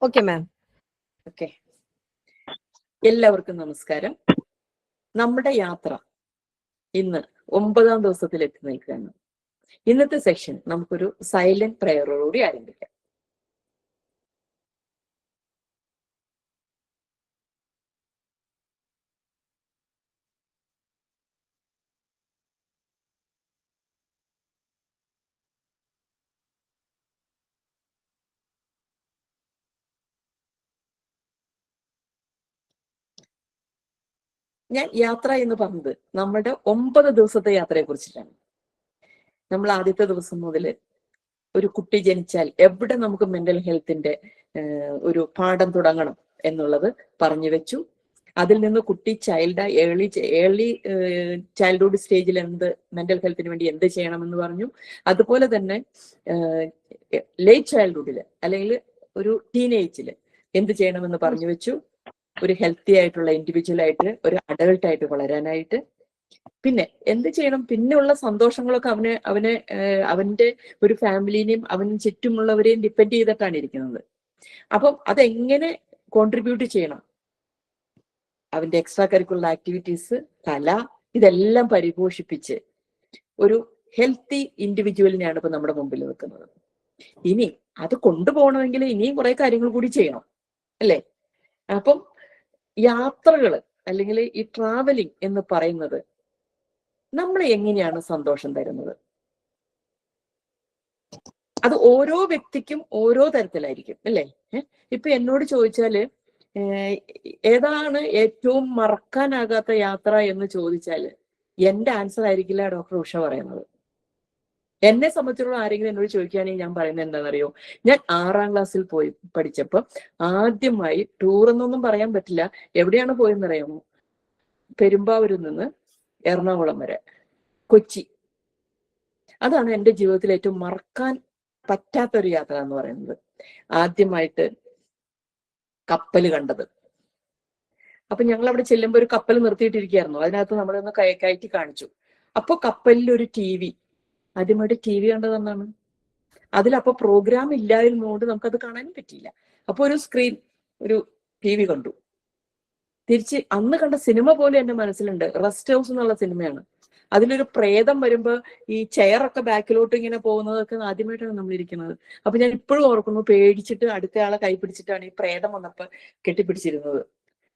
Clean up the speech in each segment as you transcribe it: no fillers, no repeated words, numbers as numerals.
Okay ma'am. Okay, എല്ലാവർക്കും നമസ്കാരം. നമ്മുടെ യാത്ര ഇന്ന് 9ാം ദിവസത്തിൽ എത്തി നിൽക്കുകയാണ്. ഇന്നത്തെ സെഷൻ നമുക്കൊരു സൈലന്റ് പ്രയറോടുകൂടി ആരംഭിക്കാം. ഞാൻ യാത്ര എന്ന് പറഞ്ഞത് നമ്മുടെ 9 ദിവസത്തെ യാത്രയെ കുറിച്ചിട്ടാണ്. നമ്മൾ ആദ്യത്തെ ദിവസം മുതൽ ഒരു കുട്ടി ജനിച്ചാൽ എവിടെ നമുക്ക് മെന്റൽ ഹെൽത്തിന്റെ ഒരു പാഠം തുടങ്ങണം എന്നുള്ളത് പറഞ്ഞു വെച്ചു. അതിൽ നിന്ന് കുട്ടി ഏർലി ചൈൽഡ്ഹുഡ് സ്റ്റേജിൽ മെന്റൽ ഹെൽത്തിന് വേണ്ടി എന്ത് ചെയ്യണമെന്ന് പറഞ്ഞു. അതുപോലെ തന്നെ ലേറ്റ് ചൈൽഡ്ഹുഡില് അല്ലെങ്കിൽ ഒരു ടീനേജില് എന്ത് ചെയ്യണമെന്ന് പറഞ്ഞു വെച്ചു. ഒരു ഹെൽത്തി ആയിട്ടുള്ള ഇൻഡിവിജ്വൽ ആയിട്ട് ഒരു അഡൾട്ട് ആയിട്ട് വളരാനായിട്ട്. പിന്നെ എന്ത് ചെയ്യണം, പിന്നെയുള്ള സന്തോഷങ്ങളൊക്കെ അവന്റെ ഒരു ഫാമിലിനെയും അവന് ചുറ്റുമുള്ളവരെയും ഡിപ്പെൻഡ് ചെയ്തിട്ടാണ് ഇരിക്കുന്നത്. അപ്പം അതെങ്ങനെ കോൺട്രിബ്യൂട്ട് ചെയ്യണം, അവന്റെ എക്സ്ട്രാ കരിക്കുലർ ആക്ടിവിറ്റീസ്, കല, ഇതെല്ലാം പരിപോഷിപ്പിച്ച് ഒരു ഹെൽത്തി ഇൻഡിവിജ്വലിനെയാണ് ഇപ്പൊ നമ്മുടെ മുമ്പിൽ നിൽക്കുന്നത്. ഇനി അത് കൊണ്ടുപോകണമെങ്കിൽ ഇനിയും കുറെ കാര്യങ്ങൾ കൂടി ചെയ്യണം, അല്ലേ? അപ്പം യാത്രകള് അല്ലെങ്കിൽ ഈ ട്രാവലിംഗ് എന്ന് പറയുന്നത് നമ്മൾ എങ്ങനെയാണ് സന്തോഷം തരുന്നത്? അത് ഓരോ വ്യക്തിക്കും ഓരോ തരത്തിലായിരിക്കും, അല്ലേ? ഇപ്പൊ എന്നോട് ചോദിച്ചാല് ഏതാണ് ഏറ്റവും മറക്കാനാകാത്ത യാത്ര എന്ന് ചോദിച്ചാല് എന്റെ ആൻസർ ആയിരിക്കില്ല ഡോക്ടർ ഉഷ പറയുന്നത്. എന്നെ സംബന്ധിച്ചിടത്തോളം ആരെങ്കിലും എന്നോട് ചോദിക്കുകയാണെങ്കിൽ ഞാൻ പറയുന്നത് എന്താണെന്നറിയോ? ഞാൻ 6ാം ക്ലാസ്സിൽ പഠിച്ചപ്പോ ആദ്യമായി ടൂർ എന്നൊന്നും പറയാൻ പറ്റില്ല, എവിടെയാണ് പോയെന്നറിയാമോ? പെരുമ്പാവൂരിൽ നിന്ന് എറണാകുളം വരെ, കൊച്ചി. അതാണ് എൻ്റെ ജീവിതത്തിൽ ഏറ്റവും മറക്കാൻ പറ്റാത്തൊരു യാത്ര എന്ന് പറയുന്നത്. ആദ്യമായിട്ട് കപ്പൽ കണ്ടത്. അപ്പൊ ഞങ്ങൾ അവിടെ ചെല്ലുമ്പോൾ ഒരു കപ്പൽ നിർത്തിയിട്ടിരിക്കുകയായിരുന്നു. അതിനകത്ത് നമ്മളൊന്ന് കയറ്റി കാണിച്ചു. അപ്പൊ കപ്പലിൽ ഒരു TV, ആദ്യമായിട്ട് TV കണ്ടതെന്നാണ്. അതിലപ്പോ പ്രോഗ്രാം ഇല്ലായിരുന്നതുകൊണ്ട് നമുക്കത് കാണാനും പറ്റിയില്ല. അപ്പൊ ഒരു സ്ക്രീൻ, ഒരു TV കണ്ടു. തിരിച്ച് അന്ന് കണ്ട സിനിമ പോലെ എന്റെ മനസ്സിലുണ്ട്. റെസ്റ്റ് ഹൗസ് എന്നുള്ള സിനിമയാണ്. അതിലൊരു പ്രേതം വരുമ്പോ ഈ ചെയറൊക്കെ ബാക്കിലോട്ട് ഇങ്ങനെ പോകുന്നതൊക്കെ ആദ്യമായിട്ടാണ് നമ്മൾ ഇരിക്കുന്നത്. അപ്പൊ ഞാൻ ഇപ്പോഴും ഓർക്കുന്നു, പേടിച്ചിട്ട് അടുത്തയാളെ കൈ പിടിച്ചിട്ടാണ് ഈ പ്രേതം വന്നപ്പോ കെട്ടിപ്പിടിച്ചിരുന്നത്.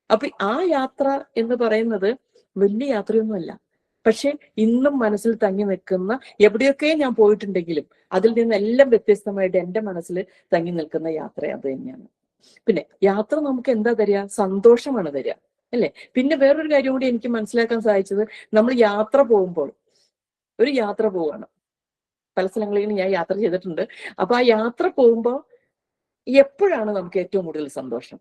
അപ്പൊ ആ യാത്ര എന്ന് പറയുന്നത് വലിയ യാത്രയൊന്നുമല്ല, പക്ഷെ ഇന്നും മനസ്സിൽ തങ്ങി നിൽക്കുന്ന, എവിടെയൊക്കെ ഞാൻ പോയിട്ടുണ്ടെങ്കിലും അതിൽ നിന്നെല്ലാം വ്യത്യസ്തമായിട്ട് എൻ്റെ മനസ്സിൽ തങ്ങി നിൽക്കുന്ന യാത്ര അത് തന്നെയാണ്. പിന്നെ യാത്ര നമുക്ക് എന്താ തരിക? സന്തോഷമാണ് തരിക, അല്ലെ? പിന്നെ വേറൊരു കാര്യം കൂടി എനിക്ക് മനസ്സിലാക്കാൻ സാധിച്ചത്, നമ്മൾ യാത്ര പോകുമ്പോൾ, ഒരു യാത്ര പോവാണ്, പല സ്ഥലങ്ങളിലും ഞാൻ യാത്ര ചെയ്തിട്ടുണ്ട്. അപ്പൊ ആ യാത്ര പോകുമ്പോൾ എപ്പോഴാണ് നമുക്ക് ഏറ്റവും കൂടുതൽ സന്തോഷം?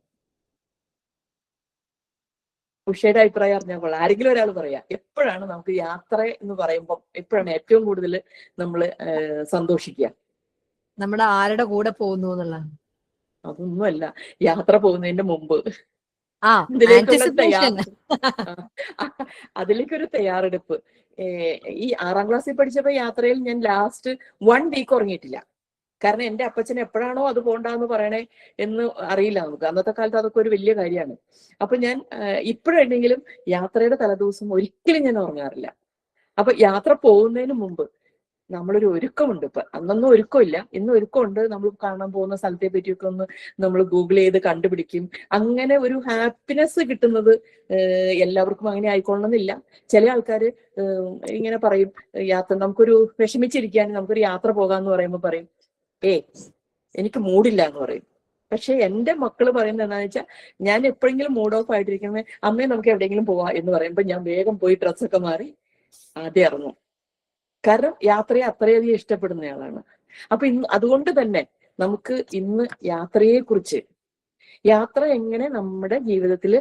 ഉഷയുടെ അഭിപ്രായം അറിഞ്ഞാൽ കൊള്ളാം. ആരെങ്കിലും ഒരാൾ പറയാ, എപ്പോഴാണ് നമുക്ക് യാത്ര എന്ന് പറയുമ്പോൾ എപ്പോഴാണ് ഏറ്റവും കൂടുതൽ നമ്മൾ സന്തോഷിക്കുക? നമ്മുടെ ആരുടെ കൂടെ പോകുന്നു എന്നുള്ളതാണ്. അതൊന്നുമല്ല, യാത്ര പോകുന്നതിന്റെ മുമ്പ് അതിലേക്കൊരു തയ്യാറെടുപ്പ്. ഈ 6ാം ക്ലാസ്സിൽ പഠിച്ചപ്പോ യാത്രയിൽ ഞാൻ ലാസ്റ്റ് 1 വീക്ക് ഉറങ്ങിയിട്ടില്ല. കാരണം എൻ്റെ അപ്പച്ചൻ എപ്പോഴാണോ അത് പോണ്ടെന്ന് പറയണേ എന്ന് അറിയില്ല നമുക്ക്. അന്നത്തെ കാലത്ത് അതൊക്കെ ഒരു വലിയ കാര്യമാണ്. അപ്പൊ ഞാൻ ഇപ്പോഴെങ്കിലും യാത്രയുടെ തലേദിവസം ഒരിക്കലും ഞാൻ ഉറങ്ങാറില്ല. അപ്പൊ യാത്ര പോകുന്നതിന് മുമ്പ് നമ്മളൊരു ഒരുക്കമുണ്ട്. ഇപ്പൊ അന്നൊന്നും ഒരുക്കമില്ല, ഇന്ന് ഒരുക്കമുണ്ട്. നമ്മൾ കാണാൻ പോകുന്ന സ്ഥലത്തെ പറ്റിയൊക്കെ ഒന്ന് നമ്മൾ ഗൂഗിൾ ചെയ്ത് കണ്ടുപിടിക്കും. അങ്ങനെ ഒരു ഹാപ്പിനെസ് കിട്ടുന്നത് എല്ലാവർക്കും അങ്ങനെ ആയിക്കൊള്ളണമെന്നില്ല. ചില ആൾക്കാര് ഇങ്ങനെ പറയും, നമുക്കൊരു വിഷമിച്ചിരിക്കാൻ നമുക്കൊരു യാത്ര പോകാന്ന് പറയുമ്പോൾ പറയും, എനിക്ക് മൂഡില്ല എന്ന് പറയും. പക്ഷെ എൻ്റെ മക്കള് പറയുന്നത് എന്താണെന്ന് വെച്ചാൽ, ഞാൻ എപ്പോഴെങ്കിലും മൂഡ് ഓഫ് ആയിട്ടിരിക്കുന്നത്, അമ്മയെ നമുക്ക് എവിടെയെങ്കിലും പോവാ എന്ന് പറയുമ്പോൾ ഞാൻ വേഗം പോയി ഡ്രസ്സൊക്കെ മാറി ആദ്യം ഇറങ്ങും. കാരണം യാത്രയെ അത്രയധികം ഇഷ്ടപ്പെടുന്നയാളാണ്. അപ്പൊ അതുകൊണ്ട് തന്നെ നമുക്ക് ഇന്ന് യാത്രയെ കുറിച്ച്, യാത്ര എങ്ങനെ നമ്മുടെ ജീവിതത്തിൽ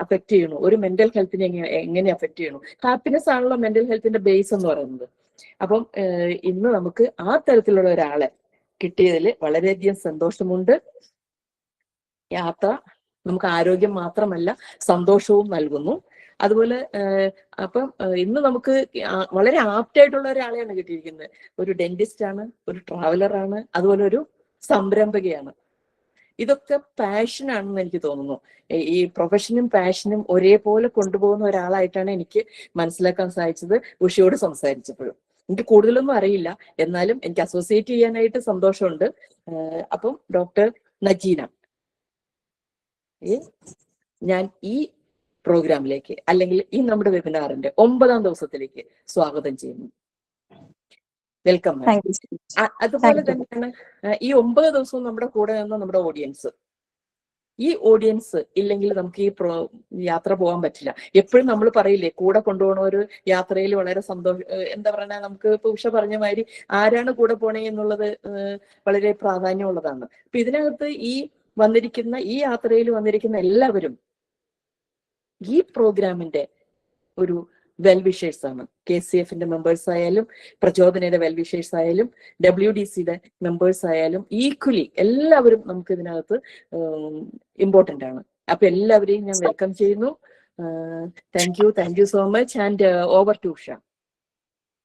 അഫക്റ്റ് ചെയ്യണു, ഒരു മെന്റൽ ഹെൽത്തിനെ എങ്ങനെ അഫക്റ്റ് ചെയ്യണു, ഹാപ്പിനെസ് ആണല്ലോ മെന്റൽ ഹെൽത്തിന്റെ ബേസ് എന്ന് പറയുന്നത്. അപ്പം ഇന്ന് നമുക്ക് ആ തരത്തിലുള്ള ഒരാളെ കിട്ടിയതിൽ വളരെയധികം സന്തോഷമുണ്ട്. യാത്ര നമുക്ക് ആരോഗ്യം മാത്രമല്ല സന്തോഷവും നൽകുന്നു. അതുപോലെ അപ്പം ഇന്ന് നമുക്ക് വളരെ ആപ്റ്റായിട്ടുള്ള ഒരാളെയാണ് കിട്ടിയിരിക്കുന്നത്. ഒരു ഡെന്റിസ്റ്റ് ആണ്, ഒരു ട്രാവലർ ആണ്, അതുപോലെ ഒരു സംരംഭകയാണ്. ഇതൊക്കെ പാഷനാണെന്ന് എനിക്ക് തോന്നുന്നു. ഈ പ്രൊഫഷനും പാഷനും ഒരേപോലെ കൊണ്ടുപോകുന്ന ഒരാളായിട്ടാണ് എനിക്ക് മനസ്സിലാക്കാൻ സാധിച്ചത് ഉഷയോട് സംസാരിച്ചപ്പോഴും. എനിക്ക് കൂടുതലൊന്നും അറിയില്ല, എന്നാലും എനിക്ക് അസോസിയേറ്റ് ചെയ്യാനായിട്ട് സന്തോഷമുണ്ട്. അപ്പം ഡോക്ടർ നജീന, ഞാൻ ഈ പ്രോഗ്രാമിലേക്ക് അല്ലെങ്കിൽ ഈ നമ്മുടെ വെബിനാറിന്റെ 9ാം ദിവസത്തിലേക്ക് സ്വാഗതം ചെയ്യുന്നു. വെൽക്കം. അതുപോലെ തന്നെയാണ് ഈ 9 ദിവസവും നമ്മുടെ കൂടെ നിന്ന് നമ്മുടെ ഓഡിയൻസ്. ഈ ഓഡിയൻസ് ഇല്ലെങ്കിൽ നമുക്ക് ഈ യാത്ര പോകാൻ പറ്റില്ല. എപ്പോഴും നമ്മൾ പറയില്ലേ, കൂടെ കൊണ്ടുപോകണ ഒരു യാത്രയിൽ വളരെ എന്താ പറയുക, നമുക്ക് ഇപ്പൊ ഉഷ പറഞ്ഞ മാതിരി ആരാണ് കൂടെ പോണേ എന്നുള്ളത് വളരെ പ്രാധാന്യമുള്ളതാണ്. അപ്പൊ ഇതിനകത്ത് ഈ യാത്രയിൽ വന്നിരിക്കുന്ന എല്ലാവരും ഈ പ്രോഗ്രാമിന്റെ ഒരു വെൽവിഷേഴ്സ് ആണ്. KCF-ന്റെ മെമ്പേഴ്സ് ആയാലും, പ്രചോദനയുടെ വെൽവിഷേഴ്സ് ആയാലും, WDC-യുടെ മെമ്പേഴ്സ് ആയാലും, ഈക്വലി എല്ലാവരും നമുക്ക് ഇതിനകത്ത് ഇമ്പോർട്ടന്റ് ആണ്. അപ്പൊ എല്ലാവരെയും ഞാൻ വെൽക്കം ചെയ്യുന്നു. Thank you so much. And over to Usha.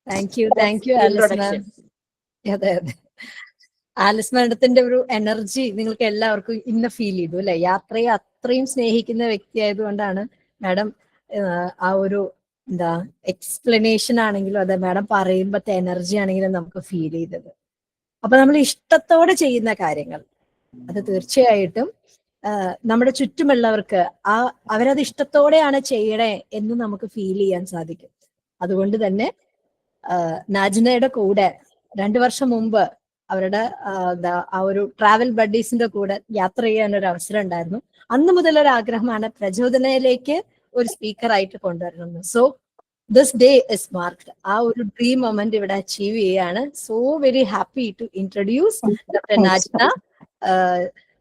Thank you Alice ma'am. അതെ അതെ, ആലിസ് മാഡത്തിന്റെ ഒരു എനർജി നിങ്ങൾക്ക് എല്ലാവർക്കും ഇന്ന് ഫീൽ ചെയ്തു അല്ലെ? യാത്രയെ അത്രയും സ്നേഹിക്കുന്ന വ്യക്തിയായതുകൊണ്ടാണ് മാഡം ആ ഒരു എക്സ്പ്ലനേഷൻ ആണെങ്കിലും അതെ മാഡം പറയുമ്പോഴത്തെ എനർജി ആണെങ്കിലും നമുക്ക് ഫീൽ ചെയ്തത്. അപ്പൊ നമ്മൾ ഇഷ്ടത്തോടെ ചെയ്യുന്ന കാര്യങ്ങൾ അത് തീർച്ചയായിട്ടും നമ്മുടെ ചുറ്റുമുള്ളവർക്ക് അവരത് ഇഷ്ടത്തോടെയാണ് ചെയ്യണേ എന്ന് നമുക്ക് ഫീൽ ചെയ്യാൻ സാധിക്കും. അതുകൊണ്ട് തന്നെ നാജിനയുടെ കൂടെ 2 വർഷം മുമ്പ് അവരുടെ ആ ഒരു ട്രാവൽ ബഡീസിന്റെ കൂടെ യാത്ര ചെയ്യാൻ ഒരു അവസരം ഉണ്ടായിരുന്നു. അന്ന് മുതൽ ഒരു ആഗ്രഹമാണ് പ്രചോദനയിലേക്ക് ഒരു സ്പീക്കർ ആയിട്ട് കൊണ്ടുവരണം. So this day is marked. ആ ഒരു ഡ്രീം മൊമെന്റ് ഇവിടെ അച്ചീവ് ചെയ്യാണ്. So very happy to introduce doctor Najina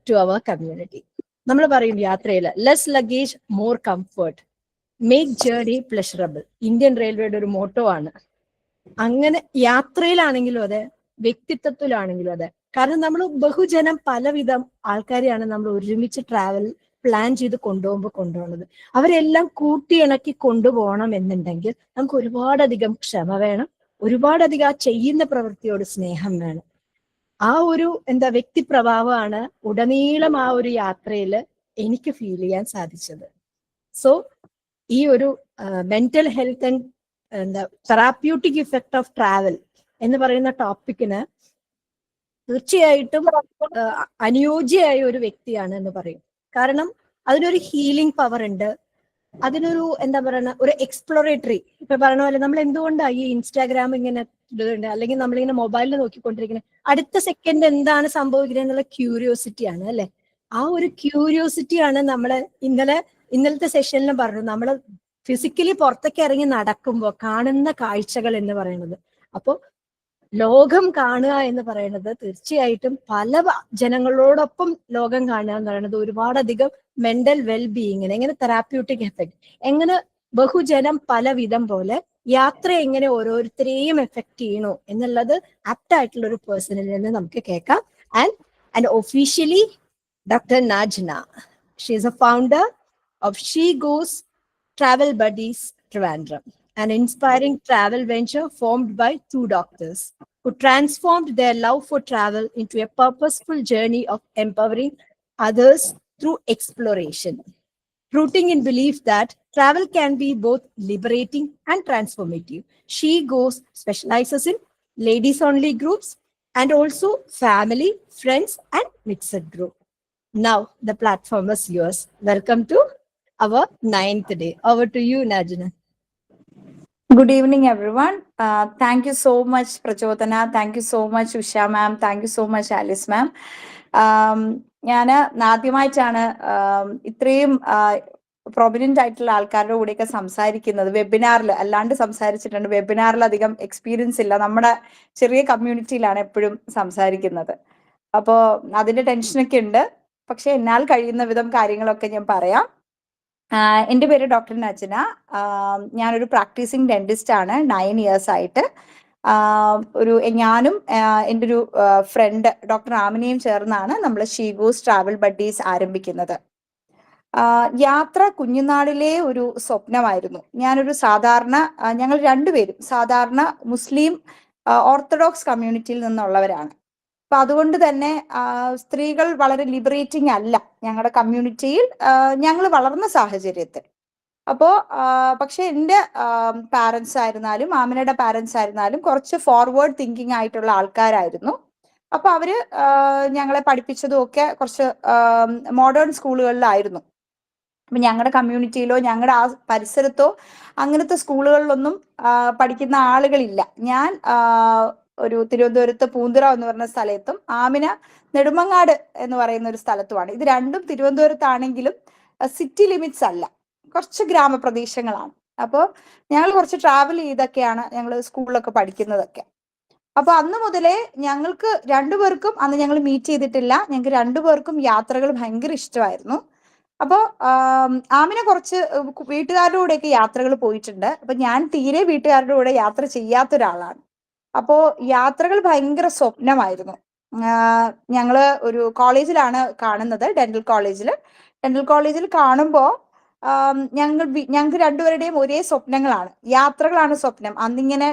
to our community. നമ്മൾ പറയും യാത്രയിൽ less luggage more comfort, make journey pleasurable. Indian റെയിൽവേയുടെ ഒരു മോട്ടോ ആണ്. അങ്ങനെ യാത്രയിലാണെങ്കിലും അതെ, വ്യക്തിത്വത്തിലാണെങ്കിലും അതെ. കാരണം നമ്മൾ ബഹുജനം പലവിധം ആൾക്കാരെയാണ് നമ്മൾ ഒരുമിച്ച് ട്രാവൽ പ്ലാൻ ചെയ്ത് കൊണ്ടുപോകുന്നത്. അവരെല്ലാം കൂട്ടിയിണക്കി കൊണ്ടുപോകണം എന്നുണ്ടെങ്കിൽ നമുക്ക് ഒരുപാടധികം ക്ഷമ വേണം, ഒരുപാടധികം ആ ചെയ്യുന്ന പ്രവൃത്തിയോട് സ്നേഹം വേണം. ആ ഒരു വ്യക്തിപ്രഭാവമാണ് ഉടനീളം ആ ഒരു യാത്രയിൽ എനിക്ക് ഫീൽ ചെയ്യാൻ സാധിച്ചത്. സോ ഈ ഒരു mental health and therapeutic effect of travel എന്ന് പറയുന്ന ടോപ്പിക്കിന് തീർച്ചയായിട്ടും അനുയോജ്യമായ ഒരു വ്യക്തിയാണ് എന്ന് പറയും. കാരണം അതിനൊരു ഹീലിംഗ് പവർ ഉണ്ട്, അതിനൊരു ഒരു എക്സ്പ്ലോറേറ്ററി. ഇപ്പൊ പറഞ്ഞ പോലെ നമ്മൾ എന്തുകൊണ്ടാണ് ഈ ഇൻസ്റ്റാഗ്രാം ഇങ്ങനെ ഇടുന്നുണ്ട്, അല്ലെങ്കിൽ നമ്മളിങ്ങനെ മൊബൈലിൽ നോക്കിക്കൊണ്ടിരിക്കുന്നത്, അടുത്ത സെക്കൻഡ് എന്താണ് സംഭവിക്കുന്നത് എന്നുള്ള ക്യൂരിയോസിറ്റിയാണ് അല്ലെ? ആ ഒരു ക്യൂരിയോസിറ്റിയാണ് നമ്മള് ഇന്നലത്തെ സെഷനിലും പറഞ്ഞു, നമ്മൾ ഫിസിക്കലി പുറത്തേക്ക് ഇറങ്ങി നടക്കുമ്പോൾ കാണുന്ന കാഴ്ചകൾ എന്ന് പറയുന്നത്. അപ്പോൾ ലോകം കാണുക എന്ന് പറയുന്നത് തീർച്ചയായിട്ടും പല ജനങ്ങളോടൊപ്പം ലോകം കാണുക എന്ന് പറയുന്നത് ഒരുപാടധികം മെന്റൽ വെൽബീയിങ്ങിന് എങ്ങനെ തെറാപ്യൂട്ടിക് എഫക്ട്, എങ്ങനെ ബഹുജനം പല വിധം പോലെ യാത്ര എങ്ങനെ ഓരോരുത്തരെയും എഫക്ട് ചെയ്യണോ എന്നുള്ളത് ആപ്റ്റ് ആയിട്ടുള്ള ഒരു പേഴ്സണിൽ നിന്ന് നമുക്ക് കേൾക്കാം. And officially doctor Najina, she is a founder of she goes Travel Buddies Trivandrum, an inspiring travel venture formed by 2 doctors who transformed their love for travel into a purposeful journey of empowering others through exploration, rooting in belief that travel can be both liberating and transformative. She Goes specializes in ladies-only groups and also family, friends, and mixed group. Now the platform is yours. Welcome to our 9th day. Over to you, Najina. Good evening, everyone. Thank you so much, Prachodana. Thank you so much, Usha ma'am. Thank you so much, Alice ma'am. ഞാൻ ആദ്യമായിട്ടാണ് ഇത്രയും prominent ആയിട്ടുള്ള ആൾക്കാരുടെ കൂടെയൊക്കെ സംസാരിക്കുന്നത്. വെബിനാറിൽ അല്ലാണ്ട് സംസാരിച്ചിട്ടുണ്ട്, വെബിനാറിൽ അധികം എക്സ്പീരിയൻസ് ഇല്ല. നമ്മുടെ ചെറിയ കമ്മ്യൂണിറ്റിയിലാണ് എപ്പോഴും സംസാരിക്കുന്നത്. അപ്പോൾ അതിന്റെ ടെൻഷനൊക്കെ ഉണ്ട്. പക്ഷെ എന്നാൽ കഴിയുന്ന വിധം കാര്യങ്ങളൊക്കെ ഞാൻ പറയാം. എൻ്റെ പേര് ഡോക്ടർ നജന. ഞാനൊരു പ്രാക്ടീസിങ് ഡെന്റിസ്റ്റ് ആണ്. 9 years ആയിട്ട്. ഞാനും എൻ്റെ ഒരു ഫ്രണ്ട് ഡോക്ടർ ആമിനയും ചേർന്നാണ് നമ്മൾ ഷീ ഗോസ് ട്രാവൽ ബഡീസ് ആരംഭിക്കുന്നത്. യാത്ര കുഞ്ഞുനാളിലെ ഒരു സ്വപ്നമായിരുന്നു. ഞങ്ങൾ രണ്ടുപേരും സാധാരണ മുസ്ലിം ഓർത്തഡോക്സ് കമ്മ്യൂണിറ്റിയിൽ നിന്നുള്ളവരാണ്. അപ്പൊ അതുകൊണ്ട് തന്നെ സ്ത്രീകൾ വളരെ ലിബറേറ്റിംഗ് അല്ല ഞങ്ങളുടെ കമ്മ്യൂണിറ്റിയിൽ, ഞങ്ങൾ വളർന്ന സാഹചര്യത്തിൽ. അപ്പോ പക്ഷെ എൻ്റെ പാരൻസ് ആയിരുന്നാലും ആമിനയുടെ പാരൻസ് ആയിരുന്നാലും കുറച്ച് ഫോർവേഡ് തിങ്കിങ് ആയിട്ടുള്ള ആൾക്കാരായിരുന്നു. അപ്പൊ അവര് ഞങ്ങളെ പഠിപ്പിച്ചതും ഒക്കെ കുറച്ച് മോഡേൺ സ്കൂളുകളിലായിരുന്നു. അപ്പൊ ഞങ്ങളുടെ കമ്മ്യൂണിറ്റിയിലോ ഞങ്ങളുടെ ആ പരിസരത്തോ അങ്ങനത്തെ സ്കൂളുകളിലൊന്നും പഠിക്കുന്ന ആളുകളില്ല. ഞാൻ ഒരു തിരുവനന്തപുരത്ത് പൂന്തുറ എന്ന് പറഞ്ഞ സ്ഥലത്തും ആമിന നെടുമങ്ങാട് എന്ന് പറയുന്ന ഒരു സ്ഥലത്തുമാണ്. ഇത് രണ്ടും തിരുവനന്തപുരത്താണെങ്കിലും സിറ്റി ലിമിറ്റ്സ് അല്ല, കുറച്ച് ഗ്രാമപ്രദേശങ്ങളാണ്. അപ്പോൾ ഞങ്ങൾ കുറച്ച് ട്രാവൽ ചെയ്തൊക്കെയാണ് ഞങ്ങൾ സ്കൂളിലൊക്കെ പഠിക്കുന്നതൊക്കെ. അപ്പൊ അന്ന് മുതലേ ഞങ്ങൾക്ക് രണ്ടുപേർക്കും, അന്ന് ഞങ്ങൾ മീറ്റ് ചെയ്തിട്ടില്ല, ഞങ്ങൾക്ക് രണ്ടുപേർക്കും യാത്രകൾ ഭയങ്കര ഇഷ്ടമായിരുന്നു. അപ്പോ ആമിന കുറച്ച് വീട്ടുകാരുടെ കൂടെയൊക്കെ യാത്രകൾ പോയിട്ടുണ്ട്. അപ്പൊ ഞാൻ തീരെ വീട്ടുകാരുടെ കൂടെ യാത്ര ചെയ്യാത്ത ഒരാളാണ്. അപ്പോ യാത്രകൾ ഭയങ്കര സ്വപ്നമായിരുന്നു. ഞങ്ങള് ഒരു കോളേജിലാണ് കാണുന്നത്, ഡെന്റൽ കോളേജിൽ കാണുമ്പോൾ ഞങ്ങൾക്ക് രണ്ടുപേരുടെയും ഒരേ സ്വപ്നങ്ങളാണ്, യാത്രകളാണ് സ്വപ്നം. അന്നിങ്ങനെ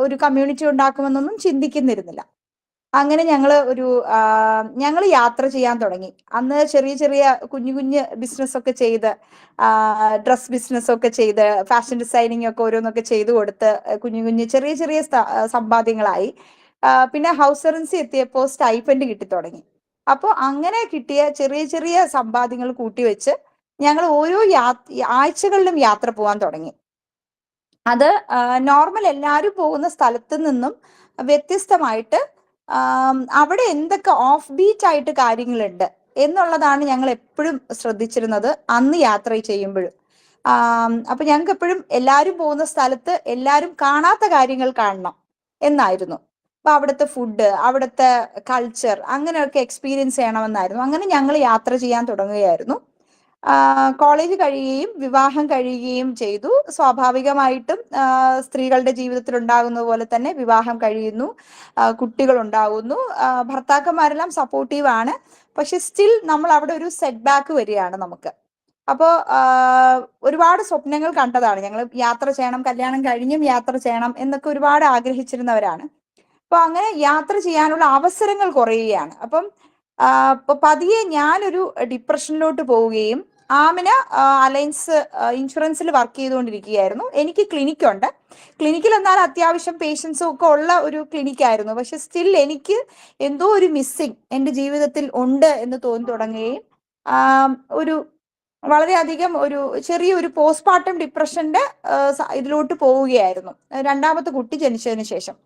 ഒരു കമ്മ്യൂണിറ്റി ഉണ്ടാക്കുമെന്നൊന്നും ചിന്തിക്കുന്നിരുന്നില്ല. അങ്ങനെ ഞങ്ങൾ യാത്ര ചെയ്യാൻ തുടങ്ങി. അന്ന് ചെറിയ ചെറിയ കുഞ്ഞു ബിസിനസ് ഒക്കെ ചെയ്ത്, ഡ്രസ് ബിസിനസ് ഒക്കെ ചെയ്ത്, ഫാഷൻ ഡിസൈനിങ് ഒക്കെ ഓരോന്നൊക്കെ ചെയ്തു കൊടുത്ത് കുഞ്ഞു ചെറിയ ചെറിയ സമ്പാദ്യങ്ങളായി. പിന്നെ ഹൗസ് സർവൻസി എത്തിയപ്പോൾ സ്റ്റൈപ്പൻഡ് കിട്ടി തുടങ്ങി. അപ്പോൾ അങ്ങനെ കിട്ടിയ ചെറിയ ചെറിയ സമ്പാദ്യങ്ങൾ കൂട്ടിവെച്ച് ഞങ്ങൾ ഓരോ ആഴ്ചകളിലും യാത്ര പോകാൻ തുടങ്ങി. അത് നോർമൽ എല്ലാവരും പോകുന്ന സ്ഥലത്ത് നിന്നും വ്യത്യസ്തമായിട്ട് അവിടെ എന്തൊക്കെ ഓഫ് ബീറ്റ് ആയിട്ട് കാര്യങ്ങളുണ്ട് എന്നുള്ളതാണ് ഞങ്ങൾ എപ്പോഴും ശ്രദ്ധിച്ചിരുന്നത് അന്ന് യാത്ര ചെയ്യുമ്പോഴും. അപ്പൊ ഞങ്ങൾക്ക് എപ്പോഴും എല്ലാവരും പോകുന്ന സ്ഥലത്ത് എല്ലാവരും കാണാത്ത കാര്യങ്ങൾ കാണണം എന്നായിരുന്നു. അപ്പൊ അവിടുത്തെ ഫുഡ്, അവിടുത്തെ കൾച്ചർ അങ്ങനെയൊക്കെ എക്സ്പീരിയൻസ് ചെയ്യണമെന്നായിരുന്നു. അങ്ങനെ ഞങ്ങൾ യാത്ര ചെയ്യാൻ തുടങ്ങുകയായിരുന്നു. കോളേജ് കഴിയുകയും വിവാഹം കഴിയുകയും ചെയ്തു. സ്വാഭാവികമായിട്ടും സ്ത്രീകളുടെ ജീവിതത്തിൽ ഉണ്ടാകുന്ന പോലെ തന്നെ വിവാഹം കഴിയുന്നു, കുട്ടികൾ ഉണ്ടാകുന്നു. ഭർത്താക്കന്മാരെല്ലാം സപ്പോർട്ടീവ് ആണ്. പക്ഷെ സ്റ്റിൽ നമ്മൾ അവിടെ ഒരു സെറ്റ് ബാക്ക് വരികയാണ് നമുക്ക്. അപ്പോൾ ഒരുപാട് സ്വപ്നങ്ങൾ കണ്ടതാണ് ഞങ്ങൾ. യാത്ര ചെയ്യണം, കല്യാണം കഴിഞ്ഞും യാത്ര ചെയ്യണം എന്നൊക്കെ ഒരുപാട് ആഗ്രഹിച്ചിരുന്നവരാണ്. അപ്പൊ അങ്ങനെ യാത്ര ചെയ്യാനുള്ള അവസരങ്ങൾ കുറയുകയാണ്. അപ്പം പതിയെ ഞാനൊരു ഡിപ്രഷനിലോട്ട് പോവുകയും, ആമിന അലയൻസ് ഇൻഷുറൻസിൽ വർക്ക് ചെയ്തുകൊണ്ടിരിക്കുകയായിരുന്നു. എനിക്ക് ക്ലിനിക്കുണ്ട്. ക്ലിനിക്കിൽ എന്നാൽ അത്യാവശ്യം പേഷ്യൻസും ഒക്കെ ഉള്ള ഒരു ക്ലിനിക്കായിരുന്നു. പക്ഷെ സ്റ്റിൽ എനിക്ക് എന്തോ ഒരു മിസ്സിങ് എൻ്റെ ജീവിതത്തിൽ ഉണ്ട് എന്ന് തോന്നി തുടങ്ങുകയും ഒരു വളരെയധികം ഒരു ചെറിയൊരു പോസ്റ്റ്മോർട്ടം ഡിപ്രഷന്റെ ഇതിലോട്ട് പോവുകയായിരുന്നു രണ്ടാമത്തെ കുട്ടി ജനിച്ചതിന് ശേഷം.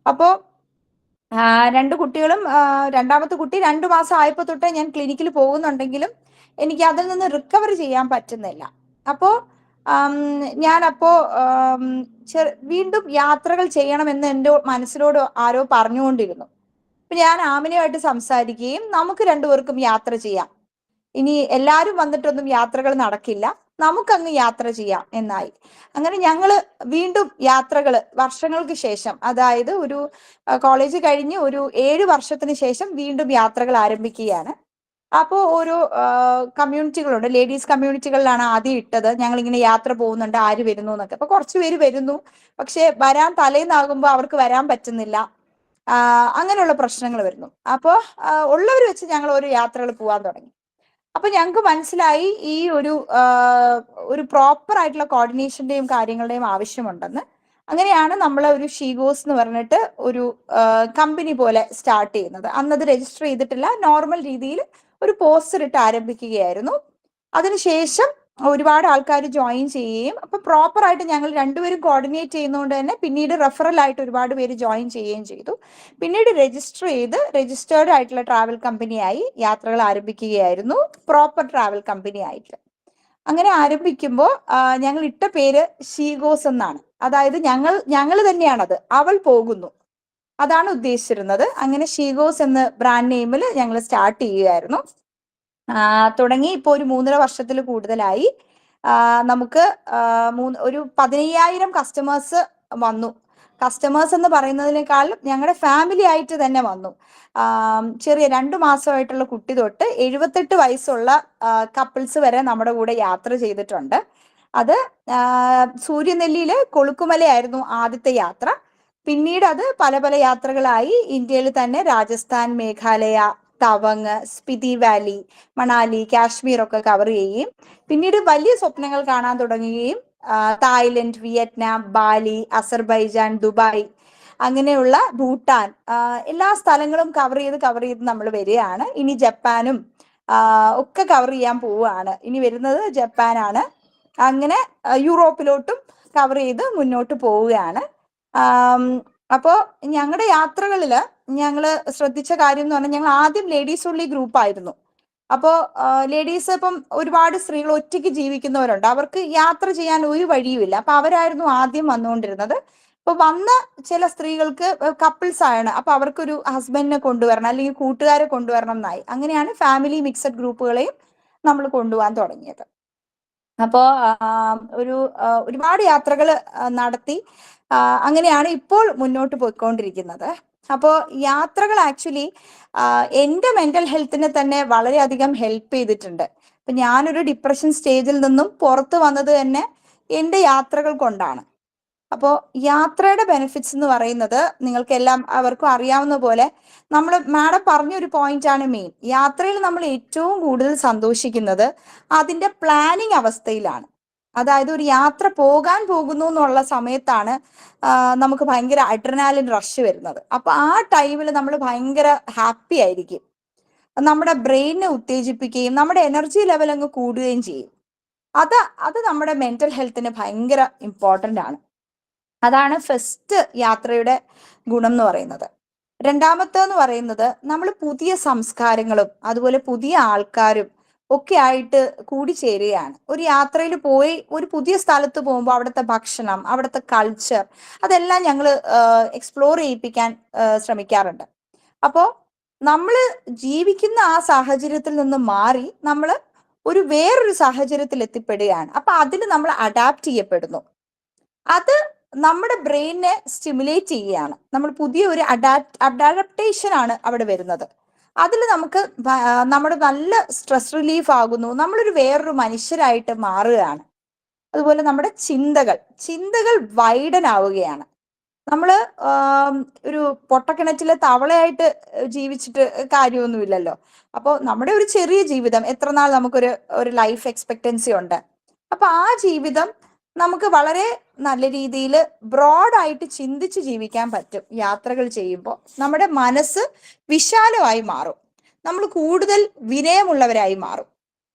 അപ്പോൾ രണ്ട് കുട്ടികളും, രണ്ടാമത്തെ കുട്ടി 2 മാസം ആയപ്പോൾ തൊട്ടേ ഞാൻ ക്ലിനിക്കിൽ പോകുന്നുണ്ടെങ്കിലും എനിക്ക് അതിൽ നിന്ന് റിക്കവർ ചെയ്യാൻ പറ്റുന്നില്ല. അപ്പോൾ ഞാനപ്പോ വീണ്ടും യാത്രകൾ ചെയ്യണമെന്ന് എൻ്റെ മനസ്സിനോട് ആരോ പറഞ്ഞുകൊണ്ടിരുന്നു. അപ്പൊ ഞാൻ ആമിനയുമായിട്ട് സംസാരിക്കുകയും നമുക്ക് രണ്ടുപേർക്കും യാത്ര ചെയ്യാം, ഇനി എല്ലാവരും വന്നിട്ടൊന്നും യാത്രകൾ നടക്കില്ല, നമുക്കങ്ങ് യാത്ര ചെയ്യാം എന്നായി. അങ്ങനെ ഞങ്ങൾ വീണ്ടും യാത്രകൾ വർഷങ്ങൾക്ക് ശേഷം, അതായത് ഒരു കോളേജ് കഴിഞ്ഞ് ഒരു 7 വർഷത്തിന് ശേഷം വീണ്ടും യാത്രകൾ ആരംഭിക്കുകയാണ്. അപ്പോൾ ഓരോ കമ്മ്യൂണിറ്റികളുണ്ട്, ലേഡീസ് കമ്മ്യൂണിറ്റികളിലാണ് ആദ്യം ഇട്ടത്. ഞങ്ങൾ ഇങ്ങനെ യാത്ര പോകുന്നുണ്ട്, ആര് വരുന്നു എന്നൊക്കെ. അപ്പൊ കുറച്ച് പേര് വരുന്നു, പക്ഷെ വരാൻ തലേന്നാകുമ്പോൾ അവർക്ക് വരാൻ പറ്റുന്നില്ല. അങ്ങനെയുള്ള പ്രശ്നങ്ങൾ വരുന്നു. അപ്പോൾ ഉള്ളവർ വെച്ച് ഞങ്ങൾ ഓരോ യാത്രകൾ പോകാൻ തുടങ്ങി. അപ്പൊ ഞങ്ങൾക്ക് മനസ്സിലായി ഈ ഒരു പ്രോപ്പർ ആയിട്ടുള്ള കോർഡിനേഷന്റെയും കാര്യങ്ങളുടെയും ആവശ്യമുണ്ടെന്ന്. അങ്ങനെയാണ് നമ്മൾ ഒരു ഷീഗോസ് എന്ന് പറഞ്ഞിട്ട് ഒരു കമ്പനി പോലെ സ്റ്റാർട്ട് ചെയ്യുന്നത്. അന്നത് രജിസ്റ്റർ ചെയ്തിട്ടില്ല, നോർമൽ രീതിയിൽ ഒരു പോസ്റ്റർ ഇട്ട് ആരംഭിക്കുകയായിരുന്നു. അതിനുശേഷം ഒരുപാട് ആൾക്കാർ ജോയിൻ ചെയ്യുകയും, അപ്പൊ പ്രോപ്പർ ആയിട്ട് ഞങ്ങൾ രണ്ടുപേരും കോർഡിനേറ്റ് ചെയ്യുന്നതുകൊണ്ട് തന്നെ പിന്നീട് റെഫറൽ ആയിട്ട് ഒരുപാട് പേര് ജോയിൻ ചെയ്യുകയും ചെയ്തു. പിന്നീട് രജിസ്റ്റർ ചെയ്ത് രജിസ്റ്റേർഡ് ആയിട്ടുള്ള ട്രാവൽ കമ്പനിയായി യാത്രകൾ ആരംഭിക്കുകയായിരുന്നു, പ്രോപ്പർ ട്രാവൽ കമ്പനി ആയിട്ട്. അങ്ങനെ ആരംഭിക്കുമ്പോൾ ഞങ്ങൾ ഇട്ട പേര് ഷീഗോസ് എന്നാണ്. അതായത് ഞങ്ങൾ തന്നെയാണത്, അവൾ പോകുന്നു, അതാണ് ഉദ്ദേശിച്ചിരുന്നത്. അങ്ങനെ ഷീഗോസ് എന്ന ബ്രാൻഡ് നെയിമിൽ ഞങ്ങൾ സ്റ്റാർട്ട് ചെയ്യുകയായിരുന്നു. തുടങ്ങി ഇപ്പോൾ ഒരു 3.5 വർഷത്തിൽ കൂടുതലായി. നമുക്ക് ഒരു 15,000 കസ്റ്റമേഴ്സ് വന്നു. കസ്റ്റമേഴ്സ് എന്ന് പറയുന്നതിനേക്കാളും ഞങ്ങളുടെ ഫാമിലി ആയിട്ട് തന്നെ വന്നു. ചെറിയ 2 മാസമായിട്ടുള്ള കുട്ടി തൊട്ട് 78 വയസ്സുള്ള കപ്പിൾസ് വരെ നമ്മുടെ കൂടെ യാത്ര ചെയ്തിട്ടുണ്ട്. അത് സൂര്യനെല്ലിയില് കൊളുക്കുമലയായിരുന്നു ആദ്യത്തെ യാത്ര. പിന്നീട് അത് പല പല യാത്രകളായി ഇന്ത്യയിൽ തന്നെ രാജസ്ഥാൻ, മേഘാലയ, തവങ്, സ്പിതി വാലി, മണാലി, കാശ്മീർ ഒക്കെ കവർ ചെയ്യുകയും പിന്നീട് വലിയ സ്വപ്നങ്ങൾ കാണാൻ തുടങ്ങുകയും Thailand, Vietnam, Bali, Azerbaijan, Dubai, അങ്ങനെയുള്ള ഭൂട്ടാൻ, എല്ലാ സ്ഥലങ്ങളും കവർ ചെയ്ത് നമ്മൾ വരികയാണ്. ഇനി ജപ്പാനും ഒക്കെ കവർ ചെയ്യാൻ പോവുകയാണ്. ഇനി വരുന്നത് ജപ്പാനാണ്. അങ്ങനെ യൂറോപ്പിലോട്ടും കവർ ചെയ്ത് മുന്നോട്ട് പോവുകയാണ്. അപ്പോൾ ഞങ്ങളുടെ യാത്രകളിൽ ഞങ്ങൾ ശ്രദ്ധിച്ച കാര്യം എന്ന് പറഞ്ഞാൽ, ഞങ്ങൾ ആദ്യം ലേഡീസ് ഉള്ളി ഗ്രൂപ്പ് ആയിരുന്നു. അപ്പോൾ ലേഡീസ് ഇപ്പം ഒരുപാട് സ്ത്രീകൾ ഒറ്റയ്ക്ക് ജീവിക്കുന്നവരുണ്ട്, അവർക്ക് യാത്ര ചെയ്യാൻ ഒരു വഴിയുമില്ല. അപ്പൊ അവരായിരുന്നു ആദ്യം വന്നുകൊണ്ടിരുന്നത്. ഇപ്പൊ വന്ന ചില സ്ത്രീകൾക്ക് കപ്പിൾസ് ആണ്, അപ്പൊ അവർക്കൊരു ഹസ്ബൻഡിനെ കൊണ്ടുവരണം അല്ലെങ്കിൽ കൂട്ടുകാരെ കൊണ്ടുവരണം എന്നായി. അങ്ങനെയാണ് ഫാമിലി മിക്സഡ് ഗ്രൂപ്പുകളെയും നമ്മൾ കൊണ്ടുപോകാൻ തുടങ്ങിയത്. അപ്പോ ഒരുപാട് യാത്രകൾ നടത്തി അങ്ങനെയാണ് ഇപ്പോൾ മുന്നോട്ട് പോയിക്കൊണ്ടിരിക്കുന്നത്. അപ്പോൾ യാത്രകൾ ആക്ച്വലി എൻ്റെ മെന്റൽ ഹെൽത്തിനെ തന്നെ വളരെയധികം ഹെൽപ്പ് ചെയ്തിട്ടുണ്ട്. ഇപ്പൊ ഞാനൊരു ഡിപ്രഷൻ സ്റ്റേജിൽ നിന്നും പുറത്തു വന്നത് തന്നെ എൻ്റെ യാത്രകൾ കൊണ്ടാണ്. അപ്പോൾ യാത്രയുടെ ബെനിഫിറ്റ്സ് എന്ന് പറയുന്നത് നിങ്ങൾക്ക് അവർക്കും അറിയാവുന്ന പോലെ, നമ്മൾ മാഡം പറഞ്ഞൊരു പോയിന്റ് ആണ് മെയിൻ. യാത്രയിൽ നമ്മൾ ഏറ്റവും കൂടുതൽ സന്തോഷിക്കുന്നത് അതിന്റെ പ്ലാനിങ് അവസ്ഥയിലാണ്. അതായത് ഒരു യാത്ര പോകാൻ പോകുന്നു എന്നുള്ള സമയത്താണ് നമുക്ക് ഭയങ്കര അഡ്രിനാലിൻ റഷ് വരുന്നത്. അപ്പൊ ആ ടൈമിൽ നമ്മൾ ഭയങ്കര ഹാപ്പി ആയിരിക്കും, നമ്മുടെ ബ്രെയിനിനെ ഉത്തേജിപ്പിക്കുകയും നമ്മുടെ എനർജി ലെവൽ അങ്ങ് കൂടുകയും ചെയ്യും. അത് നമ്മുടെ മെന്റൽ ഹെൽത്തിന് ഭയങ്കര ഇമ്പോർട്ടൻ്റ് ആണ്. അതാണ് ഫസ്റ്റ് യാത്രയുടെ ഗുണം എന്ന് പറയുന്നത്. രണ്ടാമത്തെന്ന് പറയുന്നത്, നമ്മൾ പുതിയ സംസ്കാരങ്ങളും അതുപോലെ പുതിയ ആൾക്കാരും ഒക്കെ ആയിട്ട് കൂടിച്ചേരുകയാണ്. ഒരു യാത്രയിൽ പോയി ഒരു പുതിയ സ്ഥലത്ത് പോകുമ്പോൾ അവിടുത്തെ ഭക്ഷണം, അവിടുത്തെ കൾച്ചർ, അതെല്ലാം ഞങ്ങൾ എക്സ്പ്ലോർ ചെയ്യിപ്പിക്കാൻ ശ്രമിക്കാറുണ്ട്. അപ്പോൾ നമ്മൾ ജീവിക്കുന്ന ആ സാഹചര്യത്തിൽ നിന്ന് മാറി നമ്മൾ വേറൊരു സാഹചര്യത്തിൽ എത്തിപ്പെടുകയാണ്. അപ്പൊ അതിന് നമ്മൾ അഡാപ്റ്റ് ചെയ്യപ്പെടുന്നു. അത് നമ്മുടെ ബ്രെയിനെ സ്റ്റിമുലേറ്റ് ചെയ്യുകയാണ്. നമ്മൾ പുതിയ ഒരു അഡാപ്റ്റേഷൻ ആണ് അവിടെ വരുന്നത്. അതിൽ നമുക്ക് നമ്മുടെ നല്ല സ്ട്രെസ് റിലീഫ് ആകുന്നു, നമ്മളൊരു വേറൊരു മനുഷ്യരായിട്ട് മാറുകയാണ്. അതുപോലെ നമ്മുടെ ചിന്തകൾ വൈഡൻ ആവുകയാണ്. നമ്മൾ ഒരു പൊട്ടക്കിണറ്റിലെ തവളയായിട്ട് ജീവിച്ചിട്ട് കാര്യമൊന്നുമില്ലല്ലോ. അപ്പോൾ നമ്മുടെ ഒരു ചെറിയ ജീവിതം, എത്ര നാൾ നമുക്കൊരു ലൈഫ് എക്സ്പെക്ടൻസി ഉണ്ട്. അപ്പൊ ആ ജീവിതം നമുക്ക് വളരെ നല്ല രീതിയിൽ ബ്രോഡായിട്ട് ചിന്തിച്ച് ജീവിക്കാൻ പറ്റും. യാത്രകൾ ചെയ്യുമ്പോൾ നമ്മുടെ മനസ്സ് വിശാലമായി മാറും, നമ്മൾ കൂടുതൽ വിനയമുള്ളവരായി മാറും.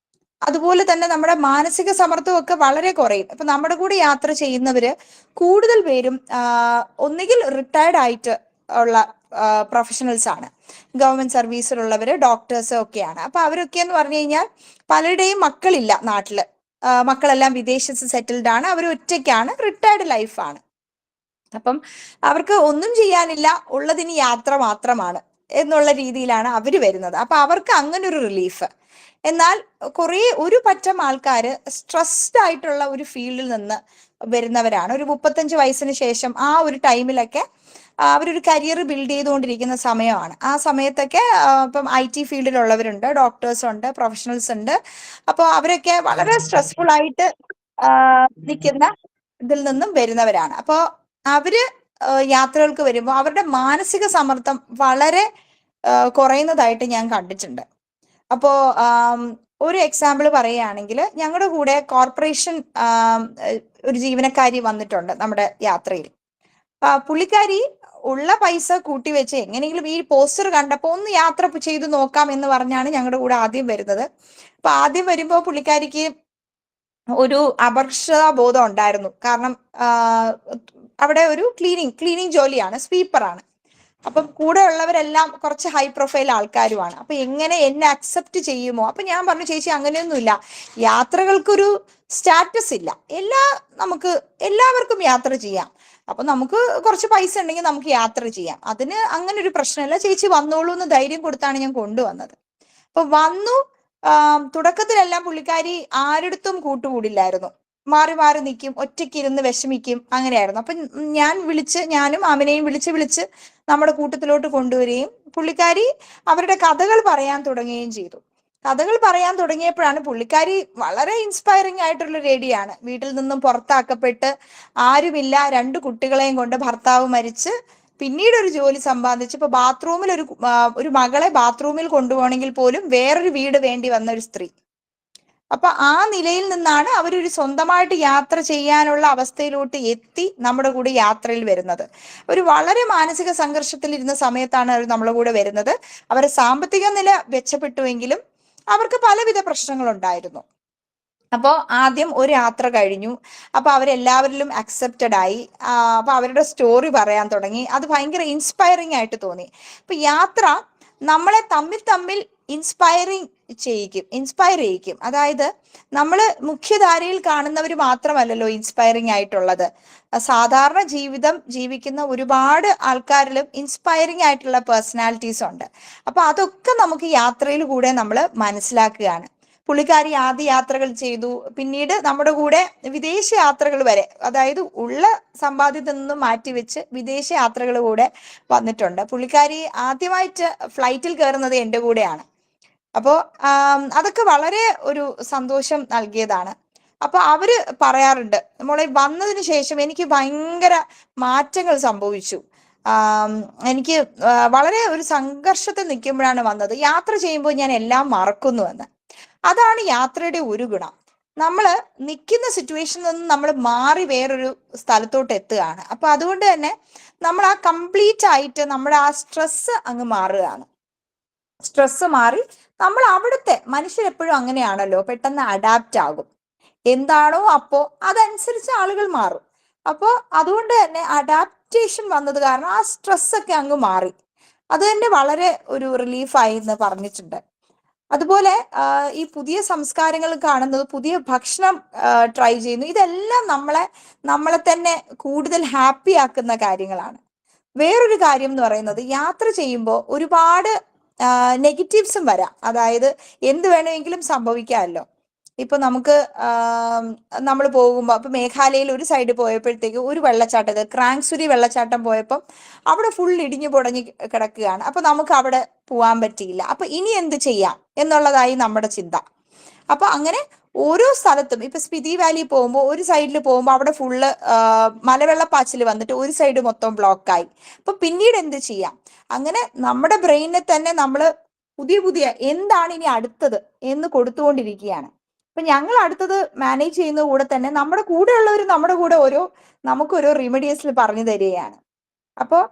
അതുപോലെ തന്നെ നമ്മുടെ മാനസിക സമ്മർദ്ദമൊക്കെ വളരെ കുറയും. ഇപ്പൊ നമ്മുടെ കൂടെ യാത്ര ചെയ്യുന്നവര് കൂടുതൽ പേരും ഒന്നുകിൽ റിട്ടയർഡ് ആയിട്ട് ഉള്ള പ്രൊഫഷണൽസ് ആണ്, ഗവൺമെന്റ് സർവീസിലുള്ളവര്, ഡോക്ടേഴ്സ് ഒക്കെയാണ്. അപ്പൊ അവരൊക്കെ എന്ന് പറഞ്ഞു കഴിഞ്ഞാൽ പലരുടെയും മക്കളില്ല നാട്ടില്, മക്കളെല്ലാം വിദേശത്ത് സെറ്റിൽഡ് ആണ്, അവർ ഒറ്റയ്ക്കാണ്, റിട്ടയർഡ് ലൈഫാണ്. അപ്പം അവർക്ക് ഒന്നും ചെയ്യാനില്ല, ഉള്ളതിന് യാത്ര മാത്രമാണ് എന്നുള്ള രീതിയിലാണ് അവര് വരുന്നത്. അപ്പൊ അവർക്ക് അങ്ങനെ ഒരു റിലീഫ്. എന്നാൽ ഒരു പറ്റം ആൾക്കാർ സ്ട്രെസ്ഡ് ആയിട്ടുള്ള ഒരു ഫീൽഡിൽ നിന്ന് വരുന്നവരാണ്. ഒരു 35 വയസ്സിന് ശേഷം ആ ഒരു ടൈമിലൊക്കെ അവരൊരു കരിയർ ബിൽഡ് ചെയ്തുകൊണ്ടിരിക്കുന്ന സമയമാണ്. ആ സമയത്തൊക്കെ ഇപ്പം IT ഫീൽഡിലുള്ളവരുണ്ട്, ഡോക്ടേഴ്സ് ഉണ്ട്, പ്രൊഫഷണൽസ് ഉണ്ട്. അപ്പോൾ അവരൊക്കെ വളരെ സ്ട്രെസ്ഫുൾ ആയിട്ട് നിൽക്കുന്ന ഇതിൽ നിന്നും വരുന്നവരാണ്. അപ്പോൾ അവര് യാത്രകൾക്ക് വരുമ്പോൾ അവരുടെ മാനസിക സമ്മർദ്ദം വളരെ കുറയുന്നതായിട്ട് ഞാൻ കണ്ടിട്ടുണ്ട്. അപ്പോ ഒരു എക്സാമ്പിൾ പറയുകയാണെങ്കിൽ, ഞങ്ങളുടെ കൂടെ കോർപ്പറേഷൻ ഒരു ജീവനക്കാരി വന്നിട്ടുണ്ട് നമ്മുടെ യാത്രയിൽ. പുള്ളിക്കാരി ഉള്ള പൈസ കൂട്ടി വെച്ച് എങ്ങനെയെങ്കിലും ഈ പോസ്റ്റർ കണ്ടപ്പോൾ ഒന്ന് യാത്ര ചെയ്തു നോക്കാം എന്ന് പറഞ്ഞാണ് ഞങ്ങളുടെ കൂടെ ആദ്യം വരുന്നത്. അപ്പൊ ആദ്യം വരുമ്പോൾ പുള്ളിക്കാരിക്ക് ഒരു അപകർഷതാബോധം ഉണ്ടായിരുന്നു. കാരണം അവിടെ ഒരു ക്ലീനിങ് ജോലിയാണ്, സ്വീപ്പറാണ്. അപ്പം കൂടെ ഉള്ളവരെല്ലാം കുറച്ച് ഹൈ പ്രൊഫൈൽ ആൾക്കാരുമാണ്. അപ്പൊ എങ്ങനെ എന്നെ അക്സെപ്റ്റ് ചെയ്യുമോ? അപ്പൊ ഞാൻ പറഞ്ഞു, ചേച്ചി അങ്ങനെയൊന്നുമില്ല, യാത്രകൾക്കൊരു സ്റ്റാറ്റസ് ഇല്ല, എല്ലാവർക്കും യാത്ര ചെയ്യാം. അപ്പൊ നമുക്ക് കുറച്ച് പൈസ ഉണ്ടെങ്കിൽ നമുക്ക് യാത്ര ചെയ്യാം, അതിന് അങ്ങനെ ഒരു പ്രശ്നമില്ല, ചേച്ചി വന്നോളൂ എന്ന് ധൈര്യം കൊടുത്താണ് ഞാൻ കൊണ്ടുവന്നത്. അപ്പൊ വന്നു. തുടക്കത്തിലെല്ലാം പുള്ളിക്കാരി ആരുടെടുത്തും കൂട്ടുകൂടില്ലായിരുന്നു, മാറി മാറി നിൽക്കും, ഒറ്റയ്ക്ക് ഇരുന്ന് വിഷമിക്കും, അങ്ങനെയായിരുന്നു. അപ്പൊ ഞാനും അമിനയും വിളിച്ച് നമ്മുടെ കൂട്ടത്തിലോട്ട് കൊണ്ടുവരികയും പുള്ളിക്കാരി അവരുടെ കഥകൾ പറയാൻ തുടങ്ങുകയും ചെയ്തു. കഥകൾ പറയാൻ തുടങ്ങിയപ്പോഴാണ് പുള്ളിക്കാരി വളരെ ഇൻസ്പയറിംഗ് ആയിട്ടുള്ള ലേഡിയാണ്. വീട്ടിൽ നിന്നും പുറത്താക്കപ്പെട്ട് ആരുമില്ല, 2 കുട്ടികളെയും കൊണ്ട് ഭർത്താവ് മരിച്ച് പിന്നീട് ഒരു ജോലി സമ്പാദിച്ച് ഇപ്പൊ ബാത്റൂമിൽ ഒരു മകളെ ബാത്റൂമിൽ കൊണ്ടുപോകണമെങ്കിൽ പോലും വേറൊരു വീട് വേണ്ടി വന്ന ഒരു സ്ത്രീ. അപ്പൊ ആ നിലയിൽ നിന്നാണ് അവരൊരു സ്വന്തമായിട്ട് യാത്ര ചെയ്യാനുള്ള അവസ്ഥയിലോട്ട് എത്തി നമ്മുടെ കൂടെ യാത്രയിൽ വരുന്നത്. ഒരു വളരെ മാനസിക സംഘർഷത്തിൽ ഇരുന്ന സമയത്താണ് അവർ നമ്മളെ കൂടെ വരുന്നത്. അവരെ സാമ്പത്തിക നില മെച്ചപ്പെട്ടുവെങ്കിലും അവർക്ക് പലവിധ പ്രശ്നങ്ങളുണ്ടായിരുന്നു. അപ്പോ ആദ്യം ഒരു യാത്ര കഴിഞ്ഞു. അപ്പൊ അവരെല്ലാവരിലും അക്സെപ്റ്റഡ് ആയി. അപ്പൊ അവരുടെ സ്റ്റോറി പറയാൻ തുടങ്ങി. അത് ഭയങ്കര ഇൻസ്പയറിംഗ് ആയിട്ട് തോന്നി. അപ്പൊ യാത്ര നമ്മളെ തമ്മിൽ ഇൻസ്പയർ ചെയ്യിക്കും. അതായത് നമ്മൾ മുഖ്യധാരയിൽ കാണുന്നവർ മാത്രമല്ലല്ലോ ഇൻസ്പയറിംഗ് ആയിട്ടുള്ളത്. സാധാരണ ജീവിതം ജീവിക്കുന്ന ഒരുപാട് ആൾക്കാരിലും ഇൻസ്പയറിംഗ് ആയിട്ടുള്ള പേഴ്സണാലിറ്റീസ് ഉണ്ട്. അപ്പൊ അതൊക്കെ നമുക്ക് യാത്രയിൽ കൂടെ നമ്മൾ മനസ്സിലാക്കുകയാണ്. പുള്ളിക്കാരി ആദ്യ യാത്രകൾ ചെയ്തു, പിന്നീട് നമ്മുടെ കൂടെ വിദേശ യാത്രകൾ വരെ, അതായത് ഉള്ള സമ്പാദ്യത്തിൽ നിന്നും മാറ്റിവെച്ച് വിദേശ യാത്രകൾ കൂടെ വന്നിട്ടുണ്ട്. പുള്ളിക്കാരി ആദ്യമായിട്ട് ഫ്ലൈറ്റിൽ കയറുന്നത് എൻ്റെ കൂടെയാണ്. അപ്പോൾ അതൊക്കെ വളരെ ഒരു സന്തോഷം നൽകിയതാണ്. അപ്പൊ അവര് പറയാറുണ്ട്, മോളെ വന്നതിന് ശേഷം എനിക്ക് ഭയങ്കര മാറ്റങ്ങൾ സംഭവിച്ചു. എനിക്ക് വളരെ ഒരു സംഘർഷത്തിൽ നിൽക്കുമ്പോഴാണ് വന്നത്. യാത്ര ചെയ്യുമ്പോൾ ഞാൻ എല്ലാം മറക്കുന്നു എന്ന്. അതാണ് യാത്രയുടെ ഒരു ഗുണം. നമ്മൾ നിൽക്കുന്ന സിറ്റുവേഷനിൽ നിന്ന് നമ്മൾ മാറി വേറൊരു സ്ഥലത്തോട്ട് എത്തുകയാണ്. അപ്പൊ അതുകൊണ്ട് തന്നെ നമ്മൾ ആ കംപ്ലീറ്റ് ആയിട്ട് നമ്മുടെ ആ സ്ട്രെസ് അങ്ങ് മാറുകയാണ്. സ്ട്രെസ് മാറി നമ്മൾ അവിടുത്തെ മനുഷ്യരെപ്പോഴും അങ്ങനെയാണല്ലോ, പെട്ടെന്ന് അഡാപ്റ്റ് ആകും. എന്താണോ അപ്പോ അതനുസരിച്ച് ആളുകൾ മാറും. അപ്പോ അതുകൊണ്ട് തന്നെ അഡാപ്റ്റേഷൻ വന്നത് കാരണം ആ സ്ട്രെസ് ഒക്കെ അങ്ങ് മാറി. അത് തന്നെ വളരെ ഒരു റിലീഫായി എന്ന് പറഞ്ഞിട്ടുണ്ട്. അതുപോലെ ഈ പുതിയ സംസ്കാരങ്ങൾ കാണുന്നത്, പുതിയ ഭക്ഷണം ട്രൈ ചെയ്യുന്നു, ഇതെല്ലാം നമ്മളെ തന്നെ കൂടുതൽ ഹാപ്പി ആക്കുന്ന കാര്യങ്ങളാണ്. വേറൊരു കാര്യം എന്ന് പറയുന്നത്, യാത്ര ചെയ്യുമ്പോൾ ഒരുപാട് നെഗറ്റീവ്സും വരാം. അതായത് എന്ത് വേണമെങ്കിലും സംഭവിക്കാമല്ലോ. ഇപ്പൊ നമുക്ക് നമ്മൾ പോകുമ്പോൾ ഇപ്പൊ മേഘാലയയിൽ ഒരു സൈഡ് പോയപ്പോഴത്തേക്ക് ഒരു വെള്ളച്ചാട്ടം, ക്രാങ്സുരി വെള്ളച്ചാട്ടം പോയപ്പം അവിടെ ഫുൾ ഇടിഞ്ഞു പൊടഞ്ഞ് കിടക്കുകയാണ്. അപ്പൊ നമുക്ക് അവിടെ പോവാൻ പറ്റിയില്ല. അപ്പൊ ഇനി എന്ത് ചെയ്യാം എന്നുള്ളതായി നമ്മുടെ ചിന്ത. അപ്പൊ അങ്ങനെ ഓരോ സ്ഥലത്തും ഇപ്പൊ സ്പിതി വാലി പോകുമ്പോൾ ഒരു സൈഡിൽ പോകുമ്പോൾ അവിടെ ഫുള്ള് മലവെള്ളപ്പാച്ചിൽ വന്നിട്ട് ഒരു സൈഡ് മൊത്തം ബ്ലോക്കായി. അപ്പൊ പിന്നീട് എന്ത് ചെയ്യാം? അങ്ങനെ നമ്മുടെ ബ്രെയിനിനെ തന്നെ നമ്മൾ പുതിയ എന്താണ് ഇനി അടുത്തത് എന്ന് കൊടുത്തുകൊണ്ടിരിക്കുകയാണ്. അപ്പൊ ഞങ്ങൾ അടുത്തത് മാനേജ് ചെയ്യുന്ന കൂടെ തന്നെ നമ്മുടെ കൂടെ ഉള്ളവർ നമ്മുടെ കൂടെ നമുക്കൊരു റെമഡീസിൽ പറഞ്ഞു തരികയാണ്. അപ്പോൾ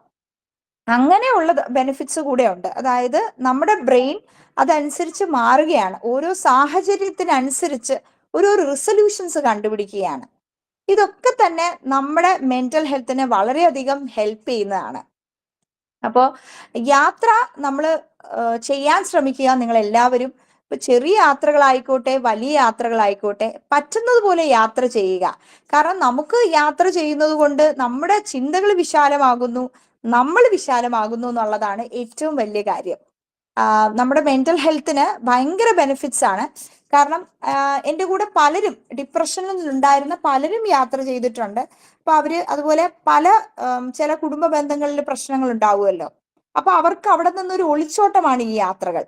അങ്ങനെയുള്ള ബെനിഫിറ്റ്സ് കൂടെ ഉണ്ട്. അതായത് നമ്മുടെ ബ്രെയിൻ അതനുസരിച്ച് മാറുകയാണ്. ഓരോ സാഹചര്യത്തിനനുസരിച്ച് ഓരോ റിസൊല്യൂഷൻസ് കണ്ടുപിടിക്കുകയാണ്. ഇതൊക്കെ തന്നെ നമ്മുടെ മെന്റൽ ഹെൽത്തിനെ വളരെയധികം ഹെൽപ്പ് ചെയ്യുന്നതാണ്. അപ്പോൾ യാത്ര നമ്മൾ ചെയ്യാൻ ശ്രമിക്കുക. നിങ്ങൾ എല്ലാവരും ഇപ്പൊ ചെറിയ യാത്രകളായിക്കോട്ടെ വലിയ യാത്രകളായിക്കോട്ടെ പറ്റുന്നത് പോലെ യാത്ര ചെയ്യുക. കാരണം നമുക്ക് യാത്ര ചെയ്യുന്നത് കൊണ്ട് നമ്മുടെ ചിന്തകൾ വിശാലമാകുന്നു, നമ്മൾ വിശാലമാകുന്നു എന്നുള്ളതാണ് ഏറ്റവും വലിയ കാര്യം. നമ്മുടെ മെന്റൽ ഹെൽത്തിന് ഭയങ്കര ബെനിഫിറ്റ്സ് ആണ്. കാരണം എൻ്റെ കൂടെ പലരും ഡിപ്രഷനിൽ ഉണ്ടായിരുന്ന പലരും യാത്ര ചെയ്തിട്ടുണ്ട്. അപ്പൊ അവര് അതുപോലെ ചില കുടുംബ ബന്ധങ്ങളിൽ പ്രശ്നങ്ങൾ ഉണ്ടാവുമല്ലോ. അപ്പൊ അവർക്ക് അവിടെ നിന്നൊരു ഒളിച്ചോട്ടമാണ് ഈ യാത്രകൾ.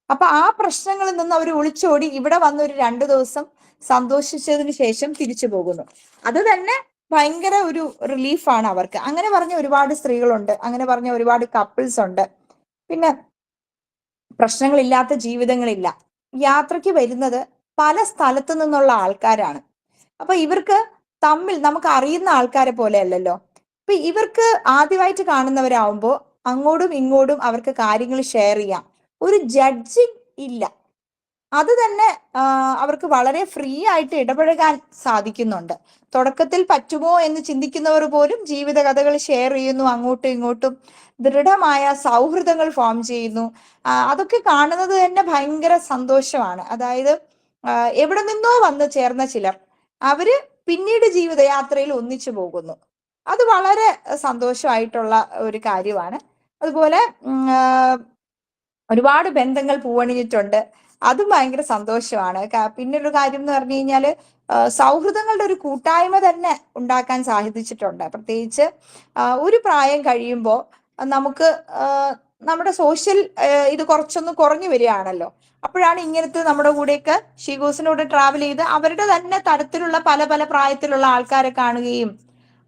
അപ്പൊ ആ പ്രശ്നങ്ങളിൽ നിന്ന് അവർ ഒളിച്ചോടി ഇവിടെ വന്ന് ഒരു 2 ദിവസം സന്തോഷിച്ചതിന് ശേഷം തിരിച്ചു പോകുന്നു. അത് തന്നെ ഭയങ്കര ഒരു റിലീഫാണ് അവർക്ക്. അങ്ങനെ പറഞ്ഞ ഒരുപാട് സ്ത്രീകളുണ്ട്, അങ്ങനെ പറഞ്ഞ ഒരുപാട് കപ്പിൾസ് ഉണ്ട്. പിന്നെ പ്രശ്നങ്ങളില്ലാത്ത ജീവിതങ്ങളില്ല. യാത്രയ്ക്ക് വരുന്നത് പല സ്ഥലത്തു നിന്നുള്ള ആൾക്കാരാണ്. അപ്പൊ ഇവർക്ക് തമ്മിൽ നമുക്ക് അറിയുന്ന ആൾക്കാരെ പോലെ അല്ലല്ലോ. അപ്പൊ ഇവർക്ക് ആദ്യമായിട്ട് കാണുന്നവരാകുമ്പോൾ അങ്ങോട്ടും ഇങ്ങോട്ടും അവർക്ക് കാര്യങ്ങൾ ഷെയർ ചെയ്യാം. ഒരു ജഡ്ജിങ് ഇല്ല. അത് തന്നെ അവർക്ക് വളരെ ഫ്രീ ആയിട്ട് ഇടപഴകാൻ സാധിക്കുന്നുണ്ട്. തുടക്കത്തിൽ പറ്റുമോ എന്ന് ചിന്തിക്കുന്നവർ പോലും ജീവിത കഥകൾ ഷെയർ ചെയ്യുന്നു, അങ്ങോട്ടും ഇങ്ങോട്ടും ദൃഢമായ സൗഹൃദങ്ങൾ ഫോം ചെയ്യുന്നു. അതൊക്കെ കാണുന്നത് തന്നെ ഭയങ്കര സന്തോഷമാണ്. അതായത് എവിടെ നിന്നോ വന്ന് ചേർന്ന ചിലർ അവര് പിന്നീട് ജീവിതയാത്രയിൽ ഒന്നിച്ചു പോകുന്നു. അത് വളരെ സന്തോഷമായിട്ടുള്ള ഒരു കാര്യമാണ്. അതുപോലെ ഒരുപാട് ബന്ധങ്ങൾ പൂവണിഞ്ഞിട്ടുണ്ട്. അതും ഭയങ്കര സന്തോഷമാണ്. പിന്നെ ഒരു കാര്യം എന്ന് പറഞ്ഞു കഴിഞ്ഞാല് സൗഹൃദങ്ങളുടെ ഒരു കൂട്ടായ്മ തന്നെ ഉണ്ടാക്കാൻ സാധിച്ചിട്ടുണ്ട്. പ്രത്യേകിച്ച് ഒരു പ്രായം കഴിയുമ്പോൾ നമുക്ക് നമ്മുടെ സോഷ്യൽ ഇത് കുറച്ചൊന്ന് കുറഞ്ഞു വരികയാണല്ലോ. അപ്പോഴാണ് ഇങ്ങനത്തെ നമ്മുടെ കൂടെയൊക്കെ ഷീഗോസിനോട് ട്രാവൽ ചെയ്ത് അവരുടെ തന്നെ തരത്തിലുള്ള പല പല പ്രായത്തിലുള്ള ആൾക്കാരെ കാണുകയും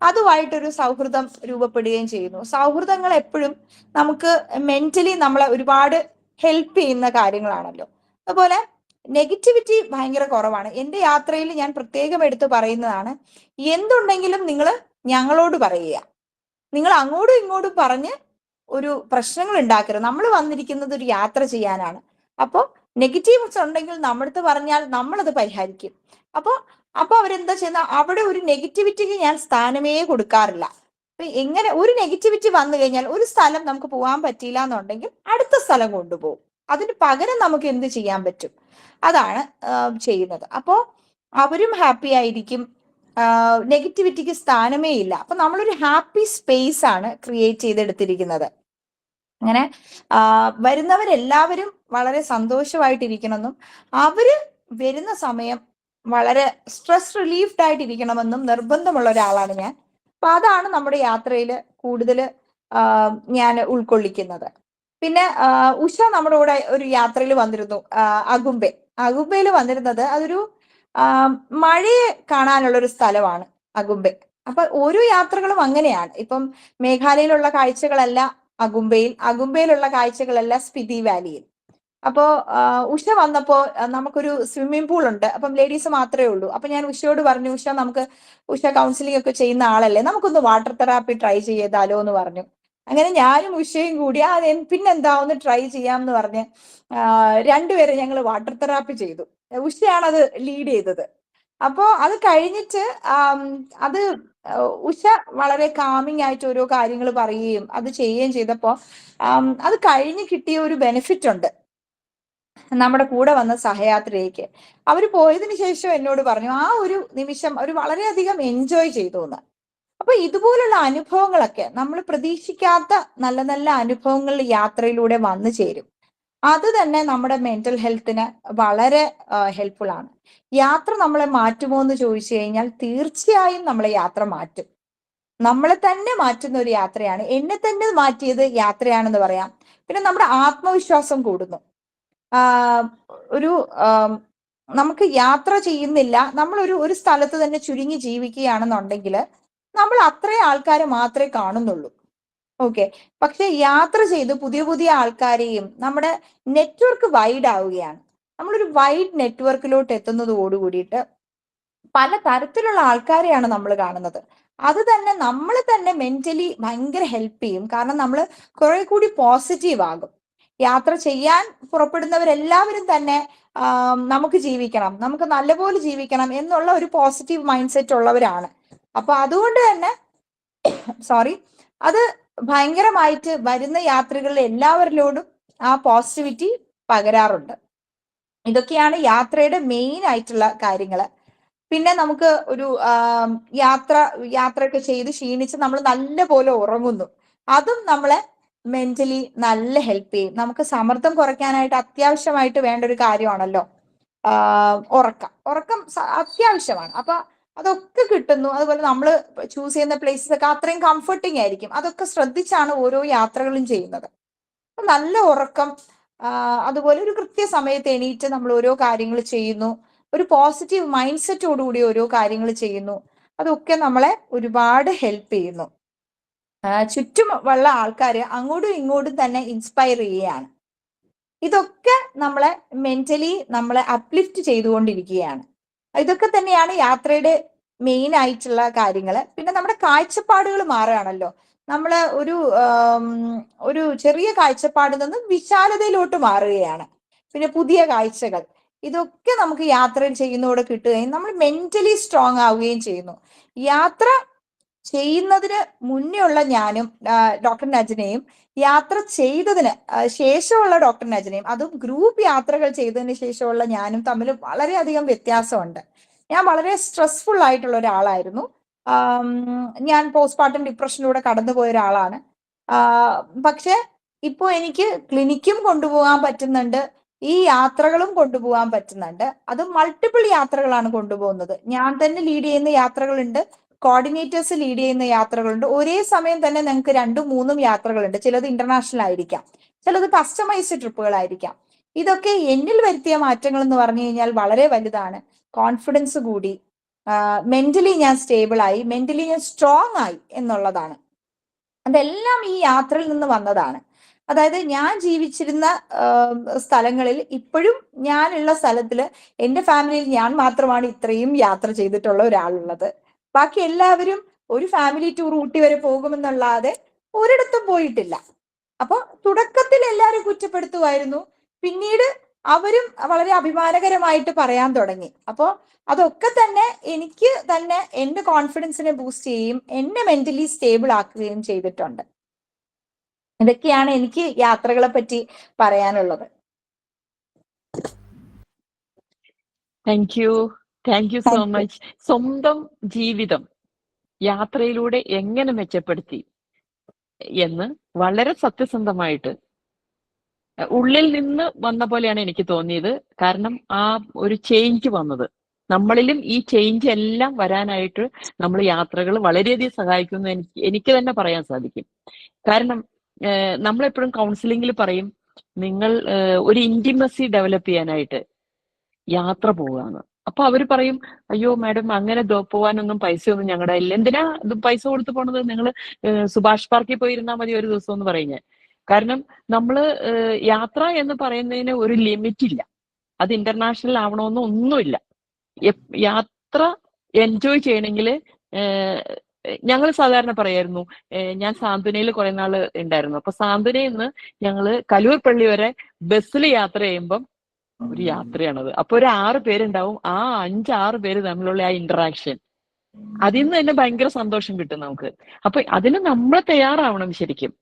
അതുമായിട്ടൊരു സൗഹൃദം രൂപപ്പെടുകയും ചെയ്യുന്നു. സൗഹൃദങ്ങൾ എപ്പോഴും നമുക്ക് മെന്റലി നമ്മളെ ഒരുപാട് ഹെൽപ്പ് ചെയ്യുന്ന കാര്യങ്ങളാണല്ലോ. അതുപോലെ നെഗറ്റിവിറ്റി ഭയങ്കര കുറവാണ്. എൻ്റെ യാത്രയിൽ ഞാൻ പ്രത്യേകം എടുത്ത് പറയുന്നതാണ്, എന്തുണ്ടെങ്കിലും നിങ്ങൾ ഞങ്ങളോട് പറയുക. നിങ്ങൾ അങ്ങോട്ടും ഇങ്ങോട്ടും പറഞ്ഞ് ഒരു പ്രശ്നങ്ങൾ ഉണ്ടാക്കരുത്. നമ്മൾ വന്നിരിക്കുന്നത് ഒരു യാത്ര ചെയ്യാനാണ്. അപ്പോൾ നെഗറ്റീവ്സ് ഉണ്ടെങ്കിൽ നമ്മളടുത്ത് പറഞ്ഞാൽ നമ്മളത് പരിഹരിക്കും. അപ്പൊ അവരെന്താ ചെയ്യുന്ന, അവിടെ ഒരു നെഗറ്റിവിറ്റിക്ക് ഞാൻ സ്ഥാനമേ കൊടുക്കാറില്ല. അപ്പൊ എങ്ങനെ ഒരു നെഗറ്റിവിറ്റി വന്നു കഴിഞ്ഞാൽ ഒരു സ്ഥലം നമുക്ക് പോകാൻ പറ്റിയില്ല എന്നുണ്ടെങ്കിൽ അടുത്ത സ്ഥലം കൊണ്ടുപോകും. അതിന് പകരം നമുക്ക് എന്ത് ചെയ്യാൻ പറ്റും, അതാണ് ചെയ്യുന്നത്. അപ്പോൾ അവരും ഹാപ്പി ആയിരിക്കും, നെഗറ്റിവിറ്റിക്ക് സ്ഥാനമേ ഇല്ല. അപ്പൊ നമ്മളൊരു ഹാപ്പി സ്പേസ് ആണ് ക്രിയേറ്റ് ചെയ്തെടുത്തിരിക്കുന്നത്. അങ്ങനെ വരുന്നവരെല്ലാവരും വളരെ സന്തോഷമായിട്ടിരിക്കണമെന്നും അവര് വരുന്ന സമയം വളരെ സ്ട്രെസ് റിലീഫ്ഡ് ആയിട്ടിരിക്കണമെന്നും നിർബന്ധമുള്ള ഒരാളാണ് ഞാൻ. അപ്പൊ അതാണ് നമ്മുടെ യാത്രയിൽ കൂടുതൽ ഞാൻ ഉൾക്കൊള്ളിക്കുന്നത്. പിന്നെ ഉഷ നമ്മുടെ കൂടെ ഒരു യാത്രയിൽ വന്നിരുന്നു, അഗുംബയിൽ വന്നിരുന്നത്. അതൊരു മഴയെ കാണാനുള്ള ഒരു സ്ഥലമാണ് അഗുംബെ. അപ്പൊ ഓരോ യാത്രകളും അങ്ങനെയാണ്. ഇപ്പം മേഘാലയയിലുള്ള കാഴ്ചകളല്ല അഗുംബയിലുള്ള കാഴ്ചകളല്ല സ്പിതി വാലിയിൽ. അപ്പോ ഉഷ വന്നപ്പോ നമുക്കൊരു സ്വിമ്മിംഗ് പൂൾ ഉണ്ട്. അപ്പം ലേഡീസ് മാത്രമേ ഉള്ളൂ. അപ്പൊ ഞാൻ ഉഷയോട് പറഞ്ഞു, ഉഷ കൗൺസിലിംഗ് ഒക്കെ ചെയ്യുന്ന ആളല്ലേ, നമുക്കൊന്ന് വാട്ടർ തെറാപ്പി ട്രൈ ചെയ്താലോ എന്ന് പറഞ്ഞു. അങ്ങനെ ഞാനും ഉഷയും കൂടി പിന്നെന്താ ഒന്ന് ട്രൈ ചെയ്യാമെന്ന് പറഞ്ഞ് രണ്ടുപേരെ ഞങ്ങൾ വാട്ടർ തെറാപ്പി ചെയ്തു. ഉഷയാണ് അത് ലീഡ് ചെയ്തത്. അപ്പോ അത് കഴിഞ്ഞിട്ട് അത് ഉഷ വളരെ കാമിങ് ആയിട്ട് ഓരോ കാര്യങ്ങൾ പറയുകയും അത് ചെയ്യുകയും ചെയ്തപ്പോ അത് കഴിഞ്ഞ് കിട്ടിയ ഒരു ബെനിഫിറ്റ് ഉണ്ട് നമ്മുടെ കൂടെ വന്ന സഹയാത്രികയ്ക്ക്. അവർ പോയതിനു ശേഷം എന്നോട് പറഞ്ഞു ആ ഒരു നിമിഷം അവർ വളരെയധികം എൻജോയ് ചെയ്തു എന്ന്. അപ്പൊ ഇതുപോലുള്ള അനുഭവങ്ങളൊക്കെ നമ്മൾ പ്രതീക്ഷിക്കാത്ത നല്ല നല്ല അനുഭവങ്ങൾ യാത്രയിലൂടെ വന്നു ചേരും. അത് തന്നെ നമ്മുടെ മെന്റൽ ഹെൽത്തിന് വളരെ ഹെൽപ്ഫുൾ ആണ്. യാത്ര നമ്മളെ മാറ്റുമോ എന്ന് ചോദിച്ചു കഴിഞ്ഞാൽ തീർച്ചയായും നമ്മളെ യാത്ര മാറ്റും. നമ്മളെ തന്നെ മാറ്റുന്ന ഒരു യാത്രയാണ്. എന്നെ തന്നെ മാറ്റിയത് യാത്രയാണെന്ന് പറയാം. പിന്നെ നമ്മുടെ ആത്മവിശ്വാസം കൂടുന്നു. നമുക്ക് യാത്ര ചെയ്യുന്നില്ല, നമ്മൾ ഒരു സ്ഥലത്ത് തന്നെ ചുരുങ്ങി ജീവിക്കുകയാണെന്നുണ്ടെങ്കിൽ നമ്മൾ അത്രയും ആൾക്കാരെ മാത്രമേ കാണുന്നുള്ളൂ. ഓക്കെ, പക്ഷെ യാത്ര ചെയ്ത് പുതിയ പുതിയ ആൾക്കാരെയും നമ്മുടെ നെറ്റ്വർക്ക് വൈഡ് ആവുകയാണ്. നമ്മളൊരു വൈഡ് നെറ്റ്വർക്കിലോട്ട് എത്തുന്നതോട് കൂടിയിട്ട് പല തരത്തിലുള്ള ആൾക്കാരെയാണ് നമ്മൾ കാണുന്നത്. അത് തന്നെ നമ്മളെ തന്നെ മെന്റലി ഭയങ്കര ഹെൽപ്പ് ചെയ്യും. കാരണം നമ്മൾ കുറെ കൂടി പോസിറ്റീവ് ആകും. യാത്ര ചെയ്യാൻ പുറപ്പെടുന്നവരെല്ലാവരും തന്നെ നമുക്ക് ജീവിക്കണം, നമുക്ക് നല്ലപോലെ ജീവിക്കണം എന്നുള്ള ഒരു പോസിറ്റീവ് മൈൻഡ് സെറ്റ് ഉള്ളവരാണ്. അപ്പൊ അതുകൊണ്ട് തന്നെ അത് ഭയങ്കരമായിട്ട് വരുന്ന യാത്രികളിൽ എല്ലാവരിലോടും ആ പോസിറ്റിവിറ്റി പകരാറുണ്ട്. ഇതൊക്കെയാണ് മെയിൻ ആയിട്ടുള്ള കാര്യങ്ങള്. പിന്നെ നമുക്ക് ഒരു യാത്രയൊക്കെ ചെയ്ത് ക്ഷീണിച്ച് നമ്മൾ നല്ല പോലെ ഉറങ്ങുന്നു, അതും നമ്മളെ മെന്റലി നല്ല ഹെൽപ്പ് ചെയ്യും. നമുക്ക് സമ്മർദ്ദം കുറയ്ക്കാനായിട്ട് അത്യാവശ്യമായിട്ട് വേണ്ട ഒരു കാര്യമാണല്ലോ ഉറക്കം അത്യാവശ്യമാണ്. അപ്പൊ അതൊക്കെ കിട്ടുന്നു. അതുപോലെ നമ്മൾ ചൂസ് ചെയ്യുന്ന പ്ലേസസ് ഒക്കെ അത്രയും കംഫർട്ടിങ് ആയിരിക്കും. അതൊക്കെ ശ്രദ്ധിച്ചാണ് ഓരോ യാത്രകളും ചെയ്യുന്നത്. നല്ല ഉറക്കം, അതുപോലെ ഒരു കൃത്യസമയത്ത് എണീറ്റ് നമ്മൾ ഓരോ കാര്യങ്ങൾ ചെയ്യുന്നു, ഒരു പോസിറ്റീവ് മൈൻഡ് സെറ്റോടുകൂടി ഓരോ കാര്യങ്ങൾ ചെയ്യുന്നു. അതൊക്കെ നമ്മളെ ഒരുപാട് ഹെൽപ്പ് ചെയ്യുന്നു. ചുറ്റുമുള്ള ആൾക്കാർ അങ്ങോട്ടും ഇങ്ങോട്ടും തന്നെ ഇൻസ്പയർ ചെയ്യുകയാണ്. ഇതൊക്കെ നമ്മളെ മെന്റലി നമ്മളെ അപ്ലിഫ്റ്റ് ചെയ്തുകൊണ്ടിരിക്കുകയാണ്. ഇതൊക്കെ തന്നെയാണ് യാത്രയുടെ മെയിൻ ആയിട്ടുള്ള കാര്യങ്ങൾ. പിന്നെ നമ്മുടെ കാഴ്ചപ്പാടുകൾ മാറുകയാണല്ലോ. നമ്മള് ഒരു ചെറിയ കാഴ്ചപ്പാടിൽ നിന്ന് വിശാലതയിലോട്ട് മാറുകയാണ്. പിന്നെ പുതിയ കാഴ്ചകൾ, ഇതൊക്കെ നമുക്ക് യാത്രയിൽ ചെയ്യുന്നതോടെ കിട്ടുകയും നമ്മൾ മെന്റലി സ്ട്രോങ് ആവുകയും ചെയ്യുന്നു. യാത്ര ചെയ്യുന്നതിന് മുന്നേ ഉള്ള ഞാനും ഡോക്ടർ നജനയും യാത്ര ചെയ്തതിന് ശേഷമുള്ള ഡോക്ടർ നജനയും, അതും ഗ്രൂപ്പ് യാത്രകൾ ചെയ്തതിന് ശേഷമുള്ള ഞാനും തമ്മിൽ വളരെയധികം വ്യത്യാസമുണ്ട്. ഞാൻ വളരെ സ്ട്രെസ്ഫുൾ ആയിട്ടുള്ള ഒരാളായിരുന്നു. ഞാൻ പോസ്റ്റ്മോർട്ടം ഡിപ്രഷനിലൂടെ കടന്നുപോയ ഒരാളാണ്. പക്ഷെ ഇപ്പോൾ എനിക്ക് ക്ലിനിക്കും കൊണ്ടുപോകാൻ പറ്റുന്നുണ്ട്, ഈ യാത്രകളും കൊണ്ടുപോകാൻ പറ്റുന്നുണ്ട്. അത് മൾട്ടിപ്പിൾ യാത്രകളാണ് കൊണ്ടുപോകുന്നത്. ഞാൻ തന്നെ ലീഡ് ചെയ്യുന്ന യാത്രകളുണ്ട്, കോർഡിനേറ്റേഴ്സ് ലീഡ് ചെയ്യുന്ന യാത്രകളുണ്ട്. ഒരേ സമയം തന്നെ നിങ്ങൾക്ക് 2, 3 യാത്രകളുണ്ട്. ചിലത് ഇന്റർനാഷണൽ ആയിരിക്കാം, ചിലത് കസ്റ്റമൈസ്ഡ് ട്രിപ്പുകളായിരിക്കാം. ഇതൊക്കെ എന്നിൽ വരുത്തിയ മാറ്റങ്ങൾ എന്ന് പറഞ്ഞു കഴിഞ്ഞാൽ വളരെ വലുതാണ്. കോൺഫിഡൻസ് കൂടി, മെന്റലി ഞാൻ സ്റ്റേബിൾ ആയി, മെന്റലി ഞാൻ സ്ട്രോങ് ആയി എന്നുള്ളതാണ്. അതെല്ലാം ഈ യാത്രയിൽ നിന്ന് വന്നതാണ്. അതായത് ഞാൻ ജീവിച്ചിരുന്ന സ്ഥലങ്ങളിൽ ഇപ്പോഴും ഞാനുള്ള സ്ഥലത്തില് എന്റെ ഫാമിലിയിൽ ഞാൻ മാത്രമാണ് ഇത്രയും യാത്ര ചെയ്തിട്ടുള്ള ഒരാളുള്ളത്. ബാക്കി എല്ലാവരും ഒരു ഫാമിലി ടൂർ ഊട്ടി വരെ പോകുമെന്നല്ലാതെ ഒരിടത്തും പോയിട്ടില്ല. അപ്പൊ തുടക്കത്തിൽ എല്ലാവരും കുറ്റപ്പെടുത്തുമായിരുന്നു, പിന്നീട് അവരും വളരെ അഭിമാനകരമായിട്ട് പറയാൻ തുടങ്ങി. അപ്പോ അതൊക്കെ തന്നെ എനിക്ക് തന്നെ എന്റെ കോൺഫിഡൻസിനെ ബൂസ്റ്റ് ചെയ്യുകയും എന്നെ മെന്റലി സ്റ്റേബിൾ ആക്കുകയും ചെയ്തിട്ടുണ്ട്. ഇതൊക്കെയാണ് എനിക്ക് യാത്രകളെ പറ്റി പറയാനുള്ളത്. Thank you so much. സ്വന്തം ജീവിതം യാത്രയിലൂടെ എങ്ങനെ മെച്ചപ്പെടുത്തി എന്ന് വളരെ സത്യസന്ധമായിട്ട് ഉള്ളിൽ നിന്ന് വന്ന പോലെയാണ് എനിക്ക് തോന്നിയത്. കാരണം ആ ഒരു ചേഞ്ച് വന്നത് നമ്മളിലും ഈ ചേഞ്ച് എല്ലാം വരാനായിട്ട് നമ്മൾ യാത്രകൾ വളരെയധികം സഹായിക്കുമെന്ന് എനിക്ക് തന്നെ പറയാൻ സാധിക്കും. കാരണം നമ്മളെപ്പോഴും കൗൺസിലിംഗിൽ പറയും, നിങ്ങൾ ഒരു ഇന്റിമസി ഡെവലപ്പ് ചെയ്യാനായിട്ട് യാത്ര പോവുകയാണ്. അപ്പൊ അവര് പറയും, അയ്യോ മാഡം അങ്ങനെ പോവാനൊന്നും പൈസയൊന്നും ഞങ്ങളുടെ ഇല്ല, എന്തിനാ പൈസ കൊടുത്ത് പോണത്, നിങ്ങൾ സുഭാഷ് പാർക്കിൽ പോയിരുന്നാൽ മതി ഒരു ദിവസം എന്ന് പറയും ഞാൻ. കാരണം നമ്മള് യാത്ര എന്ന് പറയുന്നതിന് ഒരു ലിമിറ്റ് ഇല്ല, അത് ഇന്റർനാഷണൽ ആവണമെന്ന് ഒന്നുമില്ല. യാത്ര എൻജോയ് ചെയ്യണമെങ്കിൽ ഞങ്ങൾ സാധാരണ പറയായിരുന്നു, ഞാൻ സാന്ത്വനയിൽ കുറെ നാള് ഉണ്ടായിരുന്നു. അപ്പൊ സാന്ത്വനയിൽ നിന്ന് ഞങ്ങള് കലൂർ പള്ളി വരെ ബസ്സിൽ യാത്ര ചെയ്യുമ്പം ഒരു യാത്രയാണത്. അപ്പൊ ഒരു 6 പേരുണ്ടാവും, ആ 5-6 പേര് തമ്മിലുള്ള ആ ഇന്ററാക്ഷൻ, അതിൽ നിന്ന് തന്നെ ഭയങ്കര സന്തോഷം കിട്ടും നമുക്ക്. അപ്പൊ അതിന് നമ്മൾ തയ്യാറാവണം ശരിക്കും.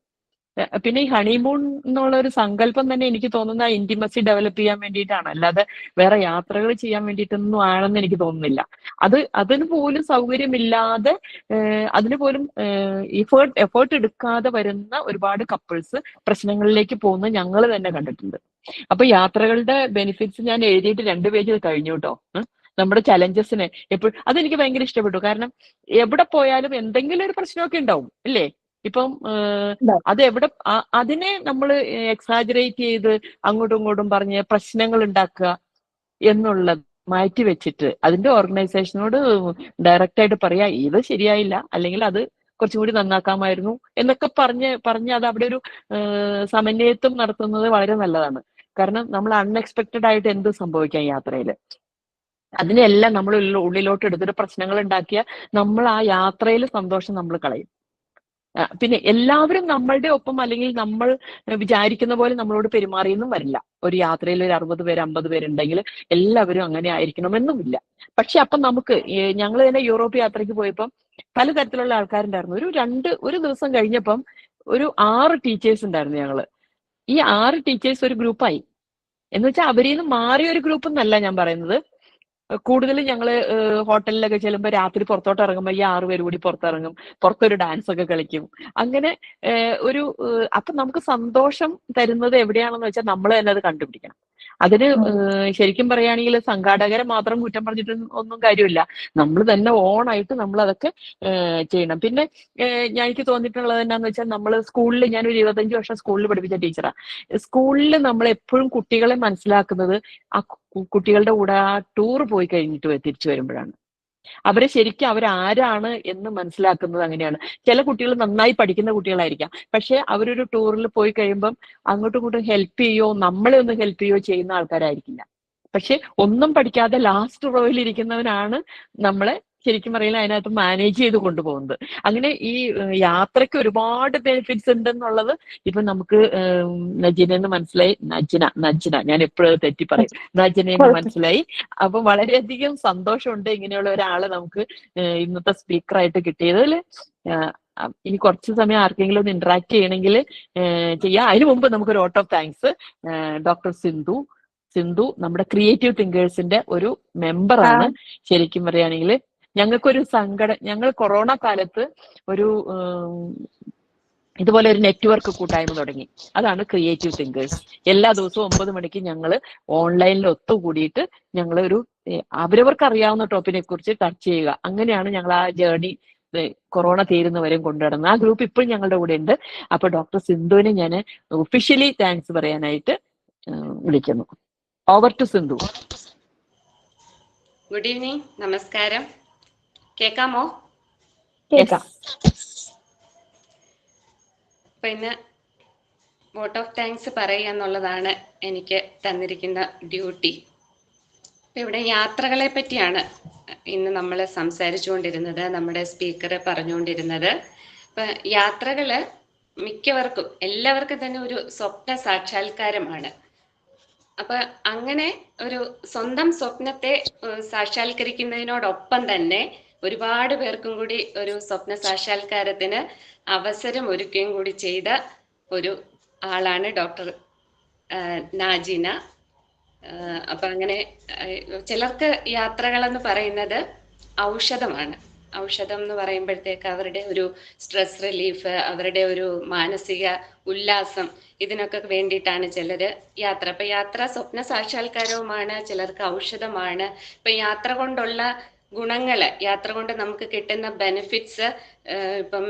പിന്നെ ഈ ഹണിമൂൺ എന്നുള്ള ഒരു സങ്കല്പം തന്നെ എനിക്ക് തോന്നുന്ന ഇന്റിമസി ഡെവലപ്പ് ചെയ്യാൻ വേണ്ടിയിട്ടാണ്, അല്ലാതെ വേറെ യാത്രകൾ ചെയ്യാൻ വേണ്ടിയിട്ടൊന്നും ആണെന്ന് എനിക്ക് തോന്നുന്നില്ല. അതിന് പോലും സൗകര്യമില്ലാതെ, അതിന് പോലും എഫേർട്ട് എടുക്കാതെ വരുന്ന ഒരുപാട് കപ്പിൾസ് പ്രശ്നങ്ങളിലേക്ക് പോകുന്നത് ഞങ്ങൾ തന്നെ കണ്ടിട്ടുണ്ട്. അപ്പൊ യാത്രകളുടെ ബെനിഫിറ്റ്സ് ഞാൻ എഴുതിയിട്ട് 2 പേജ് കഴിഞ്ഞു കേട്ടോ. നമ്മുടെ ചലഞ്ചസിനെ എപ്പോഴും അതെനിക്ക് ഭയങ്കര ഇഷ്ടപ്പെട്ടു. കാരണം എവിടെ പോയാലും എന്തെങ്കിലും ഒരു പ്രശ്നമൊക്കെ ഉണ്ടാവും അല്ലേ. ഇപ്പം അതെവിടെ അതിനെ നമ്മൾ എക്സാജറേറ്റ് ചെയ്ത് അങ്ങോട്ടും ഇങ്ങോട്ടും പറഞ്ഞ് പ്രശ്നങ്ങൾ ഉണ്ടാക്കുക എന്നുള്ളത് മാറ്റി വെച്ചിട്ട് അതിന്റെ ഓർഗനൈസേഷനോട് ഡയറക്റ്റ് ആയിട്ട് പറയാ, ഇത് ശരിയായില്ല, അല്ലെങ്കിൽ അത് കുറച്ചും കൂടി നന്നാക്കാമായിരുന്നു എന്നൊക്കെ പറഞ്ഞ് അത് അവിടെ ഒരു സമന്വയത്വം നടത്തുന്നത് വളരെ നല്ലതാണ്. കാരണം നമ്മൾ അൺഎക്സ്പെക്റ്റഡ് ആയിട്ട് എന്ത് സംഭവിക്കാം യാത്രയിൽ, അതിനെല്ലാം നമ്മൾ ഉള്ളിലോട്ട് എടുത്തിട്ട് പ്രശ്നങ്ങൾ ഉണ്ടാക്കിയ നമ്മൾ ആ യാത്രയിൽ സന്തോഷം നമ്മൾ കളയും. പിന്നെ എല്ലാവരും നമ്മളുടെ ഒപ്പം അല്ലെങ്കിൽ നമ്മൾ വിചാരിക്കുന്ന പോലെ നമ്മളോട് പെരുമാറിയെന്നും വരില്ല. ഒരു യാത്രയിൽ ഒരു 60 പേര് 50 പേരുണ്ടെങ്കിൽ എല്ലാവരും അങ്ങനെ ആയിരിക്കണമെന്നുമില്ല. പക്ഷെ അപ്പം നമുക്ക് ഞങ്ങൾ തന്നെ യൂറോപ്പ് യാത്രയ്ക്ക് പോയപ്പം പലതരത്തിലുള്ള ആൾക്കാരുണ്ടായിരുന്നു. ഒരു ദിവസം കഴിഞ്ഞപ്പം ഒരു 6 ടീച്ചേഴ്സ് ഉണ്ടായിരുന്നു ഞങ്ങള്. ഈ 6 ടീച്ചേഴ്സ് ഒരു ഗ്രൂപ്പായി. എന്ന് വെച്ചാൽ അവരിൽ നിന്ന് മാറിയ ഒരു ഗ്രൂപ്പ് എന്നല്ല ഞാൻ പറയുന്നത്. കൂടുതലും ഞങ്ങള് ഹോട്ടലിലൊക്കെ ചെല്ലുമ്പോൾ രാത്രി പുറത്തോട്ട് ഇറങ്ങുമ്പോൾ ഈ 6 പേര് കൂടി പുറത്തിറങ്ങും, പുറത്തൊരു ഡാൻസ് ഒക്കെ കളിക്കും. അങ്ങനെ അപ്പൊ നമുക്ക് സന്തോഷം തരുന്നത് എവിടെയാണെന്ന് വെച്ചാൽ നമ്മൾ തന്നെ അത് കണ്ടുപിടിക്കണം. അതിന് ശരിക്കും പറയുകയാണെങ്കിൽ സംഘാടകരെ മാത്രം കുറ്റം പറഞ്ഞിട്ട് ഒന്നും കാര്യമില്ല. നമ്മൾ തന്നെ ഓണായിട്ട് നമ്മൾ അതൊക്കെ ചെയ്യണം. പിന്നെ എനിക്ക് തോന്നിയിട്ടുള്ളത് എന്നാന്ന് വെച്ചാൽ നമ്മൾ സ്കൂളിൽ, ഞാനൊരു 25 വർഷം സ്കൂളിൽ പഠിപ്പിച്ച ടീച്ചറാണ്. സ്കൂളിൽ നമ്മൾ എപ്പോഴും കുട്ടികളെ മനസ്സിലാക്കുന്നത് ആ കുട്ടികളുടെ കൂടെ ആ ടൂർ പോയി കഴിഞ്ഞിട്ട് തിരിച്ചു വരുമ്പോഴാണ്. അവരെ ശരിക്കും അവരാരാണ് എന്ന് മനസ്സിലാക്കുന്നത് അങ്ങനെയാണ്. ചില കുട്ടികൾ നന്നായി പഠിക്കുന്ന കുട്ടികളായിരിക്കാം, പക്ഷെ അവരൊരു ടൂറിൽ പോയി കഴിയുമ്പം അങ്ങോട്ടും ഇങ്ങോട്ടും ഹെൽപ്പ് ചെയ്യോ നമ്മളെ ഒന്ന് ഹെൽപ്പ് ചെയ്യോ ചെയ്യുന്ന ആൾക്കാരായിരിക്കില്ല. പക്ഷെ ഒന്നും പഠിക്കാതെ ലാസ്റ്റ് റോയിൽ ഇരിക്കുന്നവനാണ് നമ്മളെ ശരിക്കും പറയുന്നത് അതിനകത്ത് മാനേജ് ചെയ്ത് കൊണ്ടുപോകുന്നത്. അങ്ങനെ ഈ യാത്രയ്ക്ക് ഒരുപാട് ബെനിഫിറ്റ്സ് ഉണ്ടെന്നുള്ളത് ഇപ്പൊ നമുക്ക് നജിനെന്ന് മനസ്സിലായി. നജ്ന ഞാൻ എപ്പോഴും തെറ്റി പറയും, നജിനെന്ന് മനസ്സിലായി. അപ്പൊ വളരെയധികം സന്തോഷമുണ്ട് ഇങ്ങനെയുള്ള ഒരാളെ നമുക്ക് ഇന്നത്തെ സ്പീക്കറായിട്ട് കിട്ടിയതിൽ. ഇനി കുറച്ച് സമയം ആർക്കെങ്കിലും ഒന്ന് ഇന്ററാക്ട് ചെയ്യണമെങ്കിൽ ചെയ്യാം. അതിനു മുമ്പ് നമുക്കൊരു vote of thanks. Doctor Sindhu നമ്മുടെ ക്രിയേറ്റീവ് തിങ്കേഴ്സിന്റെ ഒരു മെമ്പറാണ്. ശരിക്കും പറയുകയാണെങ്കിൽ ഞങ്ങൾക്കൊരു ഞങ്ങൾ കൊറോണ കാലത്ത് ഒരു ഇതുപോലെ ഒരു നെറ്റ്വർക്ക് കൂട്ടായ്മ തുടങ്ങി. അതാണ് ക്രിയേറ്റീവ് തിങ്കേഴ്സ്. എല്ലാ ദിവസവും 9 മണിക്ക് ഞങ്ങൾ ഓൺലൈനിൽ ഒത്തുകൂടിയിട്ട് ഞങ്ങൾ അവരവർക്ക് അറിയാവുന്ന ടോപ്പിനെ കുറിച്ച് ടച്ച് ചെയ്യുക. അങ്ങനെയാണ് ഞങ്ങൾ ആ ജേർണി കൊറോണ തീരുന്നവരെയും കൊണ്ടുനടന്നു. ആ ഗ്രൂപ്പ് ഇപ്പോഴും ഞങ്ങളുടെ കൂടെ ഉണ്ട്. അപ്പൊ ഡോക്ടർ സിന്ധുവിനെ ഞാൻ ഒഫീഷ്യലി താങ്ക്സ് പറയാനായിട്ട് വിളിക്കുന്നു. Over to Sindhu. Good evening, നമസ്കാരം. കേൾക്കാമോ? കേൾക്കാം. അപ്പൊ ഇന്ന് വോട്ട് ഓഫ് താങ്ക്സ് പറയുക എന്നുള്ളതാണ് എനിക്ക് തന്നിരിക്കുന്ന ഡ്യൂട്ടി. ഇവിടെ യാത്രകളെ പറ്റിയാണ് ഇന്ന് നമ്മൾ സംസാരിച്ചുകൊണ്ടിരുന്നത്, നമ്മുടെ സ്പീക്കർ പറഞ്ഞുകൊണ്ടിരുന്നത്. ഇപ്പൊ യാത്രകള് മിക്കവർക്കും, എല്ലാവർക്കും തന്നെ ഒരു സ്വപ്ന സാക്ഷാത്കാരമാണ്. അപ്പൊ അങ്ങനെ ഒരു സ്വന്തം സ്വപ്നത്തെ സാക്ഷാത്കരിക്കുന്നതിനോടൊപ്പം തന്നെ ഒരുപാട് പേർക്കും കൂടി ഒരു സ്വപ്ന സാക്ഷാത്കാരത്തിന് അവസരം ഒരുക്കുകയും കൂടി ചെയ്ത ഒരു ആളാണ് ഡോക്ടർ നാജിന. അപ്പൊ അങ്ങനെ ചിലർക്ക് യാത്രകളെന്ന് പറയുന്നത് ഔഷധമാണ്. ഔഷധം എന്ന് പറയുമ്പോഴത്തേക്ക് അവരുടെ ഒരു സ്ട്രെസ് റിലീഫ്, അവരുടെ ഒരു മാനസിക ഉല്ലാസം, ഇതിനൊക്കെ വേണ്ടിയിട്ടാണ് ചിലര് യാത്ര. അപ്പൊ യാത്ര സ്വപ്ന സാക്ഷാത്കാരവുമാണ്, ചിലർക്ക് ഔഷധമാണ്. ഇപ്പൊ യാത്ര കൊണ്ടുള്ള ഗുണങ്ങള്, യാത്ര കൊണ്ട് നമുക്ക് കിട്ടുന്ന ബെനിഫിറ്റ്സ് ഇപ്പം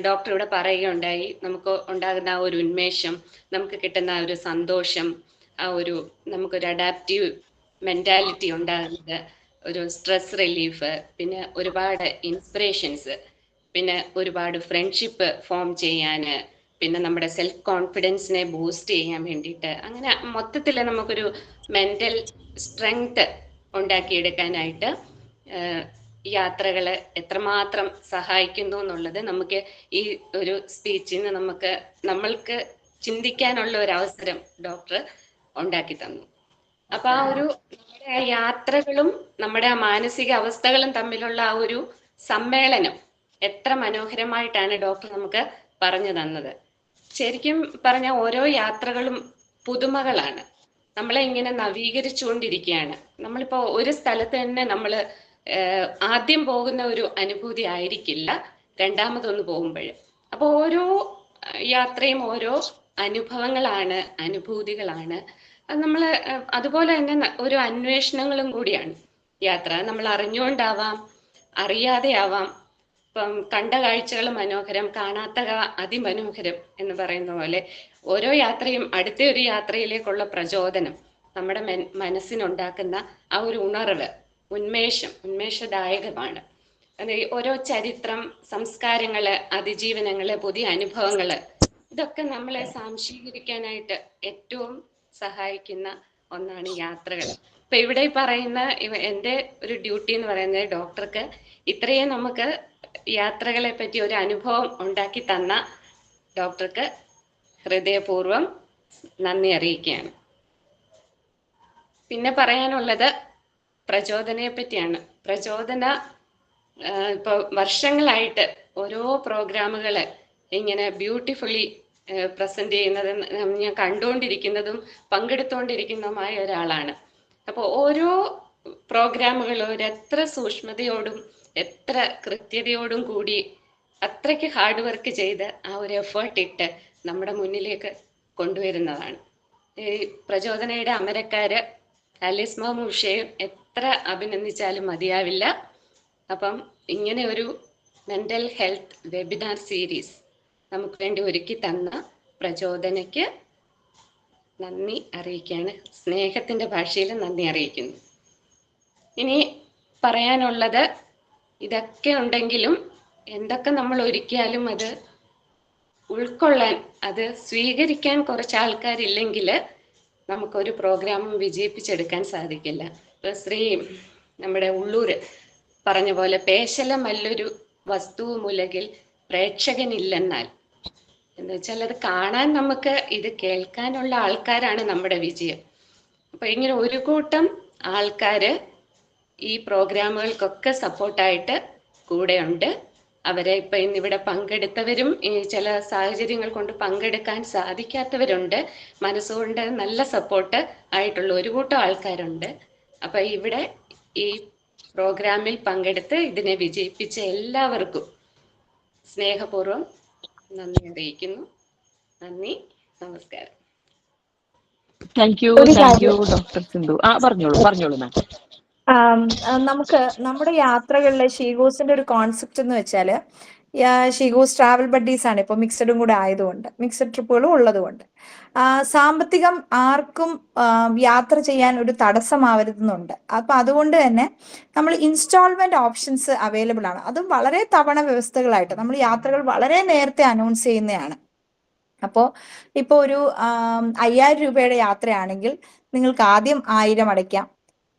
ഡോക്ടർ ഇവിടെ പറയുകയുണ്ടായി. നമുക്ക് ഉണ്ടാകുന്ന ആ ഒരു ഉന്മേഷം, നമുക്ക് കിട്ടുന്ന ആ ഒരു സന്തോഷം, ആ ഒരു നമുക്കൊരു അഡാപ്റ്റീവ് മെന്റാലിറ്റി ഉണ്ടാകുന്നത്, ഒരു സ്ട്രെസ് റിലീഫ്, പിന്നെ ഒരുപാട് ഇൻസ്പിറേഷൻസ്, പിന്നെ ഒരുപാട് ഫ്രണ്ട്ഷിപ്പ് ഫോം ചെയ്യാന്, പിന്നെ നമ്മുടെ സെൽഫ് കോൺഫിഡൻസിനെ ബൂസ്റ്റ് ചെയ്യാൻ വേണ്ടിയിട്ട്, അങ്ങനെ മൊത്തത്തിൽ നമുക്കൊരു മെന്റൽ സ്ട്രെങ്ത് ഉണ്ടാക്കിയെടുക്കാനായിട്ട് യാത്രകൾ എത്രമാത്രം സഹായിക്കുന്നു എന്നുള്ളത് നമുക്ക് ഈ ഒരു സ്പീച്ചിൽ നിന്ന് നമ്മൾക്ക് ചിന്തിക്കാനുള്ള ഒരു അവസരം ഡോക്ടർ ഉണ്ടാക്കി തന്നു. അപ്പൊ ആ ഒരു നമ്മുടെ യാത്രകളും നമ്മുടെ ആ മാനസിക അവസ്ഥകളും തമ്മിലുള്ള ആ ഒരു സമ്മേളനം എത്ര മനോഹരമായിട്ടാണ് ഡോക്ടർ നമുക്ക് പറഞ്ഞു തന്നത്. ശരിക്കും പറഞ്ഞ ഓരോ യാത്രകളും പുതുമകളാണ്, നമ്മളെ ഇങ്ങനെ നവീകരിച്ചുകൊണ്ടിരിക്കുകയാണ്. നമ്മളിപ്പോ ഒരു സ്ഥലത്ത് തന്നെ നമ്മൾ ആദ്യം പോകുന്ന ഒരു അനുഭൂതി ആയിരിക്കില്ല രണ്ടാമതൊന്ന് പോകുമ്പോൾ. അപ്പൊ ഓരോ യാത്രയും ഓരോ അനുഭവങ്ങളാണ്, അനുഭൂതികളാണ്. അത് നമ്മൾ അതുപോലെ തന്നെ ഒരു അന്വേഷണങ്ങളും കൂടിയാണ് യാത്ര. നമ്മൾ അറിഞ്ഞുകൊണ്ടാവാം, അറിയാതെ ആവാം. ഇപ്പം കണ്ട കാഴ്ചകൾ മനോഹരം, കാണാത്ത അതിമനോഹരം എന്ന് പറയുന്ന പോലെ ഓരോ യാത്രയും അടുത്ത ഒരു യാത്രയിലേക്കുള്ള പ്രചോദനം, നമ്മുടെ മനസ്സിനുണ്ടാക്കുന്ന ആ ഒരു ഉണർവ്, ഉന്മേഷദായകമാണ്. ഓരോ ചരിത്രം, സംസ്കാരങ്ങള്, അതിജീവനങ്ങള്, പുതിയ അനുഭവങ്ങള്, ഇതൊക്കെ നമ്മളെ സ്വാംശീകരിക്കാനായിട്ട് ഏറ്റവും സഹായിക്കുന്ന ഒന്നാണ് യാത്രകൾ. ഇപ്പൊ ഇവിടെ പറയുന്ന എൻ്റെ ഒരു ഡ്യൂട്ടി എന്ന് പറയുന്നത് ഡോക്ടർക്ക് ഇത്രയും നമുക്ക് യാത്രകളെ പറ്റി ഒരു അനുഭവം ഉണ്ടാക്കി തന്ന ഡോക്ടർക്ക് ഹൃദയപൂർവ്വം നന്ദി അറിയിക്കുകയാണ്. പിന്നെ പറയാനുള്ളത് പ്രചോദനയെ പറ്റിയാണ്. പ്രചോദന ഇപ്പൊ വർഷങ്ങളായിട്ട് ഓരോ പ്രോഗ്രാമുകള് ഇങ്ങനെ ബ്യൂട്ടിഫുള്ളി പ്രസന്റ് ചെയ്യുന്നത് ഞാൻ കണ്ടുകൊണ്ടിരിക്കുന്നതും പങ്കെടുത്തുകൊണ്ടിരിക്കുന്നതുമായ ഒരാളാണ്. അപ്പോൾ ഓരോ പ്രോഗ്രാമുകളും എത്ര സൂക്ഷ്മതയോടും എത്ര കൃത്യതയോടും കൂടി അത്രയ്ക്ക് ഹാർഡ് വർക്ക് ചെയ്ത് ആ ഒരു എഫേർട്ട് ഇട്ട് നമ്മുടെ മുന്നിലേക്ക് കൊണ്ടുവരുന്നതാണ്. ഈ പ്രചോദനയുടെ അമരക്കാര് ആലിസ് മാം ഉഷയും എത്ര അഭിനന്ദിച്ചാലും മതിയാവില്ല. അപ്പം ഇങ്ങനെ ഒരു മെന്റൽ ഹെൽത്ത് വെബിനാർ സീരീസ് നമുക്ക് വേണ്ടി ഒരുക്കി തന്ന പ്രചോദനയ്ക്ക് നന്ദി അറിയിക്കുകയാണ്. സ്നേഹത്തിന്റെ ഭാഷയിൽ നന്ദി അറിയിക്കുന്നു. ഇനി പറയാനുള്ളത്, ഇതൊക്കെ ഉണ്ടെങ്കിലും എന്തൊക്കെ നമ്മൾ ഒരുക്കിയാലും അത് ഉൾക്കൊള്ളാൻ, അത് സ്വീകരിക്കാൻ കുറച്ച് ആൾക്കാരില്ലെങ്കിൽ നമുക്കൊരു പ്രോഗ്രാമും വിജയിപ്പിച്ചെടുക്കാൻ സാധിക്കില്ല. ഇപ്പൊ നമ്മുടെ ഉള്ളൂര് പറഞ്ഞ പോലെ പേശലമല്ലൊരു വസ്തുവുമുലകിൽ പ്രേക്ഷകനില്ലെന്നാൽ, എന്ന് വെച്ചാൽ അത് കാണാൻ നമുക്ക്, ഇത് കേൾക്കാനുള്ള ആൾക്കാരാണ് നമ്മുടെ വിജയം. അപ്പൊ ഇങ്ങനെ ഒരു കൂട്ടം ആൾക്കാര് ഈ പ്രോഗ്രാമുകൾക്കൊക്കെ സപ്പോർട്ടായിട്ട് കൂടെയുണ്ട്. അവരെ ഇപ്പൊ ഇന്നിവിടെ പങ്കെടുത്തവരും ചില സാഹചര്യങ്ങൾ കൊണ്ട് പങ്കെടുക്കാൻ സാധിക്കാത്തവരുണ്ട്. മനസ്സുകൊണ്ട് നല്ല സപ്പോർട്ട് ആയിട്ടുള്ള ഒരു കൂട്ടം ആൾക്കാരുണ്ട്. അപ്പൊ ഇവിടെ ഈ പ്രോഗ്രാമിൽ പങ്കെടുത്ത് ഇതിനെ വിജയിപ്പിച്ച എല്ലാവർക്കും സ്നേഹപൂർവ്വം നന്ദി അറിയിക്കുന്നു. നന്ദി, നമസ്കാരം. Thank you doctor Sindhu. പറഞ്ഞോളൂ മാം. നമുക്ക് നമ്മുടെ യാത്രകളിലെ ഷീഗോസിന്റെ ഒരു കോൺസെപ്റ്റ് എന്ന് വെച്ചാല് ഷീഗോസ് ട്രാവൽ ബഡ്ഡീസ് ആണ്. ഇപ്പൊ മിക്സഡും കൂടെ ആയതുകൊണ്ട്, മിക്സഡ് ട്രിപ്പുകളും ഉള്ളതുകൊണ്ട് സാമ്പത്തികം ആർക്കും യാത്ര ചെയ്യാൻ ഒരു തടസ്സമാവരുതെന്നുണ്ട്. അപ്പൊ അതുകൊണ്ട് തന്നെ നമ്മൾ ഇൻസ്റ്റാൾമെന്റ് ഓപ്ഷൻസ് അവൈലബിൾ ആണ്. അതും വളരെ തവണ വ്യവസ്ഥകളായിട്ട് നമ്മൾ യാത്രകൾ വളരെ നേരത്തെ അനൗൺസ് ചെയ്യുന്നതാണ്. അപ്പോൾ ഇപ്പോൾ ഒരു 5000 രൂപയുടെ യാത്രയാണെങ്കിൽ നിങ്ങൾക്ക് ആദ്യം 1000 അടയ്ക്കാം,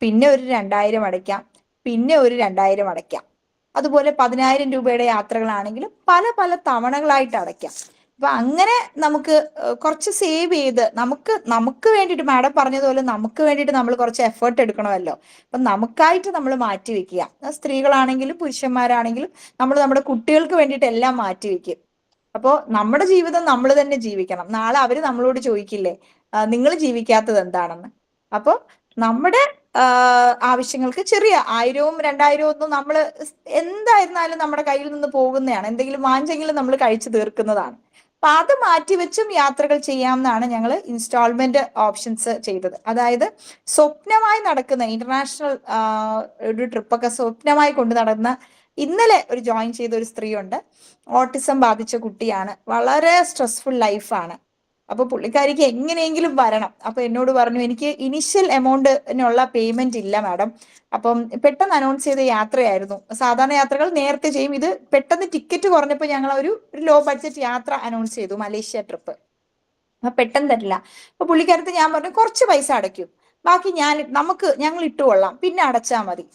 പിന്നെ ഒരു 2000 അടയ്ക്കാം, പിന്നെ ഒരു 2000 അടയ്ക്കാം. അതുപോലെ 10000 രൂപയുടെ യാത്രകളാണെങ്കിൽ പല പല തവണകളായിട്ട് അടയ്ക്കാം. അപ്പൊ അങ്ങനെ നമുക്ക് കുറച്ച് സേവ് ചെയ്ത് നമുക്ക് വേണ്ടിയിട്ട്, മാഡം പറഞ്ഞതുപോലെ നമുക്ക് വേണ്ടിയിട്ട് നമ്മൾ കുറച്ച് എഫേർട്ട് എടുക്കണമല്ലോ. അപ്പൊ നമുക്കായിട്ട് നമ്മൾ മാറ്റി വെക്കുക. സ്ത്രീകളാണെങ്കിലും പുരുഷന്മാരാണെങ്കിലും നമ്മൾ നമ്മുടെ കുട്ടികൾക്ക് വേണ്ടിയിട്ട് എല്ലാം മാറ്റി വെക്കും. അപ്പോൾ നമ്മുടെ ജീവിതം നമ്മൾ തന്നെ ജീവിക്കണം. നാളെ അവര് നമ്മളോട് ചോദിക്കില്ലേ നിങ്ങൾ ജീവിക്കാത്തത് എന്താണെന്ന്. അപ്പോൾ നമ്മുടെ ആവശ്യങ്ങൾക്ക് ചെറിയ 1000-ഉം 2000-ഉം ഒന്നും നമ്മൾ എന്തായിരുന്നാലും നമ്മുടെ കയ്യിൽ നിന്ന് പോകുന്നതാണ്. എന്തെങ്കിലും വാങ്ങിച്ചെങ്കിലും നമ്മൾ കഴിച്ചു തീർക്കുന്നതാണ്. അപ്പൊ അത് മാറ്റിവെച്ചും യാത്രകൾ ചെയ്യാമെന്നാണ് ഞങ്ങൾ ഇൻസ്റ്റാൾമെന്റ് ഓപ്ഷൻസ് ചെയ്തത്. അതായത് സ്വപ്നമായി നടക്കുന്ന ഇന്റർനാഷണൽ ഒരു ട്രിപ്പൊക്കെ സ്വപ്നമായി കൊണ്ട് നടന്ന, ഇന്നലെ ഒരു ജോയിൻ ചെയ്ത ഒരു സ്ത്രീയുണ്ട്. ഓട്ടിസം ബാധിച്ച കുട്ടിയാണ്, വളരെ സ്ട്രെസ്ഫുൾ ലൈഫാണ്. അപ്പൊ പുള്ളിക്കാരിക്ക് എങ്ങനെയെങ്കിലും വരണം. അപ്പൊ എന്നോട് പറഞ്ഞു, എനിക്ക് ഇനിഷ്യൽ എമൗണ്ടിനുള്ള പേയ്മെന്റ് ഇല്ല മാഡം. അപ്പം പെട്ടെന്ന് അനൗൺസ് ചെയ്ത യാത്രയായിരുന്നു. സാധാരണ യാത്രകൾ നേരത്തെ ചെയ്യും, ഇത് പെട്ടെന്ന് ടിക്കറ്റ് കുറഞ്ഞപ്പോൾ ഞങ്ങൾ ഒരു ലോ ബഡ്ജറ്റ് യാത്ര അനൗൺസ് ചെയ്തു, മലേഷ്യ ട്രിപ്പ്. അപ്പൊ പെട്ടെന്ന് തരില്ല. അപ്പൊ പുള്ളിക്കാരത്ത് ഞാൻ പറഞ്ഞു, കുറച്ച് പൈസ അടയ്ക്കും, ബാക്കി ഞങ്ങൾ ഇട്ടുകൊള്ളാം, പിന്നെ അടച്ചാൽ മതി.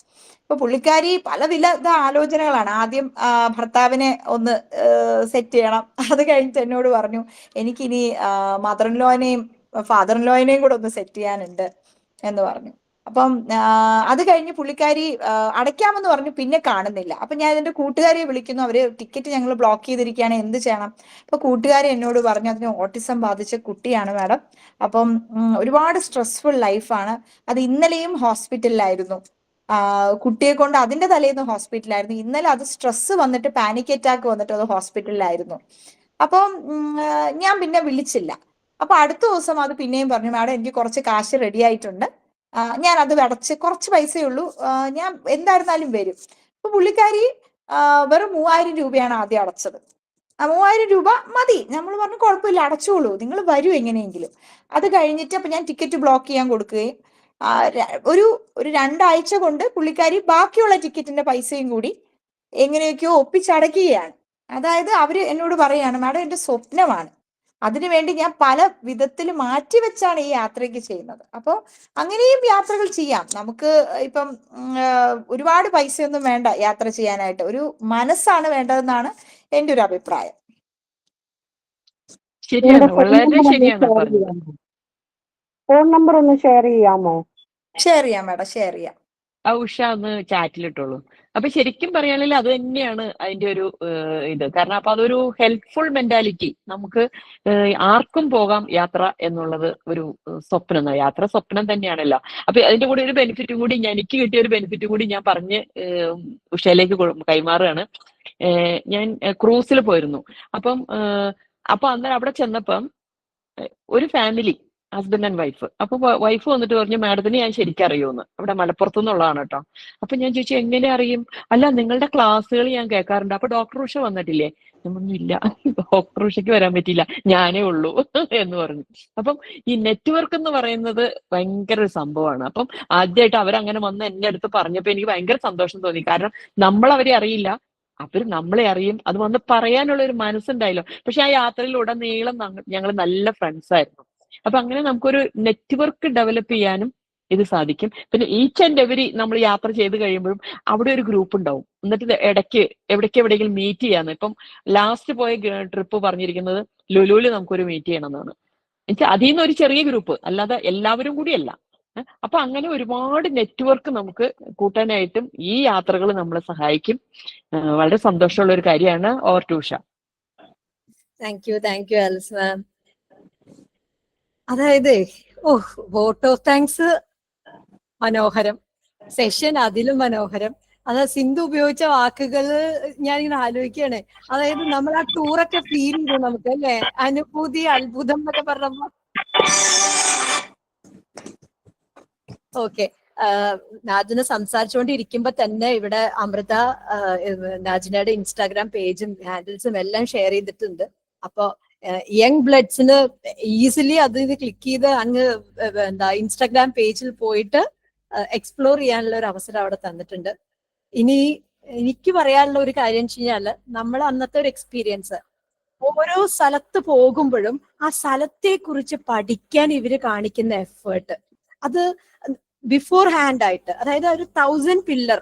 ഇപ്പൊ പുള്ളിക്കാരി പലവിധ ആലോചനകളാണ്. ആദ്യം ഭർത്താവിനെ ഒന്ന് സെറ്റ് ചെയ്യണം. അത് കഴിഞ്ഞിട്ട് എന്നോട് പറഞ്ഞു, എനിക്കിനി മദർ ഇൻ ലോനെയും ഫാദർ ഇൻ ലോനെയും കൂടെ ഒന്ന് സെറ്റ് ചെയ്യാനുണ്ട് എന്ന് പറഞ്ഞു. അപ്പം അത് കഴിഞ്ഞ് പുള്ളിക്കാരി അടയ്ക്കാമെന്ന് പറഞ്ഞു, പിന്നെ കാണുന്നില്ല. അപ്പൊ ഞാൻ എന്റെ കൂട്ടുകാരിയെ വിളിക്കുന്നു, അവര് ടിക്കറ്റ് ഞങ്ങൾ ബ്ലോക്ക് ചെയ്തിരിക്കുകയാണ്, എന്ത് ചെയ്യണം? അപ്പൊ കൂട്ടുകാരി എന്നോട് പറഞ്ഞു, അതിന് ഓട്ടിസം ബാധിച്ച കുട്ടിയാണ് മാഡം. അപ്പം ഒരുപാട് സ്ട്രെസ്ഫുൾ ലൈഫാണ്. അത് ഇന്നലെയും ഹോസ്പിറ്റലിലായിരുന്നു. കുട്ടിയെ കൊണ്ട് അതിന്റെ തലേന്ന് ഹോസ്പിറ്റലായിരുന്നു. ഇന്നലെ അത് സ്ട്രെസ് വന്നിട്ട് പാനിക് അറ്റാക്ക് വന്നിട്ട് അത് ഹോസ്പിറ്റലിലായിരുന്നു. അപ്പം ഞാൻ പിന്നെ വിളിച്ചില്ല. അപ്പൊ അടുത്ത ദിവസം അത് പിന്നെയും പറഞ്ഞു, മാഡം എനിക്ക് കുറച്ച് കാശ് റെഡി ആയിട്ടുണ്ട്, ഞാൻ അത് അടച്ച്, കുറച്ച് പൈസയേ ഉള്ളൂ, ഞാൻ എന്തായിരുന്നാലും വരും. അപ്പൊ പുള്ളിക്കാരി വെറും 3000 രൂപയാണ് ആദ്യം അടച്ചത്. 3000 രൂപ മതി. നമ്മൾ പറഞ്ഞു കുഴപ്പമില്ല, അടച്ചോളൂ, നിങ്ങൾ വരൂ എങ്ങനെയെങ്കിലും. അത് കഴിഞ്ഞിട്ട് അപ്പൊ ഞാൻ ടിക്കറ്റ് ബ്ലോക്ക് ചെയ്യാൻ കൊടുക്കുകയും ഒരു 2 ആഴ്ച കൊണ്ട് പുള്ളിക്കാരി ബാക്കിയുള്ള ടിക്കറ്റിന്റെ പൈസയും കൂടി എങ്ങനെയൊക്കെയോ ഒപ്പിച്ചടയ്ക്കുകയാണ്. അതായത് അവര് എന്നോട് പറയാണ്, മാഡം എന്റെ സ്വപ്നമാണ്, അതിനുവേണ്ടി ഞാൻ പല വിധത്തിൽ മാറ്റിവെച്ചാണ് ഈ യാത്രയ്ക്ക് ചെയ്യുന്നത്. അപ്പോൾ അങ്ങനെയും യാത്രകൾ ചെയ്യാം. നമുക്ക് ഇപ്പം ഒരുപാട് പൈസയൊന്നും വേണ്ട യാത്ര ചെയ്യാനായിട്ട്, ഒരു മനസ്സാണ് വേണ്ടതെന്നാണ് എൻ്റെ ഒരു അഭിപ്രായം. ശരിയാണ്, വളരെ ശരിയാണ് പറഞ്ഞത്. ഫോൺ നമ്പർ ഒന്ന് ഷെയർ ചെയ്യാമോ? ഷെയർ ചെയ്യാം മാഡം, ഷെയർ ചെയ്യാം. ഉഷ ഒന്ന് ചാറ്റിലിട്ടുള്ളൂ. അപ്പൊ ശരിക്കും പറയുകയാണെങ്കിൽ അത് തന്നെയാണ് അതിന്റെ ഒരു ഇത്. കാരണം അപ്പൊ അതൊരു ഹെൽപ്ഫുൾ മെന്റാലിറ്റി. നമുക്ക് ആർക്കും പോകാം യാത്ര എന്നുള്ളത് ഒരു സ്വപ്നം. യാത്ര സ്വപ്നം തന്നെയാണല്ലോ. അപ്പൊ അതിന്റെ കൂടെ ഒരു ബെനിഫിറ്റും കൂടി, എനിക്ക് കിട്ടിയ ഒരു ബെനിഫിറ്റും കൂടി ഞാൻ പറഞ്ഞ് ഉഷയിലേക്ക് കൈമാറുകയാണ്. ഞാൻ ക്രൂസിൽ പോയിരുന്നു. അപ്പൊ അന്നേരം അവിടെ ചെന്നപ്പം ഒരു ഫാമിലി, ഹസ്ബൻഡ് ആൻഡ് വൈഫ്. അപ്പൊ വൈഫ് വന്നിട്ട് പറഞ്ഞു, മാഡത്തിന് ഞാൻ ശരിക്കും അറിയുമെന്ന്. അവിടെ മലപ്പുറത്തു നിന്നുള്ളതാണ് കേട്ടോ. അപ്പൊ ഞാൻ ചോദിച്ചു, എങ്ങനെ അറിയും? അല്ല, നിങ്ങളുടെ ക്ലാസ്സുകൾ ഞാൻ കേൾക്കാറുണ്ട്. അപ്പൊ ഡോക്ടർ ഉഷ വന്നിട്ടില്ലേ? ഒന്നും ഇല്ല, ഡോക്ടർ ഉഷയ്ക്ക് വരാൻ പറ്റിയില്ല, ഞാനേ ഉള്ളൂ എന്ന് പറഞ്ഞു. അപ്പം ഈ നെറ്റ്വർക്ക് എന്ന് പറയുന്നത് ഭയങ്കര ഒരു സംഭവമാണ്. അപ്പം ആദ്യമായിട്ട് അവരങ്ങനെ വന്ന് എന്റെ അടുത്ത് പറഞ്ഞപ്പോ എനിക്ക് ഭയങ്കര സന്തോഷം തോന്നി. കാരണം നമ്മൾ അവരെ അറിയില്ല, അവര് നമ്മളെ അറിയും. അത് വന്ന് പറയാനുള്ള ഒരു മനസ്സുണ്ടായല്ലോ. പക്ഷെ ആ യാത്രയിൽ ഉടനീളം ഞങ്ങൾ നല്ല ഫ്രണ്ട്സ് ആയിരുന്നു. അപ്പൊ അങ്ങനെ നമുക്കൊരു നെറ്റ്വർക്ക് ഡെവലപ്പ് ചെയ്യാനും ഇത് സാധിക്കും. പിന്നെ ഈച്ച് ആൻഡ് എവരി നമ്മൾ യാത്ര ചെയ്ത് കഴിയുമ്പോഴും അവിടെ ഒരു ഗ്രൂപ്പ് ഉണ്ടാവും. എന്നിട്ട് ഇടയ്ക്ക് എവിടെയെങ്കിലും മീറ്റ് ചെയ്യാന്ന്. ഇപ്പം ലാസ്റ്റ് പോയ ട്രിപ്പ് പറഞ്ഞിരിക്കുന്നത് ലുലുവിൽ നമുക്കൊരു മീറ്റ് ചെയ്യണം എന്നാണ്. എന്നുവെച്ചാൽ അതിൽ നിന്ന് ഒരു ചെറിയ ഗ്രൂപ്പ്, അല്ലാതെ എല്ലാവരും കൂടിയല്ല. അപ്പൊ അങ്ങനെ ഒരുപാട് നെറ്റ്വർക്ക് നമുക്ക് കൂട്ടാനായിട്ടും ഈ യാത്രകൾ നമ്മളെ സഹായിക്കും. വളരെ സന്തോഷമുള്ള ഒരു കാര്യമാണ്. Over to Usha. Thank you Alice ma'am. അതായത് വോട്ട് ഓഫ് താങ്ക്സ് മനോഹരം, സെഷൻ അതിലും മനോഹരം. അത് സിന്ധു ഉപയോഗിച്ച വാക്കുകൾ ഞാനിങ്ങനെ ആലോചിക്കുകയാണ്. അതായത് നമ്മൾ ആ ടൂറൊക്കെ ഫീൽ ചെയ്തു നമുക്ക്, അല്ലേ? അനുഭൂതി, അത്ഭുതം എന്നൊക്കെ പറഞ്ഞപ്പോ ഓക്കെ. നാജിന സംസാരിച്ചുകൊണ്ടിരിക്കുമ്പോ തന്നെ ഇവിടെ അമൃത നാജിനയുടെ ഇൻസ്റ്റാഗ്രാം പേജും ഹാൻഡിൽസും എല്ലാം ഷെയർ ചെയ്തിട്ടുണ്ട്. അപ്പോ യങ് ബ്ലഡ്സിന് ഈസിലി അത് ഇത് ക്ലിക്ക് ചെയ്ത് അങ്ങ് എന്താ ഇൻസ്റ്റാഗ്രാം പേജിൽ പോയിട്ട് എക്സ്പ്ലോർ ചെയ്യാനുള്ള ഒരു അവസരം അവിടെ തന്നിട്ടുണ്ട്. ഇനി എനിക്ക് പറയാനുള്ള ഒരു കാര്യം വെച്ച് കഴിഞ്ഞാല് നമ്മൾ അന്നത്തെ ഒരു എക്സ്പീരിയൻസ്, ഓരോ സ്ഥലത്ത് പോകുമ്പോഴും ആ സ്ഥലത്തെ കുറിച്ച് പഠിക്കാൻ ഇവര് കാണിക്കുന്ന എഫേർട്ട്, അത് ബിഫോർ ഹാൻഡ് ആയിട്ട്, അതായത് ഒരു 1000 പില്ലർ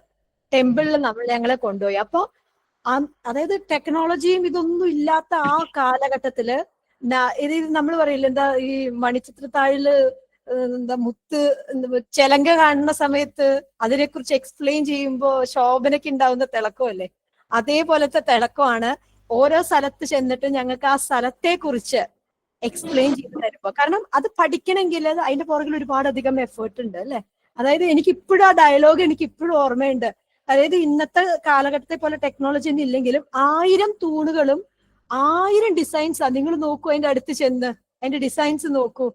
ടെമ്പിളിൽ ഞങ്ങളെ കൊണ്ടുപോയി. അപ്പൊ അതായത് ടെക്നോളജിയും ഇതൊന്നും ഇല്ലാത്ത ആ കാലഘട്ടത്തില് ഇത് നമ്മൾ പറയില്ല എന്താ ഈ മണിച്ചിത്രത്താഴില് എന്താ മുത്ത് ചെലങ്ക കാണുന്ന സമയത്ത് അതിനെക്കുറിച്ച് എക്സ്പ്ലെയിൻ ചെയ്യുമ്പോ ശോഭനയ്ക്ക് ഉണ്ടാവുന്ന തിളക്കമല്ലേ, അതേപോലത്തെ തിളക്കമാണ് ഓരോ സ്ഥലത്ത് ചെന്നിട്ട് ഞങ്ങൾക്ക് ആ സ്ഥലത്തെ കുറിച്ച് എക്സ്പ്ലെയിൻ ചെയ്ത് തരുമ്പോ. കാരണം അത് പഠിക്കണമെങ്കിൽ അതിന്റെ പുറകിൽ ഒരുപാട് അധികം എഫേർട്ട് ഉണ്ട് അല്ലെ. അതായത് എനിക്ക് ഇപ്പോഴും ആ ഡയലോഗ് എനിക്ക് ഇപ്പോഴും ഓർമ്മയുണ്ട്. അതായത് ഇന്നത്തെ കാലഘട്ടത്തെ പോലെ ടെക്നോളജി ഒന്നും ഇല്ലെങ്കിലും 1000 തൂണുകളും 1000 ഡിസൈൻസ് നിങ്ങൾ നോക്കൂ, അതിന്റെ അടുത്ത് ചെന്ന് അതിന്റെ ഡിസൈൻസ് നോക്കൂ.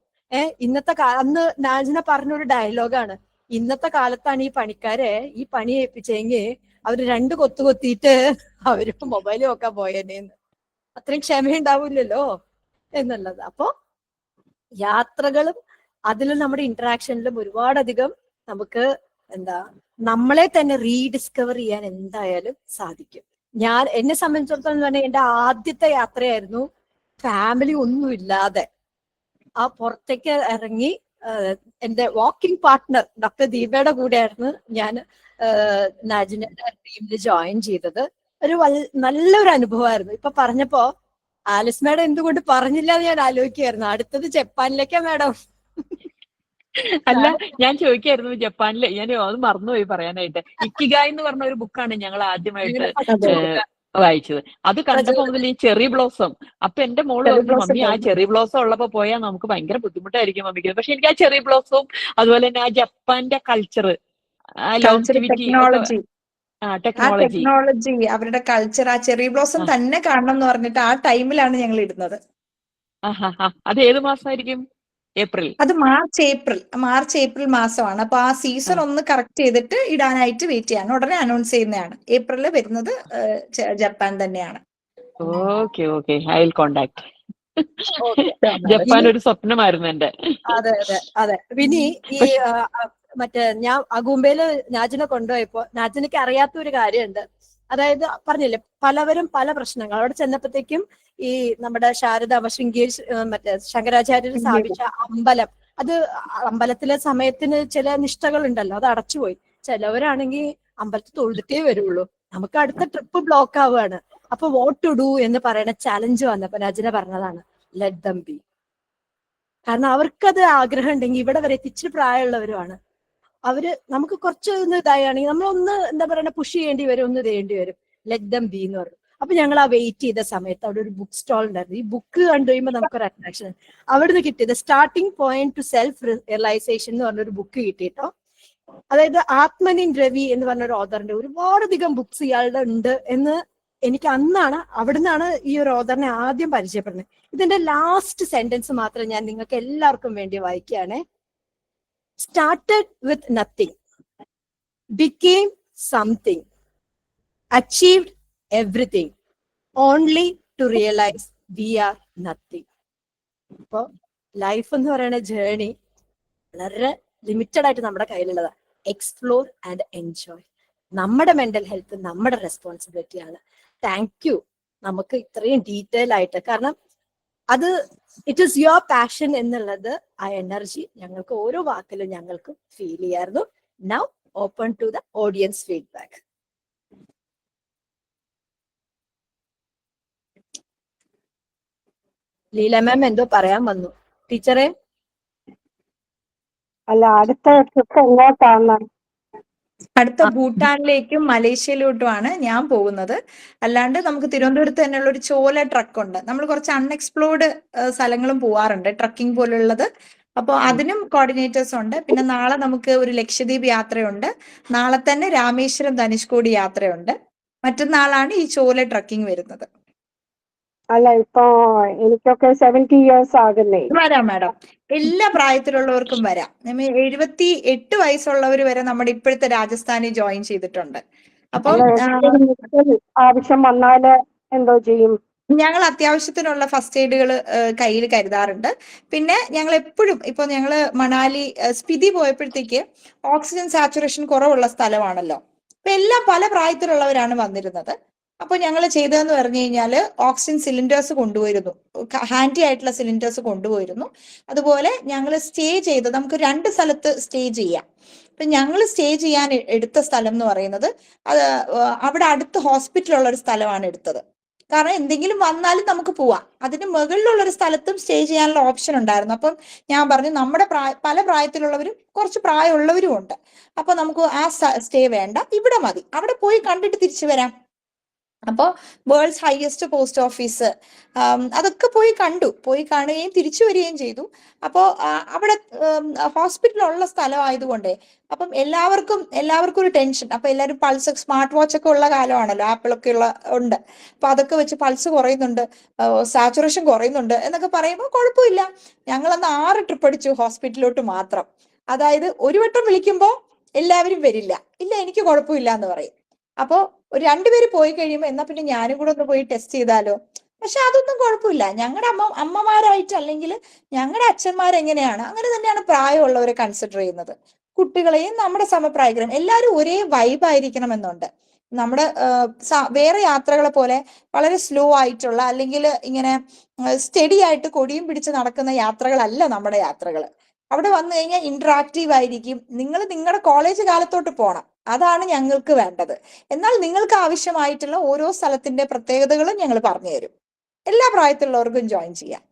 ഇന്നത്തെ അന്ന് നാജിന പറഞ്ഞൊരു ഡയലോഗാണ്, ഇന്നത്തെ കാലത്താണ് ഈ പണിക്കാരെ ഈ പണി ഏൽപ്പിച്ചെങ്കിൽ അവര് 2 കൊത്തു കൊത്തിയിട്ട് അവര് മൊബൈൽ നോക്കാൻ പോയേനേന്ന്. അത്രയും ക്ഷമയുണ്ടാവില്ലല്ലോ എന്നുള്ളത്. അപ്പോ യാത്രകളും അതിലും നമ്മുടെ ഇന്ററാക്ഷനിലും ഒരുപാടധികം നമുക്ക് എന്താ നമ്മളെ തന്നെ റീഡിസ്കവർ ചെയ്യാൻ എന്തായാലും സാധിക്കും. എന്നെ സംബന്ധിച്ചിടത്തോളം തന്നെ എന്റെ ആദ്യത്തെ യാത്രയായിരുന്നു ഫാമിലി ഒന്നും ഇല്ലാതെ ആ പുറത്തേക്ക് ഇറങ്ങി. എന്റെ വാക്കിംഗ് പാർട്ട്ണർ ഡോക്ടർ ദീപയുടെ കൂടെയായിരുന്നു ഞാൻ നാജിനയുടെ ടീമിൽ ജോയിൻ ചെയ്തത്. നല്ലൊരു അനുഭവമായിരുന്നു. ഇപ്പൊ പറഞ്ഞപ്പോ ആലിസ് മാഡം എന്തുകൊണ്ട് പറഞ്ഞില്ല എന്ന് ഞാൻ ആലോചിക്കുകയായിരുന്നു. അടുത്തത് ജപ്പാനിലേക്കാ മാഡം. അല്ല, ഞാൻ ചോദിക്കായിരുന്നു ജപ്പാനിലെ, ഞാൻ അത് മറന്നുപോയി പറയാനായിട്ട്. ഇക്കിഗായ് എന്ന് പറഞ്ഞ ഒരു ബുക്കാണ് ഞങ്ങൾ ആദ്യമായിട്ട് വായിച്ചത്. അത് കണ്ടപ്പോ മുതൽ ഈ ചെറി ബ്ലോസം, അപ്പൊ എന്റെ മോള് പറഞ്ഞു മമ്മി ആ ചെറി ബ്ലോസം ഉള്ളപ്പോ പോയാൽ നമുക്ക് ഭയങ്കര ബുദ്ധിമുട്ടായിരിക്കും മമ്മിക്ക്. പക്ഷെ എനിക്ക് ആ ചെറി ബ്ലോസവും അതുപോലെ തന്നെ ആ ജപ്പാന്റെ കൾച്ചർ, ടെക്നോളജി അവരുടെ കൾച്ചർ, ആ ചെറി ബ്ലോസം തന്നെ കാണണം എന്ന് പറഞ്ഞിട്ട് ആ ടൈമിലാണ് ഞങ്ങൾ ഇടുന്നത്. അത് ഏത് മാസമായിരിക്കും? ഏപ്രിൽ. അത് മാർച്ച് ഏപ്രിൽ മാസമാണ്. അപ്പൊ ആ സീസൺ ഒന്ന് കറക്റ്റ് ചെയ്തിട്ട് ഇടാനായിട്ട് വെയിറ്റ് ചെയ്യാണ്. ഉടനെ അനൗൺസ് ചെയ്യുന്നതാണ്. ഏപ്രിലിൽ വരുന്നത് ജപ്പാൻ തന്നെയാണ്. Okay okay, I will contact. Japan ഒരു സ്വപ്നമായിരുന്നു എന്റെ. അതെ അതെ അതെ. പിന്നെ ഈ മറ്റേ ഞാൻ അഗൂംബയില് നാജിനെ കൊണ്ടുപോയപ്പോ നാജിനക്ക് അറിയാത്ത ഒരു കാര്യമുണ്ട്. അതായത് പറഞ്ഞില്ലേ പലവരും പല പ്രശ്നങ്ങൾ. അവിടെ ചെന്നപ്പോഴത്തേക്കും ഈ നമ്മുടെ ശാരദ ശൃംഗേരി മറ്റേ ശങ്കരാചാര്യർ സ്ഥാപിച്ച അമ്പലം, അത് അമ്പലത്തിലെ സമയത്തിന് ചില നിഷ്ഠകൾ ഉണ്ടല്ലോ, അത് അടച്ചുപോയി. ചിലവരാണെങ്കിൽ അമ്പലത്തിൽ തൊഴുതിട്ടേ വരുള്ളൂ. നമുക്ക് അടുത്ത ട്രിപ്പ് ബ്ലോക്ക് ആവുകയാണ്. അപ്പൊ വാട്ട് ടു ഡു എന്ന് പറയുന്ന ചലഞ്ച് വന്നപ്പോ നജിന പറഞ്ഞതാണ് ലെറ്റ് ദം ബി. കാരണം അവർക്കത് ആഗ്രഹം ഉണ്ടെങ്കിൽ ഇവിടെ വരെ ഇച്ചിരി പ്രായമുള്ളവരുമാണ് അവര്. നമുക്ക് കുറച്ച് ഇതാണെങ്കിൽ നമ്മളൊന്ന് എന്താ പറയുക പുഷ് ചെയ്യേണ്ടി വരും, ഒന്ന് ചെയ്യേണ്ടി വരും. ലെറ്റ് ദം ബി എന്ന് പറഞ്ഞു. അപ്പൊ ഞങ്ങൾ ആ വെയിറ്റ് ചെയ്ത സമയത്ത് അവിടെ ഒരു ബുക്ക് സ്റ്റോൾ ഉണ്ടായിരുന്നു. ഈ ബുക്ക് കണ്ടു കഴിയുമ്പോൾ നമുക്കൊരു അട്രാക്ഷൻ. അവിടുന്ന് കിട്ടിയത് starting point to self realisation എന്ന് പറഞ്ഞൊരു ബുക്ക് കിട്ടിയിട്ടോ. അതായത് ആത്മനിൻ രവി എന്ന് പറഞ്ഞൊരു ഓഥറിന്റെ ഒരുപാടധികം ബുക്സ് ഇയാളുടെ ഉണ്ട് എന്ന് എനിക്ക് അന്നാണ്, അവിടുന്നാണ് ഈ ഒരു ഓഥറിനെ ആദ്യം പരിചയപ്പെടുന്നത്. ഇതിന്റെ ലാസ്റ്റ് സെന്റൻസ് മാത്രം ഞാൻ നിങ്ങൾക്ക് എല്ലാവർക്കും വേണ്ടി വായിക്കുകയാണ്. Started with nothing, became something, achieved everything, only to realize we are nothing. അപ്പോ ലൈഫ് എന്ന് പറയുന്ന ജേർണി വളരെ ലിമിറ്റഡ് ആയിട്ട് നമ്മുടെ കയ്യിലുള്ളതാണ്. Explore and enjoy. നമ്മുടെ മെന്റൽ ഹെൽത്ത് നമ്മുടെ റെസ്പോൺസിബിലിറ്റിയാണ്. താങ്ക് യു നമുക്ക് ഇത്രയും ഡീറ്റെയിൽ ആയിട്ട്. കാരണം അത് ഇറ്റ് ഈസ് യുവർ പാഷൻ എന്നുള്ളത്, ആ എനർജി ഞങ്ങൾക്ക് ഓരോ വാക്കിലും ഞങ്ങൾക്ക് ഫീൽ ചെയ്യായിരുന്നു. Now open to the audience feedback. Leela ma'am എന്തോ പറയാൻ വന്നു ടീച്ചറെ. അല്ല, അടുത്ത ട്രിപ്പ് എങ്ങോട്ടാണ്? അടുത്ത ഭൂട്ടാനിലേക്കും മലേഷ്യയിലോട്ടുമാണ് ഞാൻ പോകുന്നത്. അല്ലാണ്ട് നമുക്ക് തിരുവനന്തപുരത്ത് തന്നെയുള്ള ഒരു ചോല ട്രക്ക് ഉണ്ട്. നമ്മൾ കുറച്ച് അൺഎക്സ്പ്ലോർഡ് സ്ഥലങ്ങളും പോവാറുണ്ട്, ട്രക്കിംഗ് പോലുള്ളത്. അപ്പോൾ അതിനും കോർഡിനേറ്റേഴ്സ് ഉണ്ട്. പിന്നെ നാളെ നമുക്ക് ഒരു ലക്ഷദ്വീപ് യാത്രയുണ്ട്. നാളെ തന്നെ രാമേശ്വരം ധനുഷ്കോടി യാത്രയുണ്ട്. മറ്റന്നാളാണ് ഈ ചോല ട്രക്കിംഗ് വരുന്നത്. അല്ല ഇപ്പൊ എനിക്കൊക്കെ 70 years ആകുന്നേ. വരാം മാഡം, എല്ലാ പ്രായത്തിലുള്ളവർക്കും വരാം. 78 വയസ്സുള്ളവർ വരെ നമ്മുടെ ഇപ്പോഴത്തെ രാജസ്ഥാനിൽ ജോയിൻ ചെയ്തിട്ടുണ്ട്. അപ്പം ആവശ്യം വന്നാല് എന്തോ ചെയ്യും? ഞങ്ങൾ അത്യാവശ്യത്തിനുള്ള ഫസ്റ്റ് എയ്ഡുകൾ കയ്യിൽ കരുതാറുണ്ട്. പിന്നെ ഞങ്ങൾ എപ്പോഴും ഇപ്പൊ ഞങ്ങള് മണാലി സ്പിതി പോയപ്പോഴത്തേക്ക് ഓക്സിജൻ സാച്ചുറേഷൻ കുറവുള്ള സ്ഥലമാണല്ലോ. അപ്പൊ എല്ലാം പല പ്രായത്തിലുള്ളവരാണ് വന്നിരുന്നത്. അപ്പൊ ഞങ്ങൾ ചെയ്തതെന്ന് പറഞ്ഞു കഴിഞ്ഞാല് ഓക്സിജൻ സിലിണ്ടേഴ്സ് കൊണ്ടുപോയിരുന്നു, ഹാൻഡി ആയിട്ടുള്ള സിലിണ്ടേഴ്സ് കൊണ്ടുപോയിരുന്നു. അതുപോലെ ഞങ്ങൾ സ്റ്റേ ചെയ്ത് നമുക്ക് 2 സ്ഥലത്ത് സ്റ്റേ ചെയ്യാം. അപ്പൊ ഞങ്ങൾ സ്റ്റേ ചെയ്യാൻ എടുത്ത സ്ഥലം എന്ന് പറയുന്നത് അത് അവിടെ അടുത്ത് ഹോസ്പിറ്റലുള്ള ഒരു സ്ഥലമാണ് എടുത്തത്. കാരണം എന്തെങ്കിലും വന്നാലും നമുക്ക് പോവാം. അതിന് മുകളിലുള്ള ഒരു സ്ഥലത്തും സ്റ്റേ ചെയ്യാനുള്ള ഓപ്ഷൻ ഉണ്ടായിരുന്നു. അപ്പം ഞാൻ പറഞ്ഞു നമ്മുടെ പല പ്രായത്തിലുള്ളവരും കുറച്ച് പ്രായമുള്ളവരും ഉണ്ട്. അപ്പൊ നമുക്ക് ആ സ്റ്റേ വേണ്ട, ഇവിടെ മതി, അവിടെ പോയി കണ്ടിട്ട് തിരിച്ചു വരാം. അപ്പോൾ വേൾഡ്സ് ഹയസ്റ്റ് പോസ്റ്റ് ഓഫീസ് അതൊക്കെ പോയി കണ്ടു, പോയി കാണുകയും തിരിച്ചു വരികയും ചെയ്തു. അപ്പോൾ അവിടെ ഹോസ്പിറ്റലുള്ള സ്ഥലമായതുകൊണ്ടേ അപ്പം എല്ലാവർക്കും ഒരു ടെൻഷൻ. അപ്പൊ എല്ലാവരും പൾസ്, സ്മാർട്ട് വാച്ച് ഒക്കെ ഉള്ള കാലമാണല്ലോ, ആപ്പിളൊക്കെ ഉണ്ട്. അപ്പൊ അതൊക്കെ വെച്ച് പൾസ് കുറയുന്നുണ്ട്, സാച്ചുറേഷൻ കുറയുന്നുണ്ട് എന്നൊക്കെ പറയുമ്പോൾ കുഴപ്പമില്ല. ഞങ്ങളന്ന് 6 ട്രിപ്പ് അടിച്ചു ഹോസ്പിറ്റലിലോട്ട് മാത്രം. അതായത് ഒരു വട്ടം വിളിക്കുമ്പോൾ എല്ലാവരും വരില്ല, ഇല്ല എനിക്ക് കുഴപ്പമില്ല എന്ന് പറയും. അപ്പോ 2 പേര് പോയി കഴിയുമ്പോൾ എന്നാ പിന്നെ ഞാനും കൂടെ ഒന്ന് പോയി ടെസ്റ്റ് ചെയ്താലോ. പക്ഷെ അതൊന്നും കുഴപ്പമില്ല. ഞങ്ങളുടെ അമ്മമാരായിട്ട് അല്ലെങ്കിൽ ഞങ്ങളുടെ അച്ഛന്മാരെങ്ങനെയാണ് അങ്ങനെ തന്നെയാണ് പ്രായമുള്ളവരെ കൺസിഡർ ചെയ്യുന്നത്. കുട്ടികളെയും നമ്മുടെ സമപ്രായക്കാരും എല്ലാവരും ഒരേ വൈബായിരിക്കണം എന്നുണ്ട്. നമ്മുടെ വേറെ യാത്രകളെ പോലെ വളരെ സ്ലോ ആയിട്ടുള്ള അല്ലെങ്കിൽ ഇങ്ങനെ സ്റ്റഡി ആയിട്ട് കൊടിയും പിടിച്ച് നടക്കുന്ന യാത്രകളല്ല നമ്മുടെ യാത്രകൾ. അവിടെ വന്നു കഴിഞ്ഞാൽ ഇന്ററാക്റ്റീവ് ആയിരിക്കും. നിങ്ങൾ നിങ്ങളുടെ കോളേജ് കാലത്തോട്ട് പോകണം, അതാണ് ഞങ്ങൾക്ക് വേണ്ടത്. എന്നാൽ നിങ്ങൾക്ക് ആവശ്യമായിട്ടുള്ള ഓരോ സ്ഥലത്തിന്റെ പ്രത്യേകതകളും ഞങ്ങൾ പറഞ്ഞു തരും. എല്ലാ പ്രായത്തിലുള്ളവർക്കും ജോയിൻ ചെയ്യാം.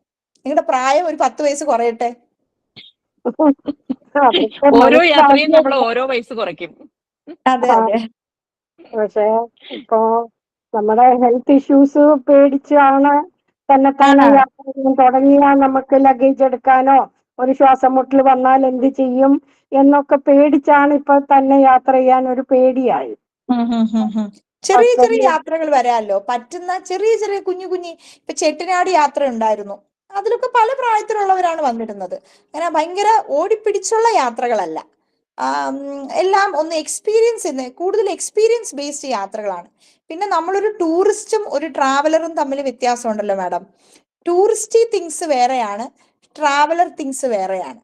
നിങ്ങളുടെ പ്രായം ഒരു 10 വയസ്സ് കുറയട്ടെ. ഓരോ യാത്രയും നമ്മൾ ഓരോ വയസ്സ് കുറയ്ക്കും. അതെ അതെ. പക്ഷെ ഇപ്പോ നമ്മുടെ ഹെൽത്ത് ഇഷ്യൂസ് പേടിച്ചാണ് തന്നെ യാത്ര തുടങ്ങിയാൽ നമുക്ക് ലഗേജ് എടുക്കാനോ ഒരു ശ്വാസം മുട്ടൽ വന്നാൽ എന്ത് ചെയ്യും എന്നൊക്കെ പേടിച്ചാണ് ഇപ്പൊ തന്നെ യാത്ര ചെയ്യാൻ ഒരു പേടിയായി. ചെറിയ ചെറിയ യാത്രകൾ വരാമല്ലോ, പറ്റുന്ന ചെറിയ കുഞ്ഞു ഇപ്പൊ ചെട്ടിനാട് യാത്ര ഉണ്ടായിരുന്നു, അതിലൊക്കെ പല പ്രായത്തിലുള്ളവരാണ് വന്നിരുന്നത്. അങ്ങനെ ഭയങ്കര ഓടിപ്പിടിച്ചുള്ള യാത്രകളല്ല, എല്ലാം ഒന്ന് കൂടുതൽ എക്സ്പീരിയൻസ് ബേസ്ഡ് യാത്രകളാണ്. പിന്നെ നമ്മളൊരു ടൂറിസ്റ്റും ഒരു ട്രാവലറും തമ്മിൽ വ്യത്യാസമുണ്ടല്ലോ മാഡം. ടൂറിസ്റ്റി തിങ്സ് വേറെയാണ്, ട്രാവലർ തിങ്സ് വേറെയാണ്.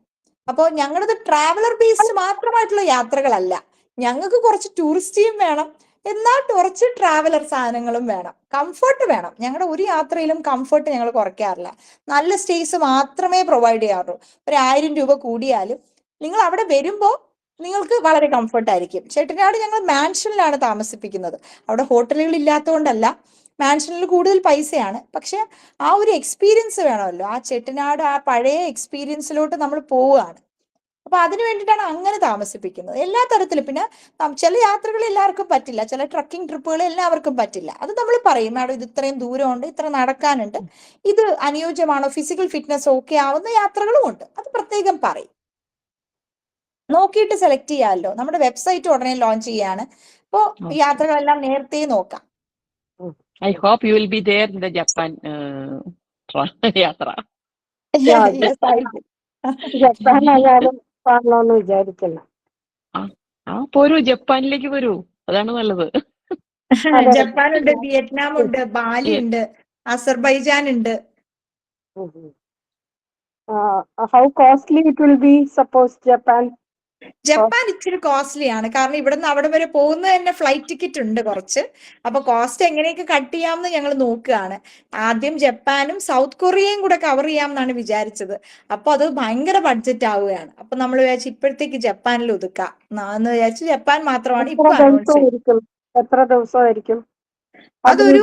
അപ്പോൾ ഞങ്ങളത് ട്രാവലർ ബേസ്ഡ് മാത്രമായിട്ടുള്ള യാത്രകളല്ല. ഞങ്ങൾക്ക് കുറച്ച് ടൂറിസ്റ്റിയും വേണം, എന്നാൽ കുറച്ച് ട്രാവലർ സാധനങ്ങളും വേണം, കംഫർട്ട് വേണം. ഞങ്ങളുടെ ഒരു യാത്രയിലും കംഫർട്ട് ഞങ്ങൾ കുറയ്ക്കാറില്ല. നല്ല സ്റ്റേസ് മാത്രമേ പ്രൊവൈഡ് ചെയ്യാറുള്ളൂ. 1000 രൂപ കൂടിയാലും നിങ്ങൾ അവിടെ വരുമ്പോൾ നിങ്ങൾക്ക് വളരെ കംഫർട്ട് ആയിരിക്കും. ചെട്ടിനാട് ഞങ്ങൾ മാൻഷനിലാണ് താമസിപ്പിക്കുന്നത്. അവിടെ ഹോട്ടലുകൾ ഇല്ലാത്തതുകൊണ്ടല്ല, മാൻഷനിൽ കൂടുതൽ പൈസയാണ്. പക്ഷെ ആ ഒരു എക്സ്പീരിയൻസ് വേണമല്ലോ. ആ ചെട്ടിനാട് ആ പഴയ എക്സ്പീരിയൻസിലോട്ട് നമ്മൾ പോവുകയാണ്. അപ്പൊ അതിനു വേണ്ടിയിട്ടാണ് അങ്ങനെ താമസിപ്പിക്കുന്നത്. എല്ലാ തരത്തിലും. പിന്നെ ചില യാത്രകൾ എല്ലാവർക്കും പറ്റില്ല, ചില ട്രക്കിംഗ് ട്രിപ്പുകൾ എല്ലാവർക്കും പറ്റില്ല. അത് നമ്മൾ പറയും, മാഡം ഇത് ഇത്രയും ദൂരമുണ്ട്, ഇത്ര നടക്കാനുണ്ട്, ഇത് അനുയോജ്യമാണോ, ഫിസിക്കൽ ഫിറ്റ്നസ് ഓക്കെ ആവുന്ന യാത്രകളും ഉണ്ട്, അത് പ്രത്യേകം പറയും. നോക്കിയിട്ട് സെലക്ട് ചെയ്യാമല്ലോ. നമ്മുടെ വെബ്സൈറ്റ് ഉടനെ ലോഞ്ച് ചെയ്യാണ്. അപ്പോ യാത്രകളെല്ലാം നേരത്തെ നോക്കാം. I hope you will be there in the Japan യാത്ര. ജപ്പാനായാലും കാണണമെന്ന് വിചാരിക്കുന്നു. പോരൂ, ജപ്പാനിലേക്ക് വരൂ, അതാണ് നല്ലത്. ജപ്പാനുണ്ട്, വിയറ്റ്നാം ഉണ്ട്, ബാലി ഉണ്ട്, അസർബൈജാൻ ഉണ്ട്. How costly it will be suppose Japan ഇച്ചിരി കോസ്റ്റ്ലി ആണ്. കാരണം ഇവിടുന്ന് അവിടെ വരെ പോകുന്നത് തന്നെ ഫ്ലൈറ്റ് ടിക്കറ്റ് ഉണ്ട് കുറച്ച്. അപ്പൊ കോസ്റ്റ് എങ്ങനെയൊക്കെ കട്ട് ചെയ്യാമെന്ന് ഞങ്ങൾ നോക്കുകയാണ്. ആദ്യം ജപ്പാനും സൗത്ത് കൊറിയയും കൂടെ കവർ ചെയ്യാമെന്നാണ് വിചാരിച്ചത്. അപ്പൊ അത് ഭയങ്കര ബഡ്ജറ്റ് ആവുകയാണ്. അപ്പൊ നമ്മൾ വിചാരിച്ചു ഇപ്പോഴത്തേക്ക് ജപ്പാനിൽ ഒതുക്കാം എന്ന് വിചാരിച്ചു. ജപ്പാൻ മാത്രമാണ് ഇപ്പൊ അനൗൺസ് ചെയ്തത്. എത്ര ദിവസമായിരിക്കും? അതൊരു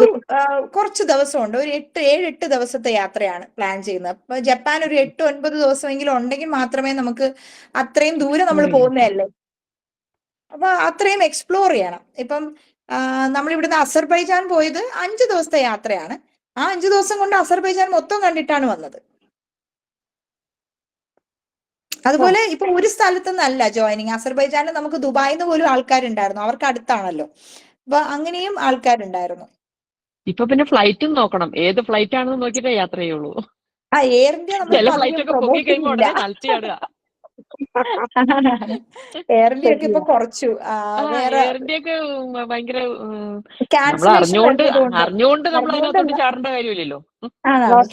കുറച്ച് ദിവസമുണ്ട്, ഒരു 7-8 ദിവസത്തെ യാത്രയാണ് പ്ലാൻ ചെയ്യുന്നത്. അപ്പൊ ജപ്പാൻ ഒരു 8-9 ദിവസമെങ്കിലും ഉണ്ടെങ്കിൽ മാത്രമേ നമുക്ക്, അത്രയും ദൂരം നമ്മൾ പോകുന്നതല്ലേ, അപ്പൊ അത്രയും എക്സ്പ്ലോർ ചെയ്യണം. ഇപ്പം നമ്മൾ ഇവിടുന്ന് അസർബൈജാൻ പോയത് 5 ദിവസത്തെ യാത്രയാണ്. ആ 5 ദിവസം കൊണ്ട് അസർബൈജാൻ മൊത്തം കണ്ടിട്ടാണ് വന്നത്. അതുപോലെ ഇപ്പൊ ഒരു സ്ഥലത്തു നിന്നല്ല ജോയിനിങ്. അസർബൈജാനിൽ നമുക്ക് ദുബായിൽ നിന്ന് പോലും ആൾക്കാരുണ്ടായിരുന്നു, അവർക്ക് അടുത്താണല്ലോ. അപ്പൊ അങ്ങനെയും ആൾക്കാരുണ്ടായിരുന്നു. ഇപ്പൊ പിന്നെ ഫ്ലൈറ്റും നോക്കണം, ഏത് ഫ്ലൈറ്റ് ആണെന്ന് നോക്കിയിട്ടേ യാത്ര ചെയ്യുള്ളൂ. എയർ ഇന്ത്യ ചില നമ്മളിപ്പോ ഫ്ലൈറ്റ് അധികം ഒക്കെ പൊക്കി പ്രൊമോട്ട് കഴിയുമ്പോൾ ചെയ്യുന്നില്ല. ഉടനെ നിലത്തിയാടുക. എയർ ഇന്ത്യ ഒക്കെ ഇപ്പൊ കുറച്ചു. വേറെ എയർ ഇന്ത്യ ഒക്കെ ഭയങ്കര നമ്മൾ ക്യാൻസലേഷൻ വരുന്നതുകൊണ്ട് അറിഞ്ഞുകൊണ്ട് നമ്മൾ അതിനകത്തോട്ട് അറിഞ്ഞുകൊണ്ടല്ല, ചാടേണ്ട കാര്യമില്ലല്ലോ.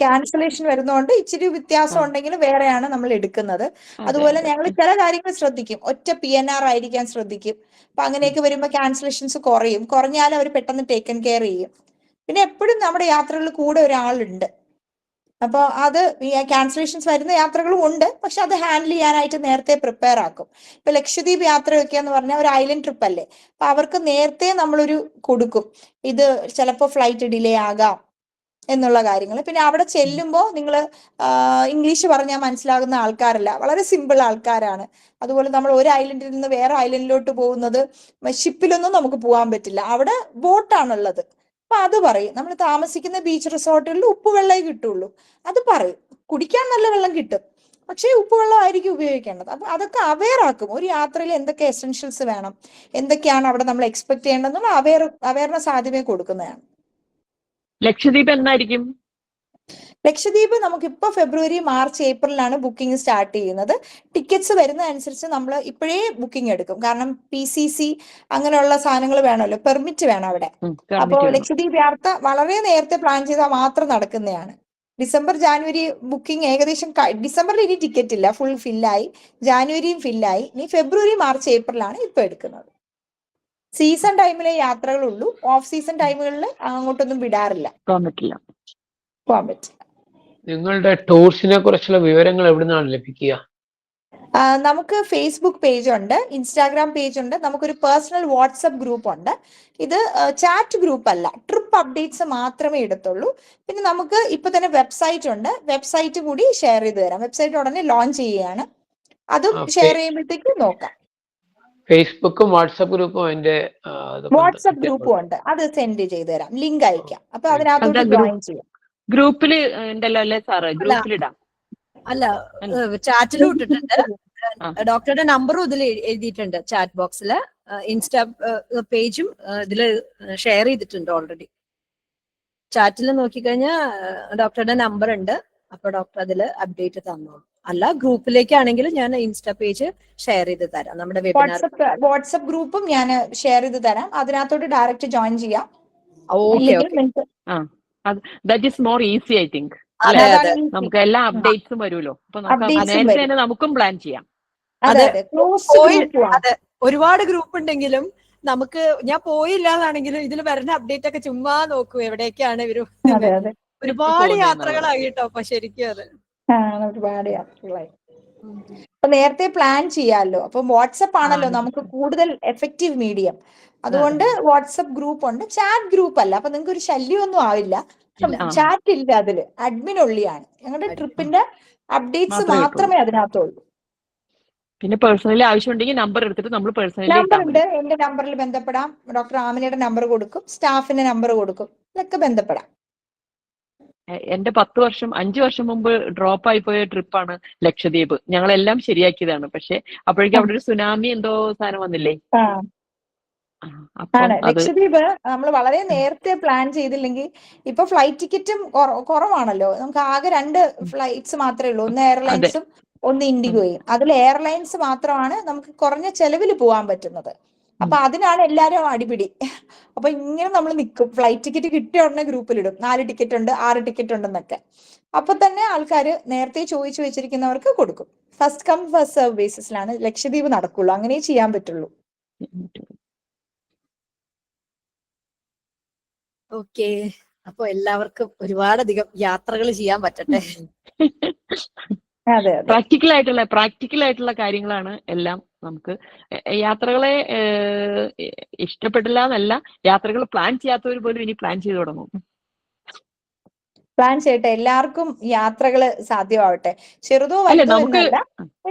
ക്യാൻസലേഷൻ വരുന്നതുകൊണ്ട് ഇച്ചിരി വ്യത്യാസം ഉണ്ടെങ്കിൽ വേറെയാണ് നമ്മൾ എടുക്കുന്നത്. അതുപോലെ ഞങ്ങൾ ചില കാര്യങ്ങൾ ശ്രദ്ധിക്കും, ഒറ്റ PNR ആയിരിക്കാൻ ശ്രദ്ധിക്കും. അപ്പൊ അങ്ങനെയൊക്കെ വരുമ്പോൾ ക്യാൻസലേഷൻസ് കുറഞ്ഞാൽ അവർ പെട്ടെന്ന് ടേക്കൻ കെയർ ചെയ്യും. പിന്നെ എപ്പോഴും നമ്മുടെ യാത്രകളിൽ കൂടെ ഒരാളുണ്ട്. അപ്പോൾ അത് ക്യാൻസലേഷൻസ് വരുന്ന യാത്രകളും ഉണ്ട്, പക്ഷെ അത് ഹാൻഡിൽ ചെയ്യാനായിട്ട് നേരത്തെ പ്രിപ്പയർ ആക്കും. ഇപ്പൊ ലക്ഷദ്വീപ് യാത്രയൊക്കെ എന്ന് പറഞ്ഞാൽ ഒരു ഐലൻഡ് ട്രിപ്പ് അല്ലേ, അപ്പൊ അവർക്ക് നേരത്തെ നമ്മളൊരു കൊടുക്കും, ഇത് ചിലപ്പോൾ ഫ്ലൈറ്റ് ഡിലേ ആകാം എന്നുള്ള കാര്യങ്ങൾ. പിന്നെ അവിടെ ചെല്ലുമ്പോൾ നിങ്ങൾ ഇംഗ്ലീഷ് പറഞ്ഞാൽ മനസ്സിലാകുന്ന ആൾക്കാരല്ല, വളരെ സിമ്പിൾ ആൾക്കാരാണ്. അതുപോലെ നമ്മൾ ഒരു ഐലൻഡിൽ നിന്ന് വേറെ ഐലൻഡിലോട്ട് പോകുന്നത് ഷിപ്പിലൊന്നും നമുക്ക് പോകാൻ പറ്റില്ല, അവിടെ ബോട്ടാണുള്ളത്. അപ്പൊ അത് പറയും, നമ്മൾ താമസിക്കുന്ന ബീച്ച് റിസോർട്ടുകളിൽ ഉപ്പുവെള്ളമേ കിട്ടുള്ളൂ. അത് പറയും, കുടിക്കാൻ നല്ല വെള്ളം കിട്ടും, പക്ഷേ ഉപ്പുവെള്ളം ആയിരിക്കും ഉപയോഗിക്കേണ്ടത്. അപ്പൊ അതൊക്കെ അവെയർ ആക്കും. ഒരു യാത്രയിൽ എന്തൊക്കെ എസെൻഷ്യൽസ് വേണം, എന്തൊക്കെയാണ് അവിടെ നമ്മൾ എക്സ്പെക്ട് ചെയ്യേണ്ടതെന്നുള്ള അവയർനെസ് ആദ്യമേ കൊടുക്കുന്നതാണ്. ലക്ഷദ്വീപ് എന്നായിരിക്കും? ലക്ഷദ്വീപ് നമുക്കിപ്പോൾ ഫെബ്രുവരി, മാർച്ച്, ഏപ്രിലാണ് ബുക്കിംഗ് സ്റ്റാർട്ട് ചെയ്യുന്നത്. ടിക്കറ്റ്സ് വരുന്ന അനുസരിച്ച് നമ്മൾ ഇപ്പോഴേ ബുക്കിംഗ് എടുക്കും, കാരണം PCC അങ്ങനെയുള്ള സാധനങ്ങൾ വേണമല്ലോ, പെർമിറ്റ് വേണം അവിടെ. അപ്പോൾ ലക്ഷദ്വീപ് യാത്ര വളരെ നേരത്തെ പ്ലാൻ ചെയ്താൽ മാത്രം നടക്കുന്നതാണ്. ഡിസംബർ, ജാനുവരി ബുക്കിംഗ് ഏകദേശം ഡിസംബറിൽ ഇനി ടിക്കറ്റ് ഇല്ല, ഫുൾ ഫില്ലായി. ജാനുവരിയും ഫില്ലായി. ഇനി ഫെബ്രുവരി, മാർച്ച്, ഏപ്രിലാണ് ഇപ്പൊ എടുക്കുന്നത്. സീസൺ ടൈമിലെ യാത്രകളുള്ളൂ, ഓഫ് സീസൺ ടൈമുകളിൽ അങ്ങോട്ടൊന്നും വിടാറില്ല, പോകാൻ പറ്റില്ല. നിങ്ങളുടെ ടൂർസിനെ കുറിച്ചുള്ള വിവരങ്ങൾ എവിടുന്നാണ് ലഭിക്കുക? നമുക്ക് ഫേസ്ബുക്ക് പേജ് ഉണ്ട്, ഇൻസ്റ്റാഗ്രാം പേജ് ഉണ്ട്, നമുക്കൊരു പേഴ്സണൽ വാട്സപ്പ് ഗ്രൂപ്പ് ഉണ്ട്. ഇത് ചാറ്റ് ഗ്രൂപ്പ് അല്ല, ട്രിപ്പ് അപ്ഡേറ്റ്സ് മാത്രമേ ഇടത്തുള്ളൂ. പിന്നെ നമുക്ക് ഇപ്പൊ തന്നെ വെബ്സൈറ്റ് ഉണ്ട്, വെബ്സൈറ്റ് കൂടി ഷെയർ ചെയ്ത് തരാം. വെബ്സൈറ്റ് ഉടനെ ലോഞ്ച് ചെയ്യുകയാണ്, അതും ഷെയർ ചെയ്യുമ്പോഴത്തേക്ക് നോക്കാം. ഫേസ്ബുക്കും വാട്സപ്പ് ഗ്രൂപ്പും അതിന്റെ വാട്സപ്പ് ഗ്രൂപ്പും ഉണ്ട്, അത് സെൻഡ് ചെയ്ത് തരാം, ലിങ്ക് അയക്കാം. അപ്പൊ അതിനകത്തോട്ട് ജോയിൻ ചെയ്യാം. ഗ്രൂപ്പില് ഉണ്ടല്ലോ അല്ലേ സാറ്? ഗ്രൂപ്പിലിടാം. അല്ല, ചാറ്റിലും ഇട്ടിട്ടുണ്ട്. ഡോക്ടറുടെ നമ്പറും ഇതിൽ എഴുതിയിട്ടുണ്ട് ചാറ്റ് ബോക്സില്. ഇൻസ്റ്റാ പേജും ഇതില് ഷെയർ ചെയ്തിട്ടുണ്ട് ഓൾറെഡി. ചാറ്റിൽ നോക്കിക്കഴിഞ്ഞാൽ ഡോക്ടറുടെ നമ്പർ ഉണ്ട്, അപ്പൊ ഡോക്ടർ അതില് അപ്ഡേറ്റ് തന്നോളൂ. അല്ല, ഗ്രൂപ്പിലേക്കാണെങ്കിൽ ഞാൻ ഇൻസ്റ്റാ പേജ് ഷെയർ ചെയ്ത് തരാം. നമ്മുടെ വാട്സപ്പ് ഗ്രൂപ്പും ഞാൻ ഷെയർ ചെയ്ത് തരാം, അതിനകത്തോട്ട് ഡയറക്റ്റ് ജോയിൻ ചെയ്യാം. That is more easy I think. നമുക്ക് എല്ലാ അപ്ഡേറ്റ്സും വരുമല്ലോ, അപ്പൊ നേരത്തെ തന്നെ നമുക്കും പ്ലാൻ ചെയ്യാം. അതെ, ഒരുപാട് ഗ്രൂപ്പ് ഉണ്ടെങ്കിലും നമുക്ക്, ഞാൻ പോയില്ലാതാണെങ്കിലും ഇതിൽ വരുന്ന അപ്ഡേറ്റ് ഒക്കെ ചുമ്മാ നോക്കൂ, എവിടേക്കാണ് ഇവര്. ഒരുപാട് യാത്രകളായി കേട്ടോ, അപ്പൊ ശരിക്കും അത് ഒരുപാട് യാത്രകളായി. അപ്പൊ നേരത്തെ പ്ലാൻ ചെയ്യാമല്ലോ. അപ്പൊ വാട്സപ്പ് ആണല്ലോ നമുക്ക് കൂടുതൽ എഫക്റ്റീവ് മീഡിയം. അതുകൊണ്ട് വാട്സപ്പ് ഗ്രൂപ്പ് ഉണ്ട്, ചാറ്റ് ഗ്രൂപ്പ് അല്ല. അപ്പൊ നിങ്ങൾക്ക് ഒരു ശല്യമൊന്നും ആവില്ല. ചാറ്റ് ഇല്ല, അതില് അഡ്മിൻ ഒള്ളിയാണ്. ഞങ്ങളുടെ ട്രിപ്പിന്റെ അപ്ഡേറ്റ്സ് മാത്രമേ അതിനകത്തുള്ളൂ. പിന്നെ പേഴ്സണലി ആവശ്യമുണ്ടെങ്കിൽ നമ്പർ എടുത്തിട്ട് നമ്മൾ പേഴ്സണലി നമ്പർ ഉണ്ട്, എന്റെ നമ്പറിൽ ബന്ധപ്പെടാം. ഡോക്ടർ ആമിനയുടെ നമ്പർ കൊടുക്കും, സ്റ്റാഫിന്റെ നമ്പർ കൊടുക്കും, ഇതൊക്കെ ബന്ധപ്പെടാം. എന്റെ 5 വർഷം മുമ്പ് ഡ്രോപ്പ് ആയി പോയ ട്രിപ്പാണ് ലക്ഷദ്വീപ്. ഞങ്ങളെല്ലാം ശരിയാക്കിയതാണ്, പക്ഷെ അപ്പോഴേക്കും അവിടെ ഒരു സുനാമി എന്തോ സാധനം വന്നില്ലേ. ആണ് ലക്ഷദ്വീപ് നമ്മൾ വളരെ നേരത്തെ പ്ലാൻ ചെയ്തില്ലെങ്കിൽ, ഇപ്പൊ ഫ്ലൈറ്റ് ടിക്കറ്റും കുറവാണല്ലോ. നമുക്ക് ആകെ 2 ഫ്ലൈറ്റ്സ് മാത്രമേ ഉള്ളൂ, ഒന്ന് എയർലൈൻസും ഒന്ന് ഇൻഡിഗോയും. അതിൽ എയർലൈൻസ് മാത്രമാണ് നമുക്ക് കുറഞ്ഞ ചെലവിൽ പോകാൻ പറ്റുന്നത്. അപ്പൊ അതിനാണ് എല്ലാരും അടിപിടി. അപ്പൊ ഇങ്ങനെ നമ്മൾ നിൽക്കും, ഫ്ലൈറ്റ് ടിക്കറ്റ് കിട്ടിയ ഉടനെ ഗ്രൂപ്പിലിടും 4 ടിക്കറ്റ് ഉണ്ട്, 6 ടിക്കറ്റ് ഉണ്ടെന്നൊക്കെ. അപ്പൊ തന്നെ ആൾക്കാർ നേരത്തെ ചോദിച്ചു വെച്ചിരിക്കുന്നവർക്ക് കൊടുക്കും. ഫസ്റ്റ് കം ഫസ്റ്റ് സെർവ് ബേസിസിലാണ് ലക്ഷദ്വീപ് നടക്കുള്ളൂ, അങ്ങനെ ചെയ്യാൻ പറ്റുള്ളൂ. ഓക്കെ, അപ്പൊ എല്ലാവർക്കും ഒരുപാടധികം യാത്രകൾ ചെയ്യാൻ പറ്റട്ടെ. പ്രാക്ടിക്കൽ ആയിട്ടുള്ള കാര്യങ്ങളാണ് എല്ലാം. നമുക്ക് യാത്രകളെ ഇഷ്ടപ്പെടില്ല എന്നല്ല, യാത്രകൾ പ്ലാൻ ചെയ്യാത്തവർ പോലും ഇനി പ്ലാൻ ചെയ്തു തുടങ്ങും. പ്ലാൻ ചെയ്യട്ടെ, എല്ലാവർക്കും യാത്രകള് സാധ്യമാവട്ടെ. ചെറുതോ വലുതോ എന്നല്ല,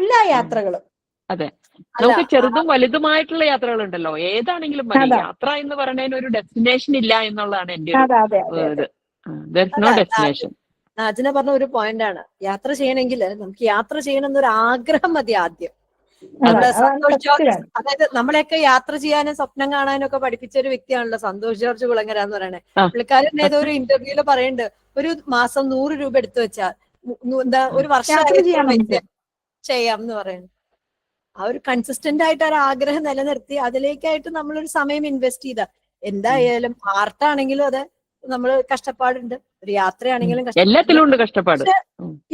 എല്ലാ യാത്രകളും. അതെ, നമുക്ക് ചെറുതും വലുതുമായിട്ടുള്ള യാത്രകളുണ്ടല്ലോ, ഏതാണെങ്കിലും മതി. യാത്ര എന്ന് പറയുന്നതിന് ഒരു ഡെസ്റ്റിനേഷൻ ഇല്ല എന്നുള്ളതാണ് എന്റെ ഒരു ഡെസ്റ്റിനേഷൻ. നാജിന പറഞ്ഞ ഒരു പോയിന്റ് ആണ്, യാത്ര ചെയ്യണമെങ്കിൽ നമുക്ക് യാത്ര ചെയ്യണം എന്നൊരു ആഗ്രഹം മതി ആദ്യം. നമ്മളെ അതാണ് സന്തോഷ് സത്യം. ജോർജ്, അതായത് നമ്മളെയൊക്കെ യാത്ര ചെയ്യാനും സ്വപ്നം കാണാനും ഒക്കെ പഠിപ്പിച്ച ഒരു വ്യക്തിയാണല്ലോ സന്തോഷ് ജോർജ് കുളങ്ങര എന്ന് പറയുന്നത്. ആ. പുള്ളിക്കാരൻ ഏതോ ഒരു ഇന്റർവ്യൂല് പറയുന്നുണ്ട്, ഒരു മാസം 100 രൂപ എടുത്തു വെച്ചാൽ എന്താ ഒരു വർഷം യാത്ര ചെയ്യാൻ പറ്റും. ചെയ്യാം എന്ന് പറയുന്നത്. ആ ഒരു കൺസിസ്റ്റന്റ് ആയിട്ട് ഒരു ആഗ്രഹം നിലനിർത്തി അതിലേക്കായിട്ട് നമ്മളൊരു സമയം ഇൻവെസ്റ്റ് ചെയ്ത എന്തായാലും ആർട്ടാണെങ്കിലും അതെ നമ്മൾ കഷ്ടപ്പാടുണ്ട്, ഒരു യാത്രയാണെങ്കിലും എല്ലാത്തിലും ഉണ്ട് കഷ്ടപ്പാട്. പക്ഷെ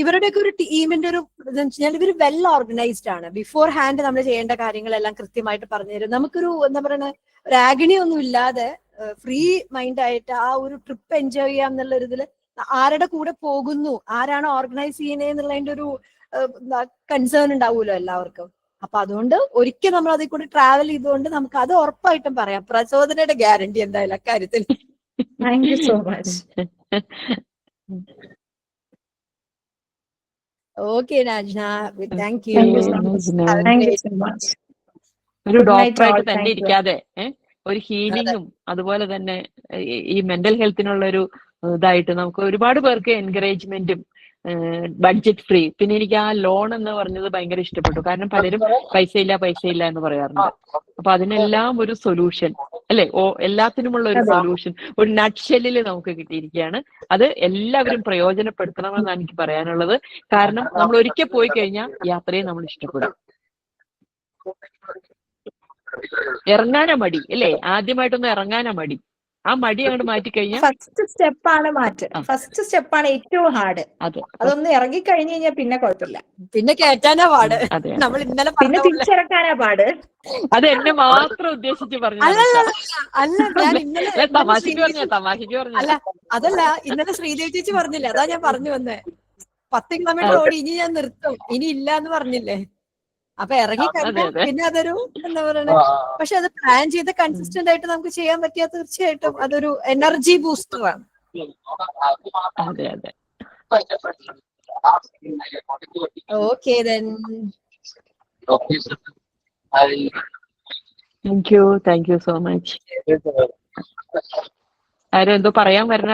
ഇവരുടെയൊക്കെ ഒരു ടീമിന്റെ ഒരു ഇതെന്ന് വെച്ചാൽ ഇവർ വെൽ ഓർഗനൈസ്ഡ് ആണ്. ബിഫോർ ഹാൻഡ് നമ്മൾ ചെയ്യേണ്ട കാര്യങ്ങളെല്ലാം കൃത്യമായിട്ട് പറഞ്ഞു തരും. നമുക്കൊരു എന്താ പറയുക ഒരു ആഗണി ഒന്നും ഇല്ലാതെ ഫ്രീ മൈൻഡ് ആയിട്ട് ആ ഒരു ട്രിപ്പ് എൻജോയ് ചെയ്യാം എന്നുള്ള ഒരു ഇതില് ആരുടെ കൂടെ പോകുന്നു, ആരാണ് ഓർഗനൈസ് ചെയ്യുന്നത് എന്നുള്ളതിന്റെ ഒരു കൺസേൺ ഉണ്ടാവുമല്ലോ എല്ലാവർക്കും. അപ്പൊ അതുകൊണ്ട് ഒരിക്കൽ നമ്മൾ അതിൽ കൂടി ട്രാവൽ ചെയ്തുകൊണ്ട് നമുക്ക് അത് ഉറപ്പായിട്ടും പറയാം, പ്രചോദനയുടെ ഗ്യാരണ്ടി എന്തായാലും അക്കാര്യത്തിൽ. Thank you so much. Okay Rajna, thank you. Thank you so much. Thank you so much. ഒരു Good night ഡോക്ടറായിട്ട് all. തന്നെ Thank you. ഇരിക്കാതെ ഒരു ഹീലിംഗും അതുപോലെ തന്നെ ഈ മെന്റൽ ഹെൽത്തിനുള്ള ഒരു ഇതായിട്ട് നമുക്ക് ഒരുപാട് പേർക്ക് എൻകറേജ്മെന്റും ബഡ്ജറ്റ് ഫ്രീ. പിന്നെ എനിക്ക് ആ ലോൺ എന്ന് പറഞ്ഞത് ഭയങ്കര ഇഷ്ടപ്പെട്ടു. കാരണം പലരും പൈസ ഇല്ല എന്ന് പറയാറുണ്ട്. അപ്പൊ അതിനെല്ലാം ഒരു സൊല്യൂഷൻ അല്ലെ, എല്ലാത്തിനുമുള്ള ഒരു സൊല്യൂഷൻ ഒരു നട്ട്ഷെല്ലിൽ നമുക്ക് കിട്ടിയിരിക്കുകയാണ്. അത് എല്ലാവരും പ്രയോജനപ്പെടുത്തണമെന്നാണ് എനിക്ക് പറയാനുള്ളത്. കാരണം നമ്മൾ ഒരിക്കൽ പോയി കഴിഞ്ഞാൽ യാത്രയെ നമ്മൾ ഇഷ്ടപ്പെടും. ഇറങ്ങാനാ മടി അല്ലേ, ആദ്യമായിട്ടൊന്ന് ഇറങ്ങാനാ മടി. ആ മടി അങ്ങോട്ട് മാറ്റിക്കഴിഞ്ഞാൽ ഫസ്റ്റ് സ്റ്റെപ്പാണ് മാറ്റം. ഫസ്റ്റ് സ്റ്റെപ്പാണ് ഏറ്റവും ഹാർഡ്. അതെ അതൊന്ന് ഇറങ്ങി കഴിഞ്ഞു കഴിഞ്ഞാൽ പിന്നെ കുഴപ്പമില്ല. പിന്നെ കേറ്റാനാ പാട്. അതെ നമ്മൾ ഇന്നലെ പിന്നെ തിരിച്ചിറക്കാനാ പാട്. അത് എന്നെ മാത്രം ഉദ്ദേശിച്ച് പറഞ്ഞു. അല്ല ഞാൻ ഇന്നലെ തമാശക്ക് പറഞ്ഞു. അല്ല അതല്ല, ഇന്നലെ ശ്രീദേവി ചേച്ചി പറഞ്ഞില്ലേ, അതാ ഞാൻ പറഞ്ഞു വന്നേ. 10 കിലോമീറ്റർ ഓടി ഇനി ഞാൻ നിർത്തും, ഇനി ഇല്ല എന്ന് പറഞ്ഞില്ലേ. അപ്പൊ ഇറങ്ങി കഴിഞ്ഞാൽ പിന്നെ അതൊരു എന്താ പറയണേ, പക്ഷെ അത് പ്ലാൻ ചെയ്ത് കൺസിസ്റ്റന്റ് ആയിട്ട് നമുക്ക് ചെയ്യാൻ പറ്റിയാൽ തീർച്ചയായിട്ടും അതൊരു എനർജി ബൂസ്റ്റർ ആണ്. അതെ അതെ. Okay then, thank you so much. ആരും എന്തോ പറയാൻ വരുന്ന